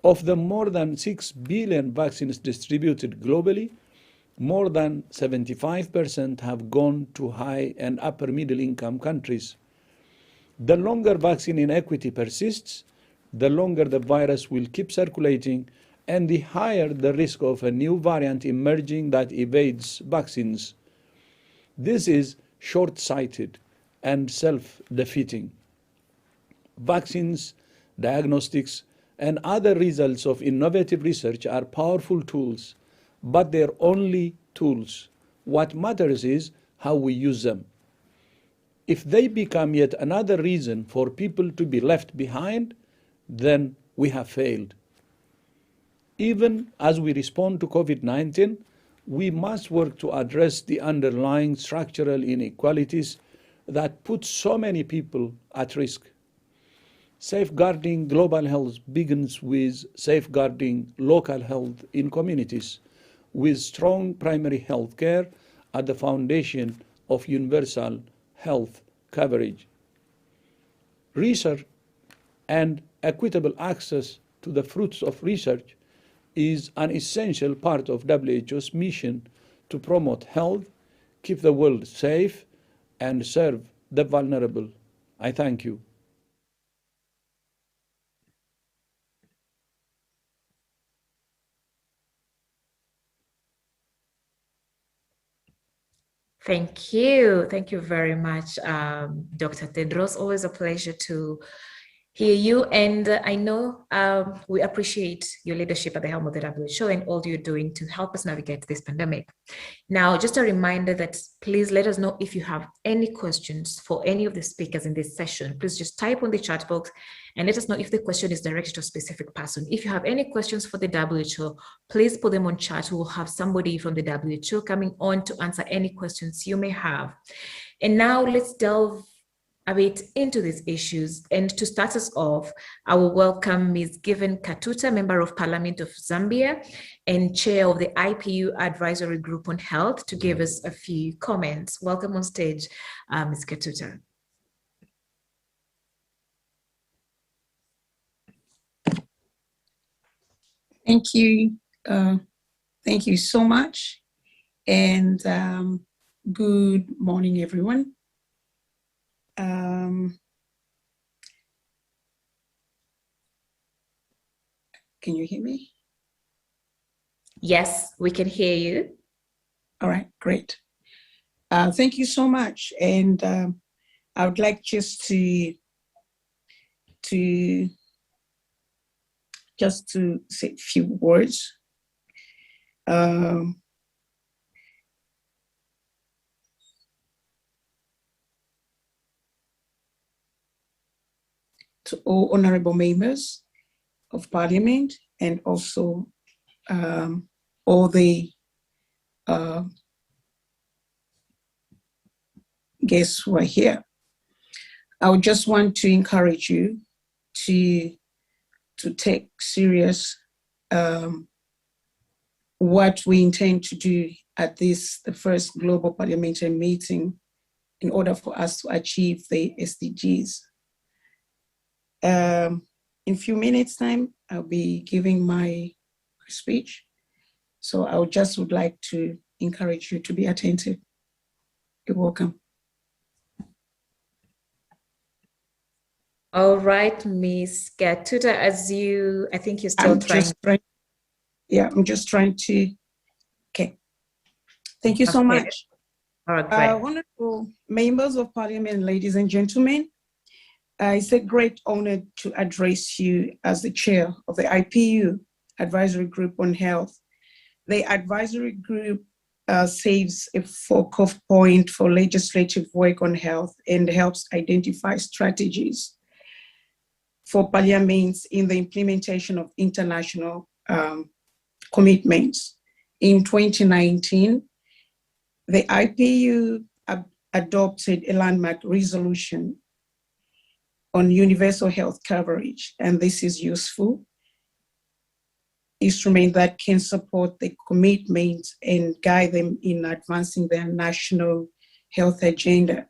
Of the more than 6 billion vaccines distributed globally, more than 75% have gone to high and upper middle income countries. The longer vaccine inequity persists, the longer the virus will keep circulating and the higher the risk of a new variant emerging that evades vaccines. This is short-sighted and self-defeating. Vaccines, diagnostics, and other results of innovative research are powerful tools, but they're only tools. What matters is how we use them. If they become yet another reason for people to be left behind, then we have failed. Even as we respond to COVID-19, we must work to address the underlying structural inequalities that put so many people at risk. Safeguarding global health begins with safeguarding local health in communities, with strong primary health care at the foundation of universal health coverage. Research and equitable access to the fruits of research is an essential part of WHO's mission to promote health, keep the world safe, and serve the vulnerable. I thank you. Thank you. Thank you very much, Dr. Tedros. Always a pleasure to hear you. And I know we appreciate your leadership at the helm of the WHO and all you're doing to help us navigate this pandemic. Now, just a reminder that please let us know if you have any questions for any of the speakers in this session. Please just type on the chat box and let us know if the question is directed to a specific person. If you have any questions for the WHO, please put them on chat. We will have somebody from the WHO coming on to answer any questions you may have. And now let's delve a bit into these issues. And to start us off, I will welcome Ms. Given Katuta, Member of Parliament of Zambia and Chair of the IPU Advisory Group on Health, to give us a few comments. Welcome on stage, Ms. Katuta. Thank you. Thank you so much. And good morning, everyone. Can you hear me? Yes, we can hear you. All right, great. Thank you so much. And I would like just to say a few words. To all honorable members of Parliament and also all the guests who are here. I would just want to encourage you to take serious what we intend to do at this, the first global parliamentary meeting, in order for us to achieve the SDGs. In a few minutes' time, I'll be giving my speech. So I would like to encourage you to be attentive. You're welcome. All right, Ms. Katuta, I think you're still I'm just trying to, okay. Thank you so much. All right, great. Wonderful members of Parliament, ladies and gentlemen. It's a great honor to address you as the chair of the IPU Advisory Group on Health. The advisory group saves a focal point for legislative work on health and helps identify strategies for parliaments in the implementation of international commitments. In 2019, the IPU adopted a landmark resolution on universal health coverage, and this is useful instrument that can support the commitment and guide them in advancing their national health agenda,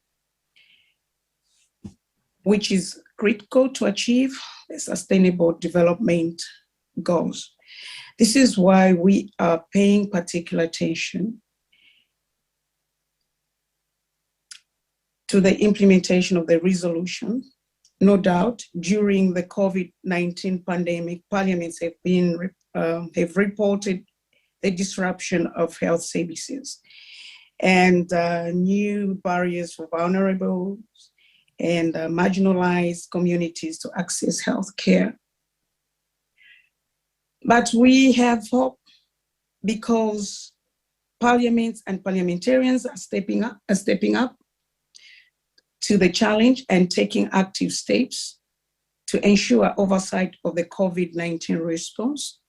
which is critical to achieve the sustainable development goals. This is why we are paying particular attention to the implementation of the resolution. No doubt, during the COVID-19 pandemic, parliaments have reported the disruption of health services and new barriers for vulnerable and marginalized communities to access health care. But we have hope because parliaments and parliamentarians are stepping up to the challenge and taking active steps to ensure oversight of the COVID-19 response,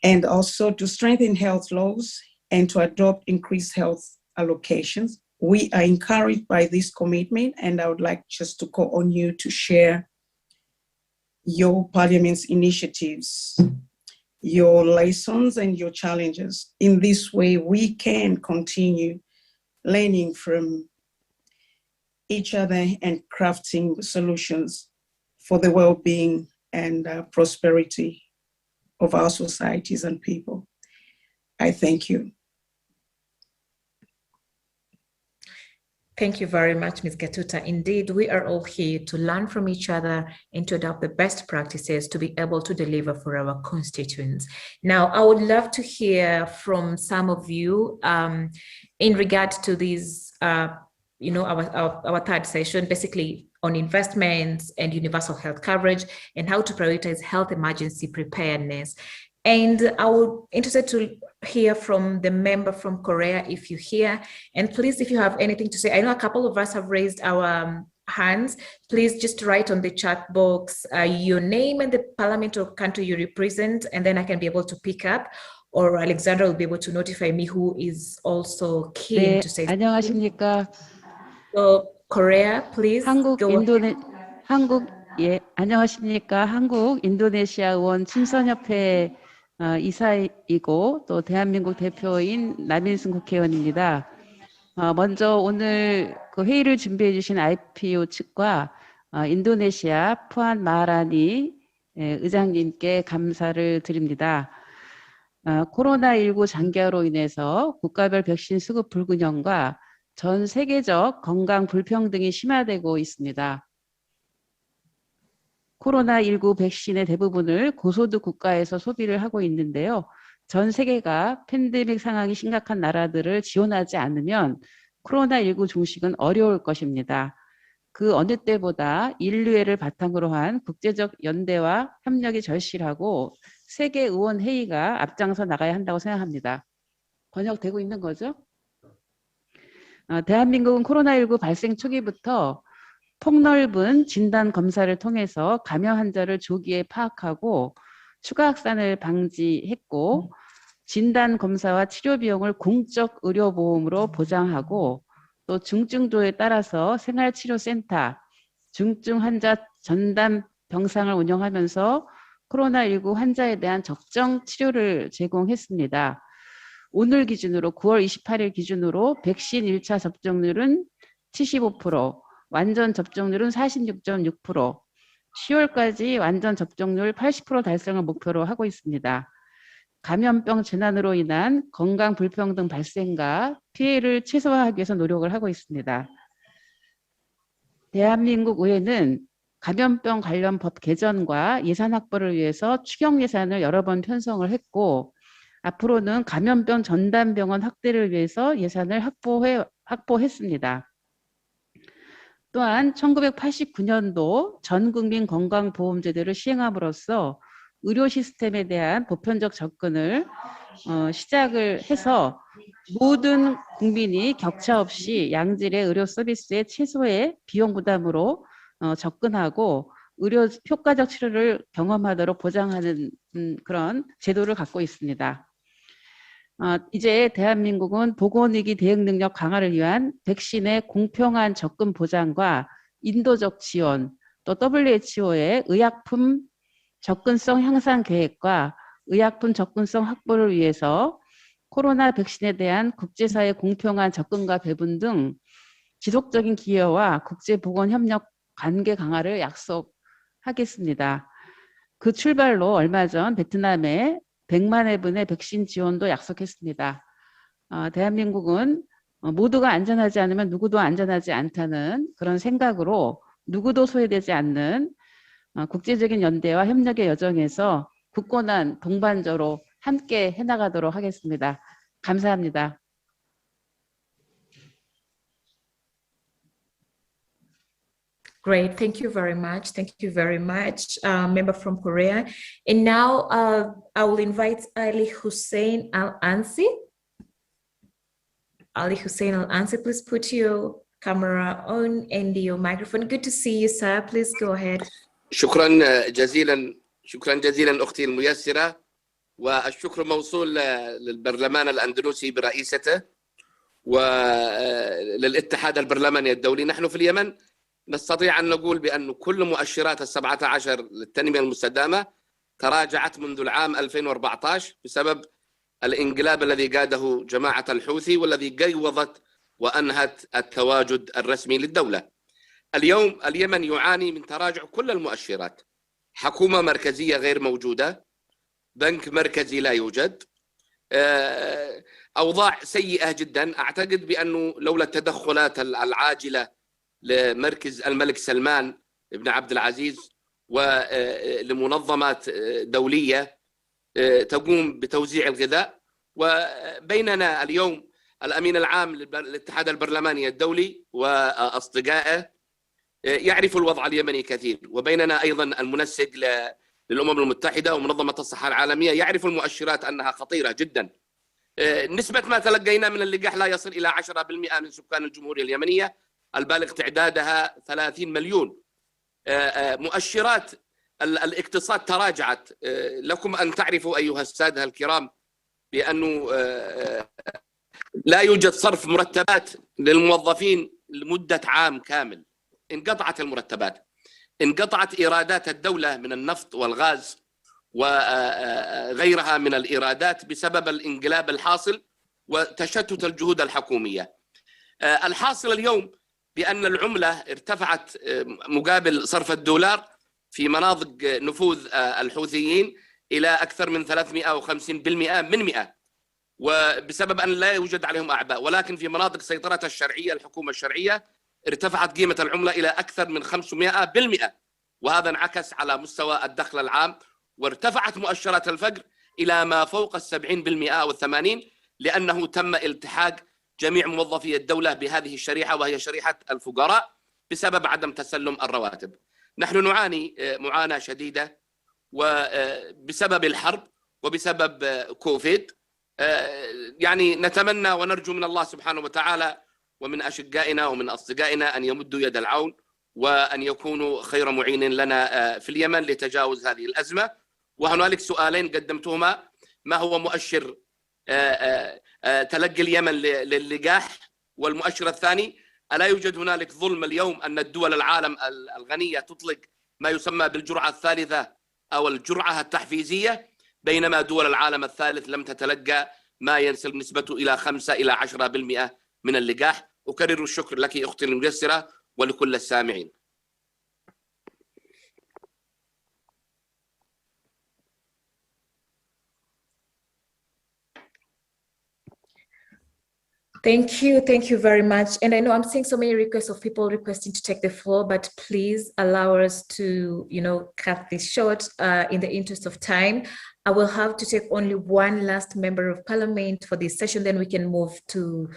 and also to strengthen health laws and to adopt increased health allocations. We are encouraged by this commitment, and I would like just to call on you to share your Parliament's initiatives, your lessons and your challenges. In this way, we can continue learning from each other and crafting solutions for the well-being and prosperity of our societies and people. I thank you. Thank you very much, Ms. Gatuta. Indeed, we are all here to learn from each other and to adopt the best practices to be able to deliver for our constituents. Now, I would love to hear from some of you in regard to these, our third session, basically on investments and universal health coverage and how to prioritize health emergency preparedness. And I would be interested to hear from the member from Korea if you're here. And please, if you have anything to say, I know a couple of us have raised our hands. Please just write on the chat box your name and the parliament or country you represent, and then I can be able to pick up, or Alexandra will be able to notify me who is also keen to say something. 안녕하십니까. So Korea, please go ahead. 안녕하십니까. 한국 인도네시아 의원 친선협회 이사이고 또 대한민국 대표인 남인승 국회의원입니다. 먼저 오늘 그 회의를 준비해 주신 IPO 측과 인도네시아 푸안 마하라니 의장님께 감사를 드립니다. 코로나19 장기화로 인해서 국가별 백신 수급 불균형과 전 세계적 건강 불평등이 심화되고 있습니다. 코로나19 백신의 대부분을 고소득 국가에서 소비를 하고 있는데요. 전 세계가 팬데믹 상황이 심각한 나라들을 지원하지 않으면 코로나19 종식은 어려울 것입니다. 그 어느 때보다 인류애를 바탕으로 한 국제적 연대와 협력이 절실하고 세계의원회의가 앞장서 나가야 한다고 생각합니다. 번역되고 있는 거죠? 대한민국은 코로나19 발생 초기부터 폭넓은 진단 검사를 통해서 감염 환자를 조기에 파악하고 추가 확산을 방지했고, 진단 검사와 치료 비용을 공적 의료보험으로 보장하고, 또 중증도에 따라서 생활치료센터, 중증 환자 전담 병상을 운영하면서 코로나19 환자에 대한 적정 치료를 제공했습니다. 오늘 기준으로 9월 28일 기준으로 백신 1차 접종률은 75%, 완전 접종률은 46.6%, 10월까지 완전 접종률 80% 달성을 목표로 하고 있습니다. 감염병 재난으로 인한 건강 불평등 발생과 피해를 최소화하기 위해서 노력을 하고 있습니다. 대한민국 의회는 감염병 관련 법 개정과 예산 확보를 위해서 추경 예산을 여러 번 편성을 했고, 앞으로는 감염병 전담병원 확대를 위해서 예산을 확보했습니다. 또한 1989년도 전국민 건강보험제도를 시행함으로써 의료 시스템에 대한 보편적 접근을 시작을 해서 모든 국민이 격차 없이 양질의 의료 서비스의 최소의 비용 부담으로 접근하고 의료 효과적 치료를 경험하도록 보장하는 그런 제도를 갖고 있습니다. 이제 대한민국은 보건위기 대응 능력 강화를 위한 백신의 공평한 접근 보장과 인도적 지원, 또 WHO의 의약품 접근성 향상 계획과 의약품 접근성 확보를 위해서 코로나 백신에 대한 국제사회 공평한 접근과 배분 등 지속적인 기여와 국제보건협력 관계 강화를 약속하겠습니다. 그 출발로 얼마 전 베트남에 100만 회분의 백신 지원도 약속했습니다. 대한민국은 모두가 안전하지 않으면 누구도 안전하지 않다는 그런 생각으로 누구도 소외되지 않는 국제적인 연대와 협력의 여정에서 굳건한 동반자로 함께 해나가도록 하겠습니다. 감사합니다. Great, thank you very much. Thank you very much, member from Korea. And now I will invite Ali Hussein Al-Ansi. Ali Hussein Al-Ansi, please put your camera on and your microphone. Good to see you, sir. Please go ahead. شكرا جزيلا أختي الميسرة، والشكر موصول للبرلمان الأندلسي برئيسته وللاتحاد البرلماني الدولي. نحن في اليمن نستطيع أن نقول بأن كل مؤشرات 17 للتنمية المستدامة تراجعت منذ العام 2014 بسبب الانقلاب الذي قاده جماعة الحوثي والذي قيوضت وأنهت التواجد الرسمي للدولة. اليوم اليمن يعاني من تراجع كل المؤشرات، حكومة مركزية غير موجودة، بنك مركزي لا يوجد، أوضاع سيئة جدا. أعتقد بأنه لولا التدخلات العاجلة لمركز الملك سلمان بن عبد العزيز ولمنظمات دولية تقوم بتوزيع الغذاء، وبيننا اليوم الأمين العام للاتحاد البرلماني الدولي وأصدقائه يعرف الوضع اليمني كثير، وبيننا أيضا المنسق للأمم المتحدة ومنظمة الصحة العالمية يعرف المؤشرات أنها خطيرة جدا. نسبة ما تلقينا من اللقاح لا يصل إلى 10% من سكان الجمهورية اليمنية البالغ تعدادها 30 مليون. مؤشرات الاقتصاد تراجعت. لكم أن تعرفوا أيها السادة الكرام بأنه لا يوجد صرف مرتبات للموظفين لمدة عام كامل. انقطعت المرتبات، انقطعت إيرادات الدولة من النفط والغاز وغيرها من الإيرادات بسبب الانقلاب الحاصل وتشتت الجهود الحكومية. الحاصل اليوم بأن العملة ارتفعت مقابل صرف الدولار في مناطق نفوذ الحوثيين إلى أكثر من 350% من 100، وبسبب أن لا يوجد عليهم أعباء. ولكن في مناطق سيطرة الشرعية الحكومة الشرعية ارتفعت قيمة العملة إلى أكثر من 500%، وهذا انعكس على مستوى الدخل العام، وارتفعت مؤشرات الفقر إلى ما فوق 70% أو 80%، لأنه تم التحاق جميع موظفي الدولة بهذه الشريحة وهي شريحة الفقراء بسبب عدم تسلم الرواتب. نحن نعاني معاناة شديدة وبسبب الحرب وبسبب كوفيد. يعني نتمنى ونرجو من الله سبحانه وتعالى ومن أشقائنا ومن أصدقائنا أن يمدوا يد العون وأن يكونوا خير معين لنا في اليمن لتجاوز هذه الأزمة. وهنالك سؤالين قدمتهما: ما هو مؤشر تلقي اليمن للقاح؟ والمؤشر الثاني: ألا يوجد هنالك ظلم اليوم أن الدول العالم الغنية تطلق ما يسمى بالجرعة الثالثة أو الجرعة التحفيزية، بينما دول العالم الثالث لم تتلقى ما ينسب نسبته إلى 5 إلى 10% من اللقاح. أكرر الشكر لك أختي الميسرة ولكل السامعين. Thank you very much. And I know I'm seeing so many requests of people requesting to take the floor, but please allow us to, cut this short in the interest of time. I will have to take only one last member of parliament for this session, then we can move to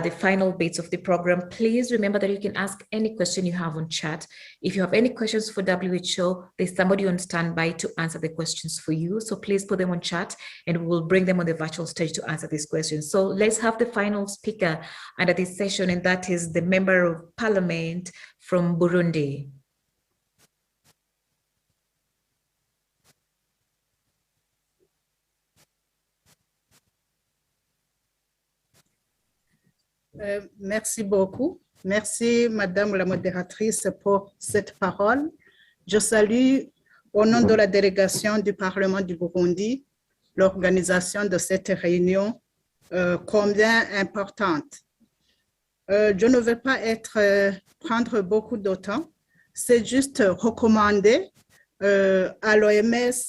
the final bits of the program. Please remember that you can ask any question you have on chat. If you have any questions for WHO, there's somebody on standby to answer the questions for you. So please put them on chat and we will bring them on the virtual stage to answer these questions. So let's have the final speaker under this session, and that is the member of parliament from Burundi. Merci beaucoup. Merci, Madame la modératrice, pour cette parole. Je salue, au nom de la délégation du Parlement du Burundi, l'organisation de cette réunion combien importante. Je ne vais pas prendre beaucoup de temps. C'est juste recommander à l'OMS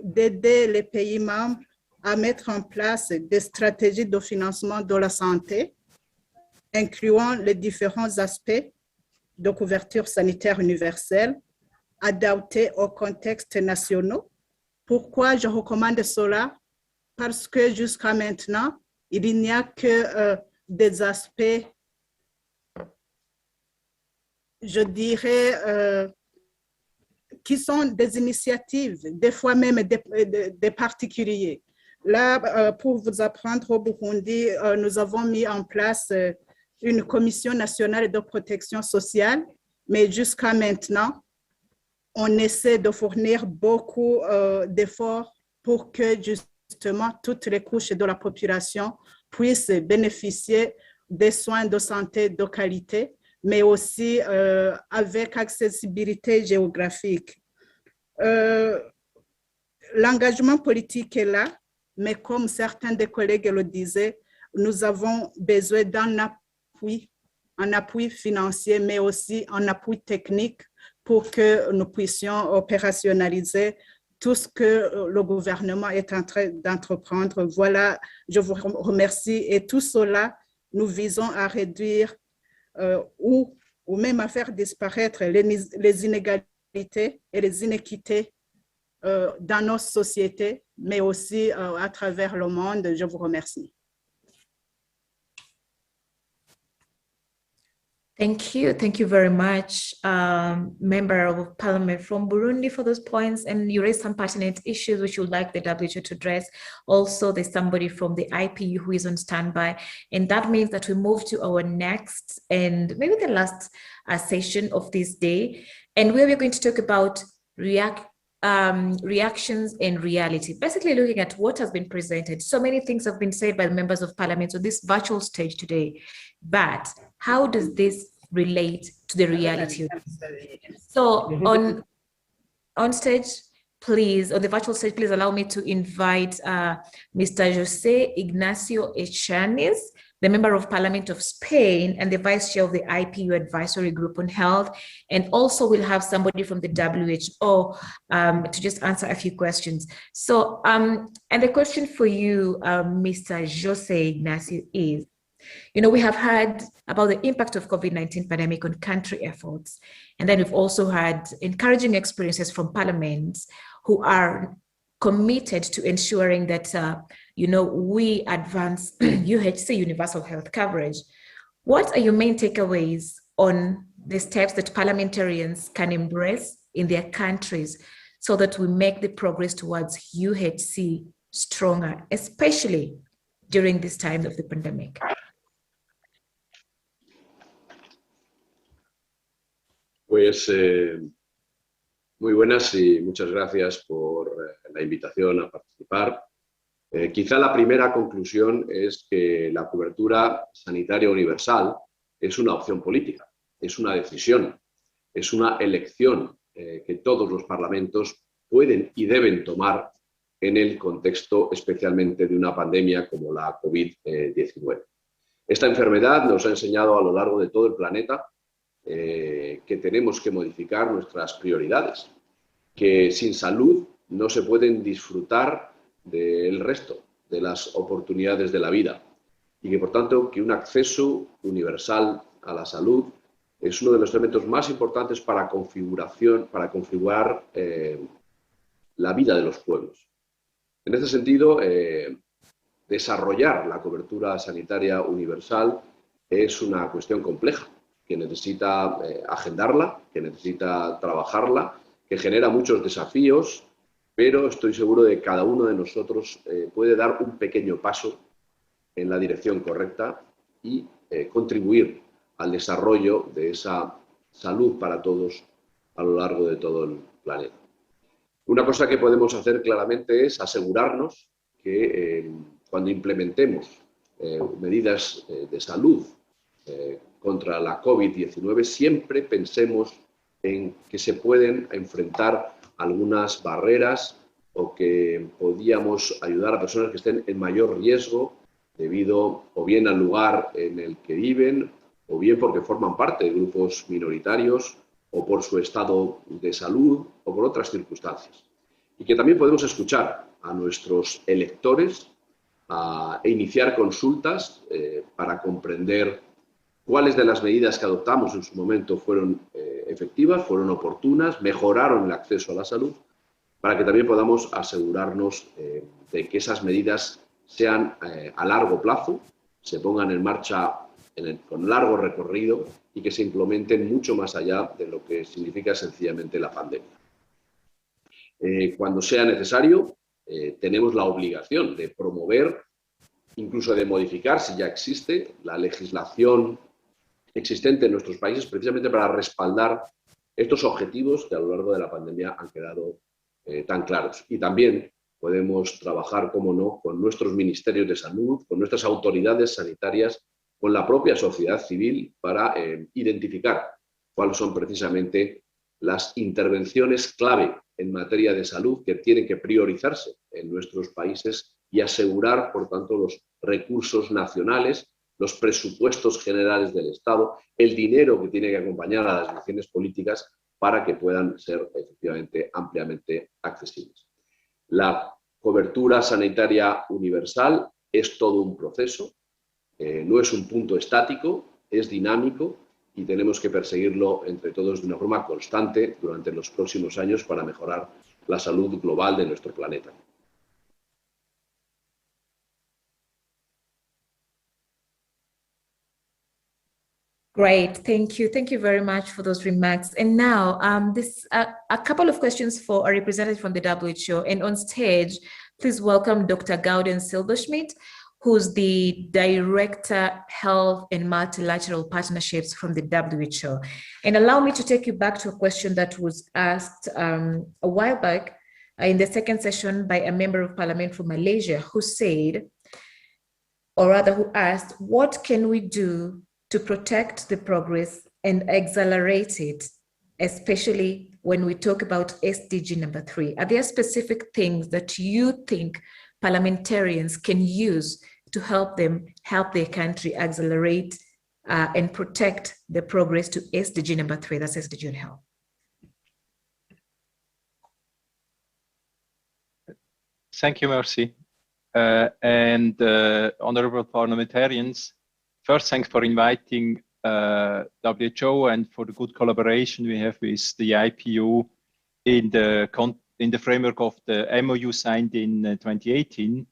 d'aider les pays membres à mettre en place des stratégies de financement de la santé, incluant les différents aspects de couverture sanitaire universelle adaptés au contexte national. Pourquoi je recommande cela? Parce que jusqu'à maintenant, il n'y a que des aspects, je dirais, qui sont des initiatives, des fois même des particuliers. Là, pour vous apprendre, au Burundi, nous avons mis en place une commission nationale de protection sociale, mais jusqu'à maintenant, on essaie de fournir beaucoup d'efforts pour que justement toutes les couches de la population puissent bénéficier des soins de santé de qualité, mais aussi avec accessibilité géographique. L'engagement politique est là, mais comme certains des collègues le disaient, nous avons besoin d'un appui financier, mais aussi un appui technique pour que nous puissions opérationnaliser tout ce que le gouvernement est en train d'entreprendre. Voilà, je vous remercie. Et tout cela, nous visons à réduire ou même à faire disparaître les inégalités et les inéquités dans nos sociétés, mais aussi à travers le monde. Je vous remercie. Thank you very much, Member of Parliament from Burundi, for those points. And you raised some pertinent issues which you would like the WHO to address. Also, there's somebody from the IPU who is on standby. And that means that we move to our next and maybe the last session of this day. And where we're going to talk about reactions and reality, basically looking at what has been presented. So many things have been said by the members of parliament on this virtual stage today, but how does this relate to the reality? So on stage, please, on the virtual stage, please allow me to invite Mr. José Ignacio Echanes, the Member of Parliament of Spain and the Vice Chair of the IPU Advisory Group on Health. And also we'll have somebody from the WHO to just answer a few questions. So, and the question for you, Mr. José Ignacio, is, you know, we have heard about the impact of COVID-19 pandemic on country efforts. And then we've also had encouraging experiences from parliaments who are committed to ensuring that, you know, we advance UHC, universal health coverage. What are your main takeaways on the steps that parliamentarians can embrace in their countries so that we make the progress towards UHC stronger, especially during this time of the pandemic? Pues muy buenas y muchas gracias por la invitación a participar. Quizá la primera conclusión es que la cobertura sanitaria universal es una opción política, es una decisión, es una elección que todos los parlamentos pueden y deben tomar en el contexto especialmente de una pandemia como la COVID-19. Esta enfermedad nos ha enseñado a lo largo de todo el planeta que tenemos que modificar nuestras prioridades, que sin salud no se pueden disfrutar del resto de las oportunidades de la vida y que por tanto que un acceso universal a la salud es uno de los elementos más importantes para configurar la vida de los pueblos. En este sentido, desarrollar la cobertura sanitaria universal es una cuestión compleja, que necesita agendarla, que necesita trabajarla, que genera muchos desafíos, pero estoy seguro de que cada uno de nosotros puede dar un pequeño paso en la dirección correcta y contribuir al desarrollo de esa salud para todos a lo largo de todo el planeta. Una cosa que podemos hacer claramente es asegurarnos que cuando implementemos medidas de salud contra la COVID-19, siempre pensemos en que se pueden enfrentar algunas barreras o que podíamos ayudar a personas que estén en mayor riesgo debido o bien al lugar en el que viven o bien porque forman parte de grupos minoritarios o por su estado de salud o por otras circunstancias. Y que también podemos escuchar a nuestros electores e iniciar consultas para comprender cuáles de las medidas que adoptamos en su momento fueron efectivas, fueron oportunas, mejoraron el acceso a la salud, para que también podamos asegurarnos de que esas medidas sean a largo plazo, se pongan en marcha con largo recorrido y que se implementen mucho más allá de lo que significa sencillamente la pandemia. Cuando sea necesario, tenemos la obligación de promover, incluso de modificar, si ya existe, la legislación existente en nuestros países precisamente para respaldar estos objetivos que a lo largo de la pandemia han quedado tan claros. Y también podemos trabajar, como no, con nuestros ministerios de salud, con nuestras autoridades sanitarias, con la propia sociedad civil para identificar cuáles son precisamente las intervenciones clave en materia de salud que tienen que priorizarse en nuestros países y asegurar, por tanto, los recursos nacionales, los presupuestos generales del Estado, el dinero que tiene que acompañar a las decisiones políticas para que puedan ser efectivamente ampliamente accesibles. La cobertura sanitaria universal es todo un proceso, no es un punto estático, es dinámico y tenemos que perseguirlo entre todos de una forma constante durante los próximos años para mejorar la salud global de nuestro planeta. Great, thank you. Thank you very much for those remarks. And now, a couple of questions for a representative from the WHO. And on stage, please welcome Dr. Gauden Silberschmidt, who's the Director, Health and Multilateral Partnerships from the WHO. And allow me to take you back to a question that was asked a while back in the second session by a member of parliament from Malaysia who said, or rather who asked, what can we do to protect the progress and accelerate it, especially when we talk about SDG number 3? Are there specific things that you think parliamentarians can use to help their country accelerate and protect the progress to SDG number 3, that's SDG on health? Thank you, Mercy. And honorable parliamentarians, first, thanks for inviting WHO and for the good collaboration we have with the IPU in the framework of the MOU signed in 2018.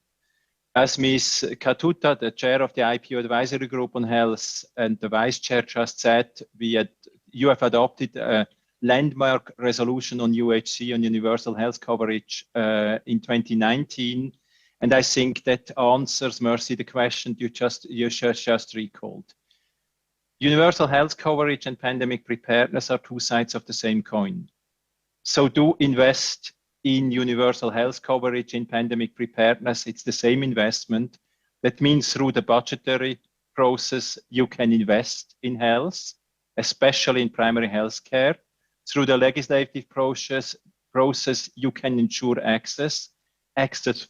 As Ms. Katuta, the chair of the IPU Advisory Group on Health, and the vice chair just said, you have adopted a landmark resolution on UHC, on universal health coverage, in 2019. And I think that answers, Mercy, the question you just recalled. Universal health coverage and pandemic preparedness are two sides of the same coin. So do invest in universal health coverage, in pandemic preparedness. It's the same investment. That means through the budgetary process, you can invest in health, especially in primary health care. Through the legislative process, you can ensure access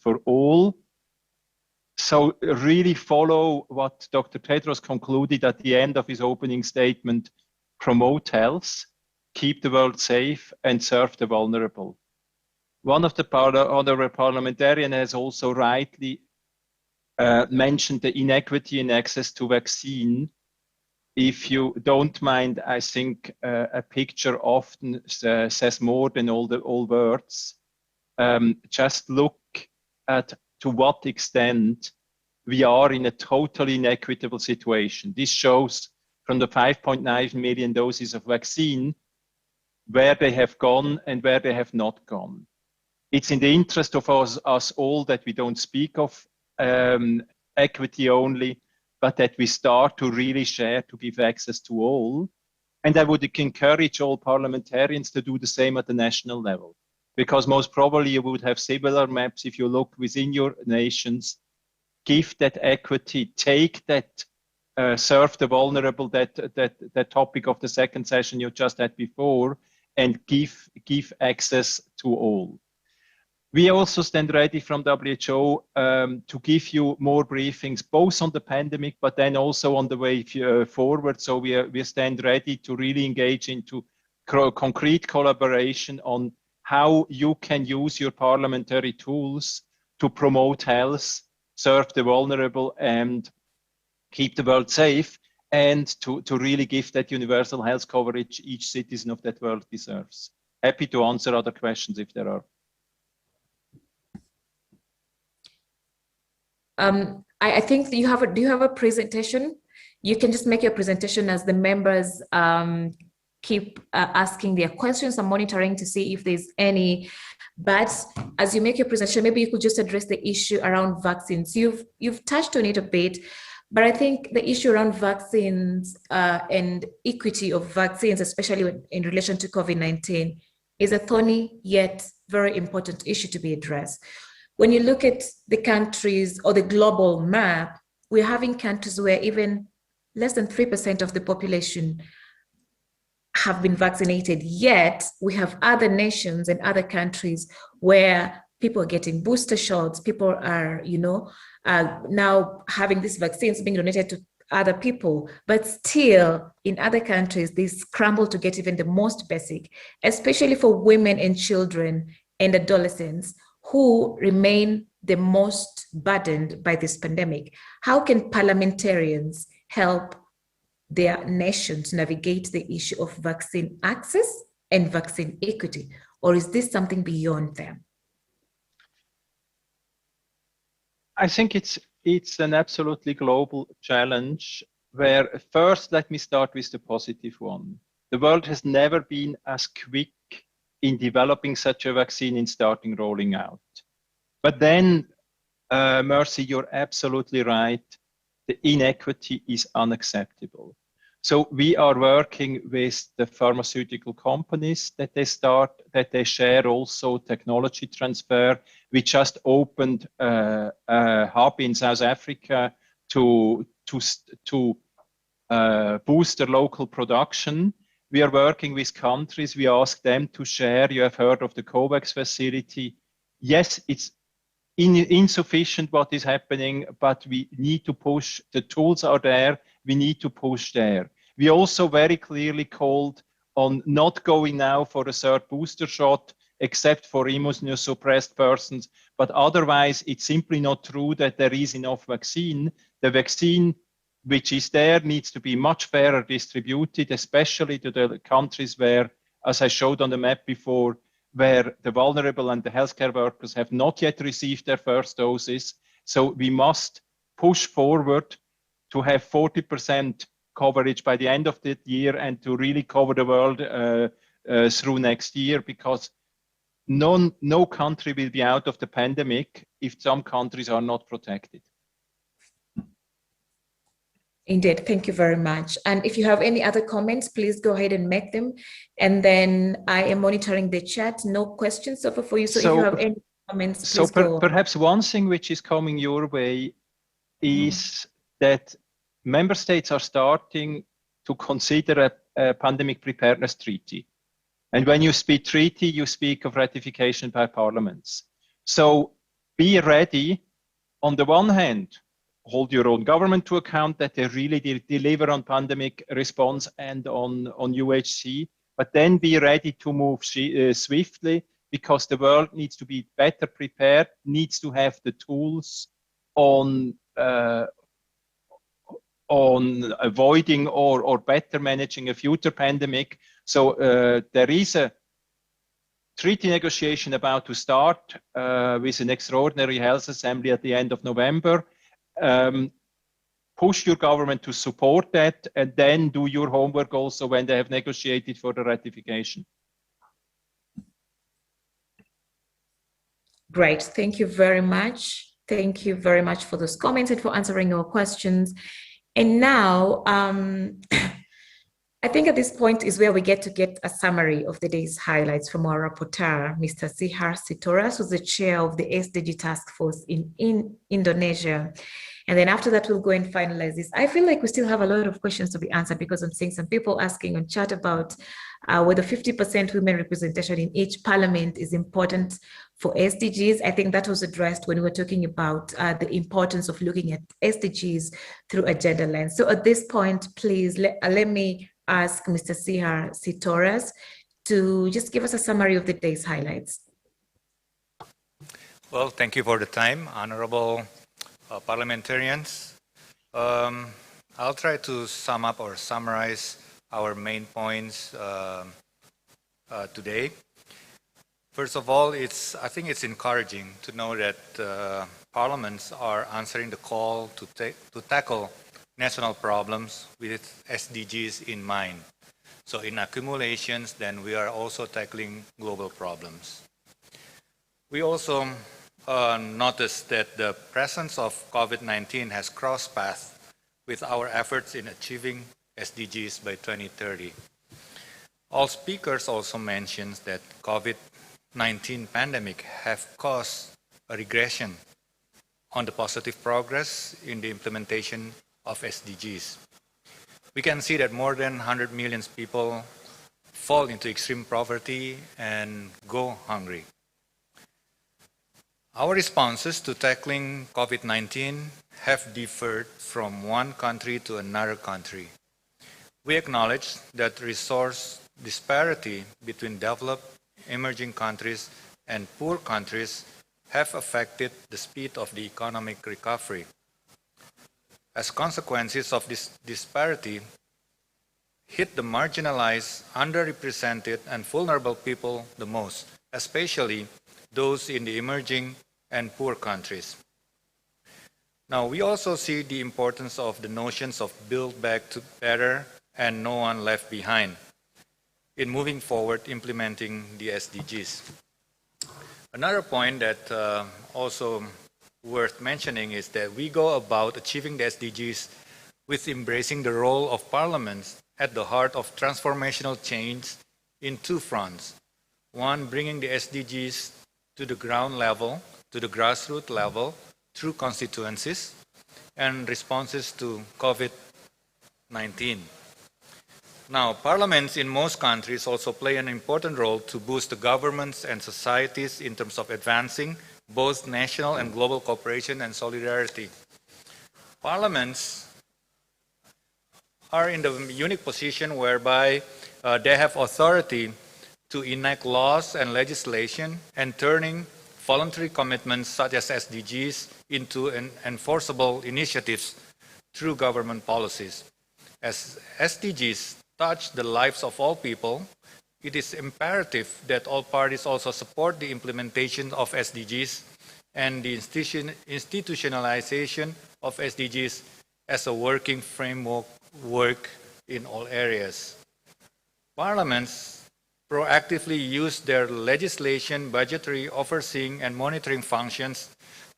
for all. So really follow what Dr. Tedros concluded at the end of his opening statement: promote health, keep the world safe, and serve the vulnerable. One of the honorable parliamentarian has also rightly mentioned the inequity in access to vaccine. If you don't mind, I think a picture often says more than all words. Just look at to what extent we are in a totally inequitable situation. This shows from the 5.9 million doses of vaccine where they have gone and where they have not gone. It's in the interest of us all that we don't speak of equity only, but that we start to really share, to give access to all. And I would encourage all parliamentarians to do the same at the national level, because most probably you would have similar maps if you look within your nations. Give that equity, take that, serve the vulnerable, that topic of the second session you just had before, and give access to all. We also stand ready from WHO to give you more briefings, both on the pandemic, but then also on the way forward. So we stand ready to really engage into concrete collaboration on how you can use your parliamentary tools to promote health, serve the vulnerable, and keep the world safe, and to really give that universal health coverage each citizen of that world deserves. Happy to answer other questions if there are. I think do you have a presentation? You can just make your presentation as the members keep asking their questions. I'm monitoring to see if there's any, but as you make your presentation, maybe you could just address the issue around vaccines. You've touched on it a bit, but I think the issue around vaccines and equity of vaccines, especially in relation to COVID-19, is a thorny yet very important issue to be addressed. When you look at the countries or the global map, we're having countries where even less than 3% of the population have been vaccinated, yet we have other nations and other countries where people are getting booster shots, people are, now having these vaccines being donated to other people, but still in other countries, they scramble to get even the most basic, especially for women and children and adolescents who remain the most burdened by this pandemic. How can parliamentarians help their nations navigate the issue of vaccine access and vaccine equity? Or is this something beyond them? I think it's an absolutely global challenge where first, let me start with the positive one. The world has never been as quick in developing such a vaccine and starting rolling out. But then, Mercy, you're absolutely right. The inequity is unacceptable. So we are working with the pharmaceutical companies that they share also technology transfer. We just opened a hub in South Africa to boost their local production. We are working with countries. We ask them to share. You have heard of the COVAX facility. Yes, it's insufficient what is happening, but we need to push. The tools are there. We need to push there. We also very clearly called on not going now for a third booster shot, except for immunosuppressed persons. But otherwise, it's simply not true that there is enough vaccine. The vaccine which is there needs to be much fairer distributed, especially to the countries where, as I showed on the map before, where the vulnerable and the healthcare workers have not yet received their first doses. So we must push forward to have 40% coverage by the end of the year and to really cover the world through next year, because no country will be out of the pandemic if some countries are not protected. Indeed, thank you very much. And if you have any other comments, please go ahead and make them. And then I am monitoring the chat. No questions so far for you. So if you have any comments, please go on. Perhaps one thing which is coming your way is that member states are starting to consider a pandemic preparedness treaty. And when you speak treaty, you speak of ratification by parliaments. So be ready. On the one hand, hold your own government to account that they really deliver on pandemic response and on UHC, but then be ready to move swiftly, because the world needs to be better prepared, needs to have the tools on avoiding or better managing a future pandemic. So there is a treaty negotiation about to start with an extraordinary health assembly at the end of November. Push your government to support that, and then do your homework also when they have negotiated for the ratification. Great, thank you very much. Thank you very much for those comments and for answering our questions. And now, I think at this point is where we get a summary of the day's highlights from our rapporteur, Mr. Sihar Sitoras, who's the chair of the SDG task force in Indonesia. And then after that, we'll go and finalize this. I feel like we still have a lot of questions to be answered, because I'm seeing some people asking on chat about whether 50% women representation in each parliament is important for SDGs. I think that was addressed when we were talking about the importance of looking at SDGs through a gender lens. So at this point, please let me ask Mr. Sihar Sitoras to just give us a summary of the day's highlights. Well, thank you for the time, honorable parliamentarians. I'll try to sum up or summarize our main points today. First of all, I think it's encouraging to know that parliaments are answering the call to tackle national problems with SDGs in mind. So in accumulations, then we are also tackling global problems. We also noticed that the presence of COVID-19 has crossed paths with our efforts in achieving SDGs by 2030. All speakers also mentioned that COVID-19 pandemic have caused a regression on the positive progress in the implementation of SDGs. We can see that more than 100 million people fall into extreme poverty and go hungry. Our responses to tackling COVID-19 have differed from one country to another country. We acknowledge that resource disparity between developed, emerging countries and poor countries have affected the speed of the economic recovery. As consequences of this disparity hit the marginalized, underrepresented, and vulnerable people the most, especially those in the emerging and poor countries. Now, we also see the importance of the notions of build back better and no one left behind in moving forward implementing the SDGs. Another point that also worth mentioning is that we go about achieving the SDGs with embracing the role of parliaments at the heart of transformational change in two fronts. One, bringing the SDGs to the ground level, to the grassroots level, through constituencies and responses to COVID-19. Now, parliaments in most countries also play an important role to boost the governments and societies in terms of advancing both national and global cooperation and solidarity. Parliaments are in the unique position whereby they have authority to enact laws and legislation and turning voluntary commitments such as SDGs into enforceable initiatives through government policies. As SDGs touch the lives of all people, it is imperative that all parties also support the implementation of SDGs and the institutionalization of SDGs as a working framework in all areas. Parliaments proactively use their legislation, budgetary, overseeing, and monitoring functions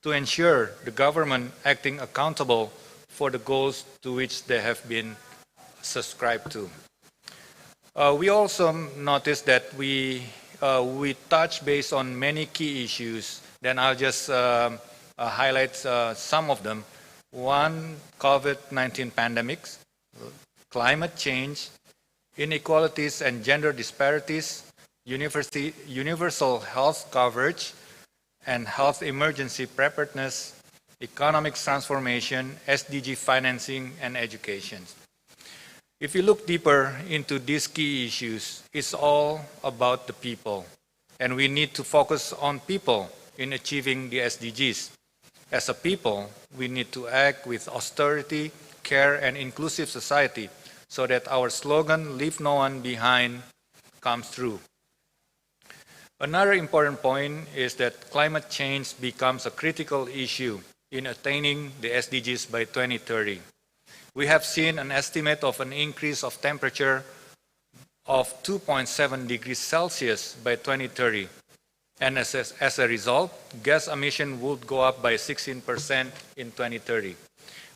to ensure the government acting accountable for the goals to which they have been subscribed to. We also noticed that we touch base on many key issues. Then I'll just highlight some of them. One, COVID-19 pandemics, climate change, inequalities and gender disparities, universal health coverage and health emergency preparedness, economic transformation, SDG financing, and education. If you look deeper into these key issues, it's all about the people. And we need to focus on people in achieving the SDGs. As a people, we need to act with austerity, care, and inclusive society so that our slogan, "Leave no one behind," comes true. Another important point is that climate change becomes a critical issue in attaining the SDGs by 2030. We have seen an estimate of an increase of temperature of 2.7 degrees Celsius by 2030. And as a result, gas emission would go up by 16% in 2030.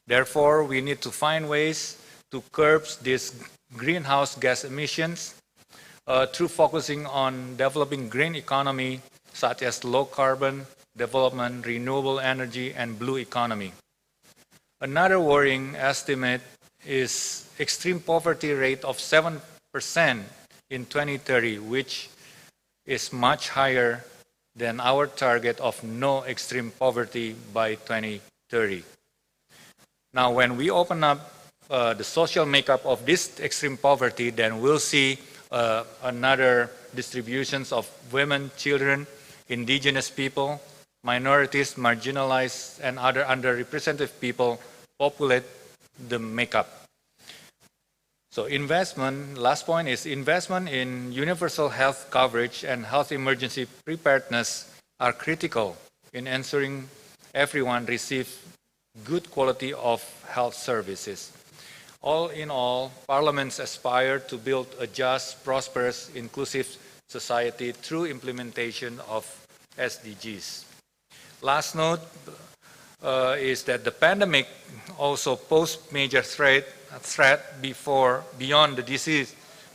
Therefore, we need to find ways to curb these greenhouse gas emissions through focusing on developing green economy, such as low carbon development, renewable energy, and blue economy. Another worrying estimate is extreme poverty rate of 7% in 2030, which is much higher than our target of no extreme poverty by 2030. Now, when we open up the social makeup of this extreme poverty, then we'll see another distributions of women, children, indigenous people, minorities, marginalized, and other underrepresented people populate the makeup. So investment, last point is investment in universal health coverage and health emergency preparedness are critical in ensuring everyone receives good quality of health services. All in all, parliaments aspire to build a just, prosperous, inclusive society through implementation of SDGs. Last note is that the pandemic also posed major threat beyond the disease.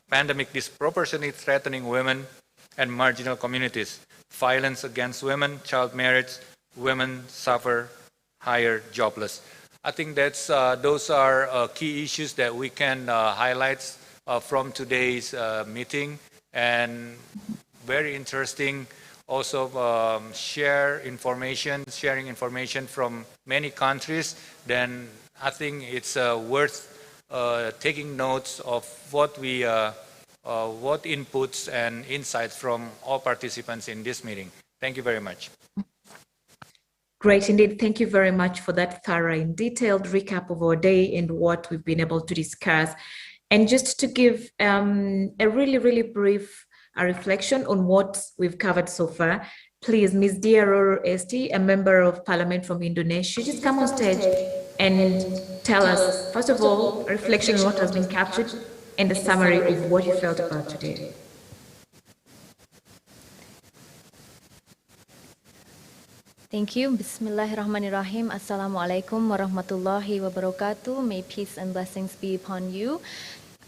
Pandemic disproportionately threatening women and marginal communities. Violence against women, child marriage, women suffer higher jobless. I think that's those are key issues that we can highlight from today's meeting, and very interesting. Also sharing information from many countries. Then I think it's worth taking notes of what inputs and insights from all participants in this meeting. Thank you very much. Great indeed. Thank you very much for that thorough and detailed recap of our day and what we've been able to discuss. And just to give a really, really brief reflection on what we've covered so far, please, Ms. Dia Roro Esti, a member of Parliament from Indonesia, just come on stage and tell us, first of all, a reflection on what has been captured and a summary of what you felt about today. Thank you. Bismillahirrahmanirrahim. Assalamualaikum warahmatullahi wabarakatuh. May peace and blessings be upon you.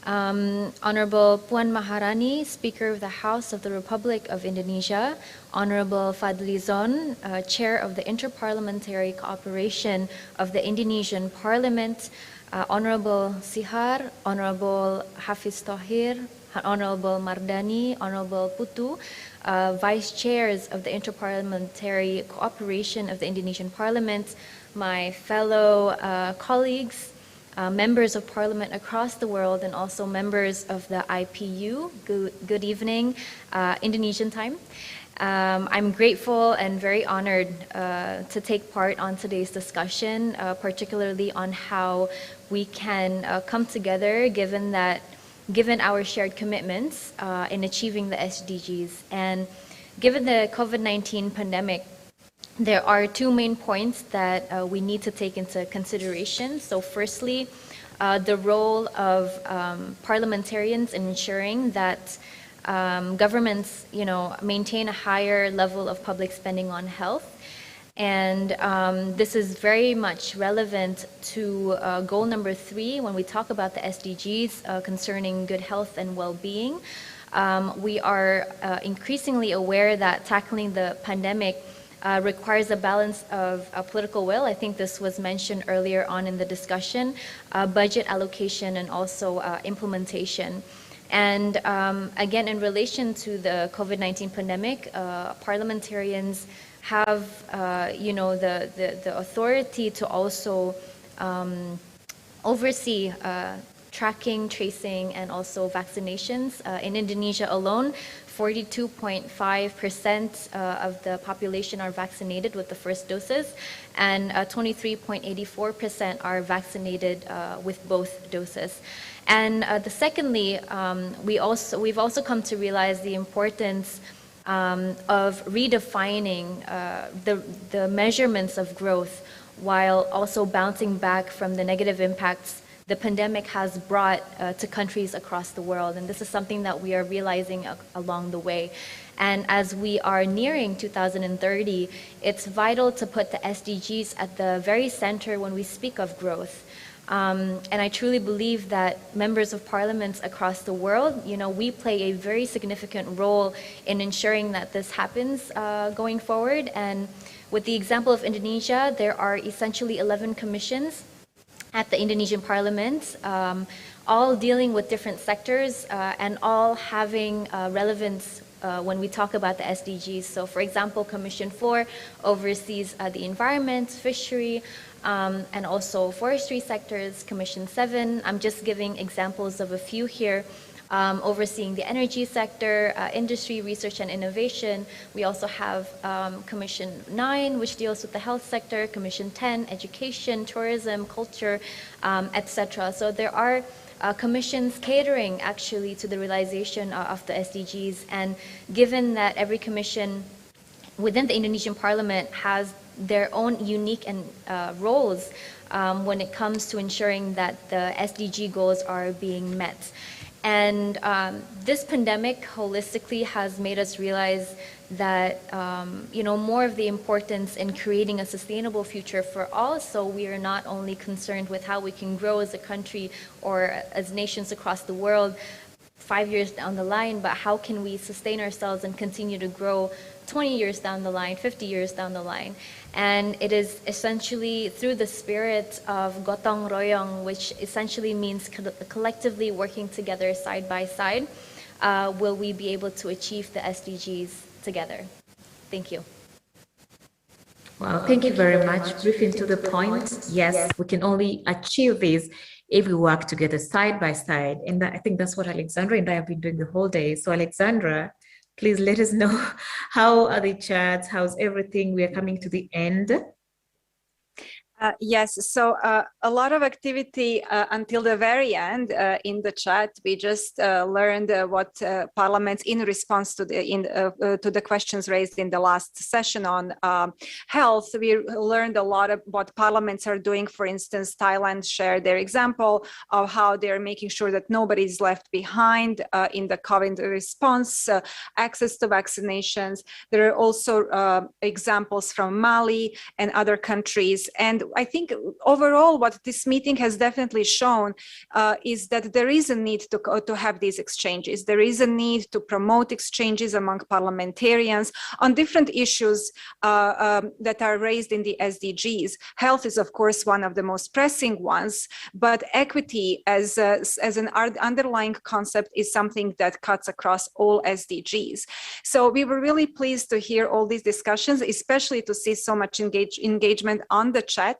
Honorable Puan Maharani, Speaker of the House of the Republic of Indonesia, Honorable Fadli Zon, Chair of the Inter-Parliamentary Cooperation of the Indonesian Parliament, Honorable Sihar, Honorable Hafiz Tohir, Honorable Mardani, Honorable Putu, Vice Chairs of the Inter-Parliamentary Cooperation of the Indonesian Parliament, my fellow colleagues, members of Parliament across the world, and also members of the IPU. Good evening, Indonesian time. I'm grateful and very honored to take part on today's discussion, particularly on how we can come together given our shared commitments in achieving the SDGs. And given the COVID-19 pandemic, there are two main points that we need to take into consideration. So firstly, the role of parliamentarians in ensuring that governments, maintain a higher level of public spending on health. And this is very much relevant to goal number 3 when we talk about the SDGs concerning good health and well-being. We are increasingly aware that tackling the pandemic requires a balance of political will. I think this was mentioned earlier on in the discussion, budget allocation and also implementation. And again, in relation to the COVID-19 pandemic, parliamentarians have, the authority to also oversee tracking, tracing, and also vaccinations. In Indonesia alone, 42.5% of the population are vaccinated with the first doses, and 23.84% are vaccinated with both doses. And secondly, we've also come to realize the importance of redefining the measurements of growth while also bouncing back from the negative impacts the pandemic has brought to countries across the world. And this is something that we are realizing along the way. And as we are nearing 2030, it's vital to put the SDGs at the very center when we speak of growth. And I truly believe that members of parliaments across the world, we play a very significant role in ensuring that this happens going forward. And with the example of Indonesia, there are essentially 11 commissions at the Indonesian Parliament, all dealing with different sectors and all having relevance when we talk about the SDGs. So for example, Commission 4 oversees the environment, fishery, and also forestry sectors. Commission 7, I'm just giving examples of a few here, overseeing the energy sector, industry, research and innovation. We also have Commission 9, which deals with the health sector, Commission 10, education, tourism, culture, etc. So there are commissions catering actually to the realization of the SDGs. And given that every commission within the Indonesian Parliament has their own unique and roles when it comes to ensuring that the SDG goals are being met. And this pandemic holistically has made us realize that, more of the importance in creating a sustainable future for all. So we are not only concerned with how we can grow as a country or as nations across the world 5 years down the line, but how can we sustain ourselves and continue to grow 20 years down the line, 50 years down the line. And it is essentially through the spirit of gotong royong, which essentially means collectively working together side by side, will we be able to achieve the SDGs together. Thank you. Well, thank you very much. Briefing to the point. Yes, we can only achieve this if we work together side by side. And I think that's what Alexandra and I have been doing the whole day. So Alexandra, please let us know how are the chats, how's everything? We are coming to the end Yes, so a lot of activity until the very end in the chat. We just learned what Parliament, in response to the questions raised in the last session on health, we learned a lot of what parliaments are doing. For instance, Thailand shared their example of how they're making sure that nobody is left behind in the COVID response, access to vaccinations. There are also examples from Mali and other countries. And I think overall what this meeting has definitely shown is that there is a need to have these exchanges. There is a need to promote exchanges among parliamentarians on different issues that are raised in the SDGs. Health is, of course, one of the most pressing ones, but equity as an underlying concept is something that cuts across all SDGs. So we were really pleased to hear all these discussions, especially to see so much engagement on the chat.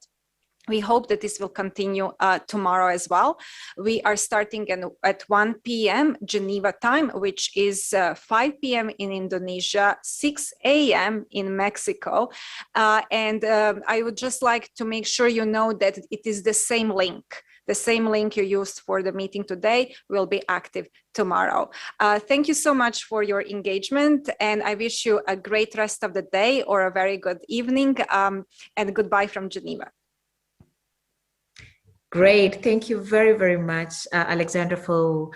We hope that this will continue tomorrow as well. We are starting at 1 p.m. Geneva time, which is 5 p.m. in Indonesia, 6 a.m. in Mexico. And I would just like to make sure you know that it is the same link. The same link you used for the meeting today will be active tomorrow. Thank you so much for your engagement, and I wish you a great rest of the day or a very good evening, and goodbye from Geneva. Great. Thank you very, very much, Alexandra, for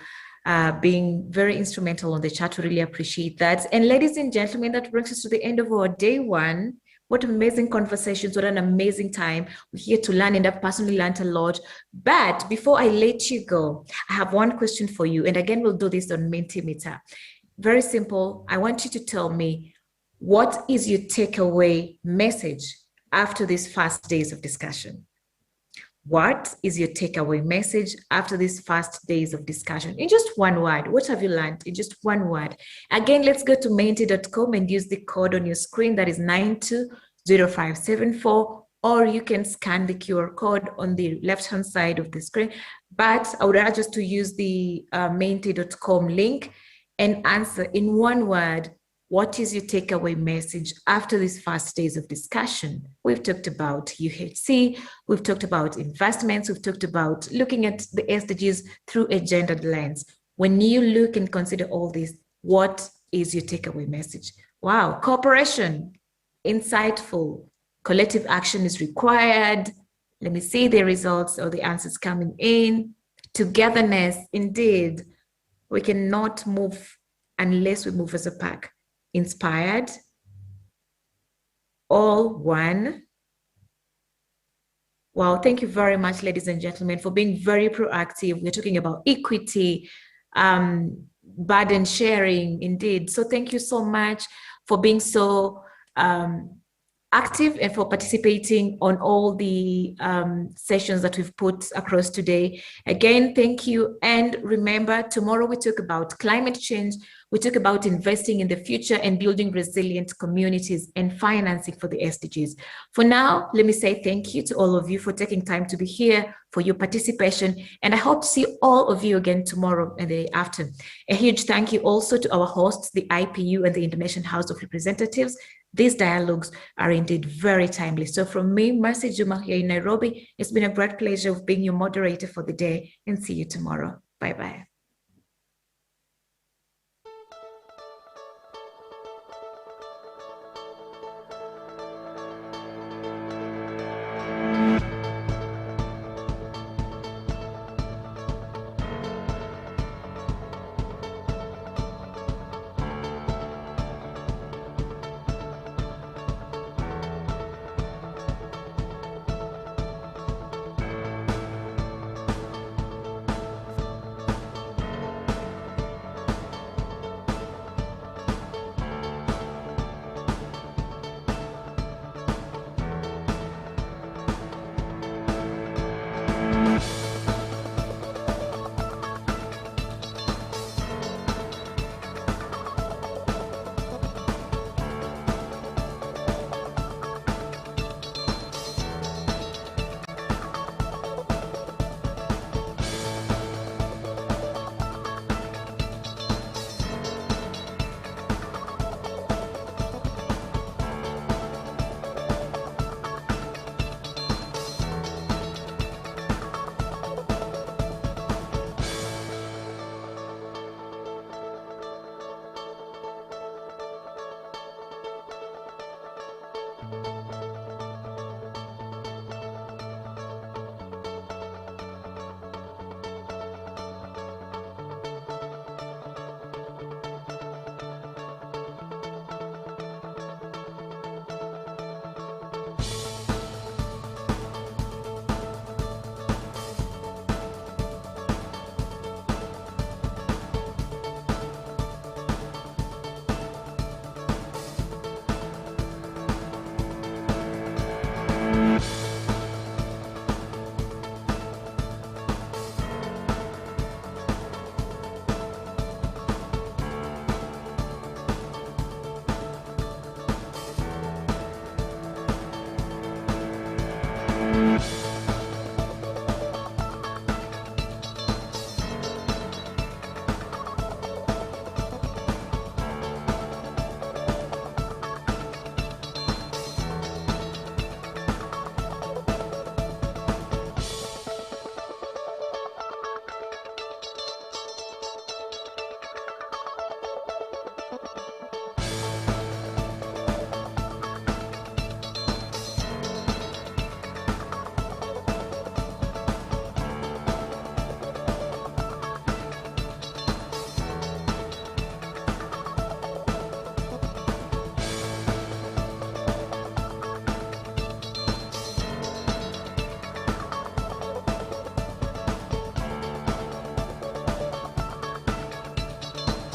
being very instrumental on the chat. We really appreciate that. And ladies and gentlemen, that brings us to the end of our day one. What amazing conversations, what an amazing time. We're here to learn, and I've personally learned a lot. But before I let you go, I have one question for you. And again, we'll do this on Mentimeter. Very simple. I want you to tell me, what is your takeaway message after these first days of discussion? What is your takeaway message after these first days of discussion? In just one word, what have you learned in just one word? Again, let's go to menti.com and use the code on your screen that is 920574, or you can scan the QR code on the left-hand side of the screen. But I would urge us to use the menti.com link and answer in one word, what is your takeaway message after these first days of discussion? We've talked about UHC, we've talked about investments, we've talked about looking at the SDGs through a gendered lens. When you look and consider all this, what is your takeaway message? Wow, cooperation, insightful, collective action is required. Let me see the results or the answers coming in. Togetherness, indeed, we cannot move unless we move as a pack. Inspired, all one. Wow, thank you very much, ladies and gentlemen, for being very proactive. We're talking about equity, burden sharing, indeed. So thank you so much for being so active and for participating on all the sessions that we've put across today. Again, thank you. And remember, tomorrow we talk about climate change. We talk about investing in the future and building resilient communities and financing for the SDGs. For now, let me say thank you to all of you for taking time to be here, for your participation, and I hope to see all of you again tomorrow and the day after. A huge thank you also to our hosts, the IPU and the Indonesian House of Representatives. These dialogues are indeed very timely. So from me, Mercy Juma here in Nairobi, it's been a great pleasure of being your moderator for the day, and see you tomorrow. Bye-bye.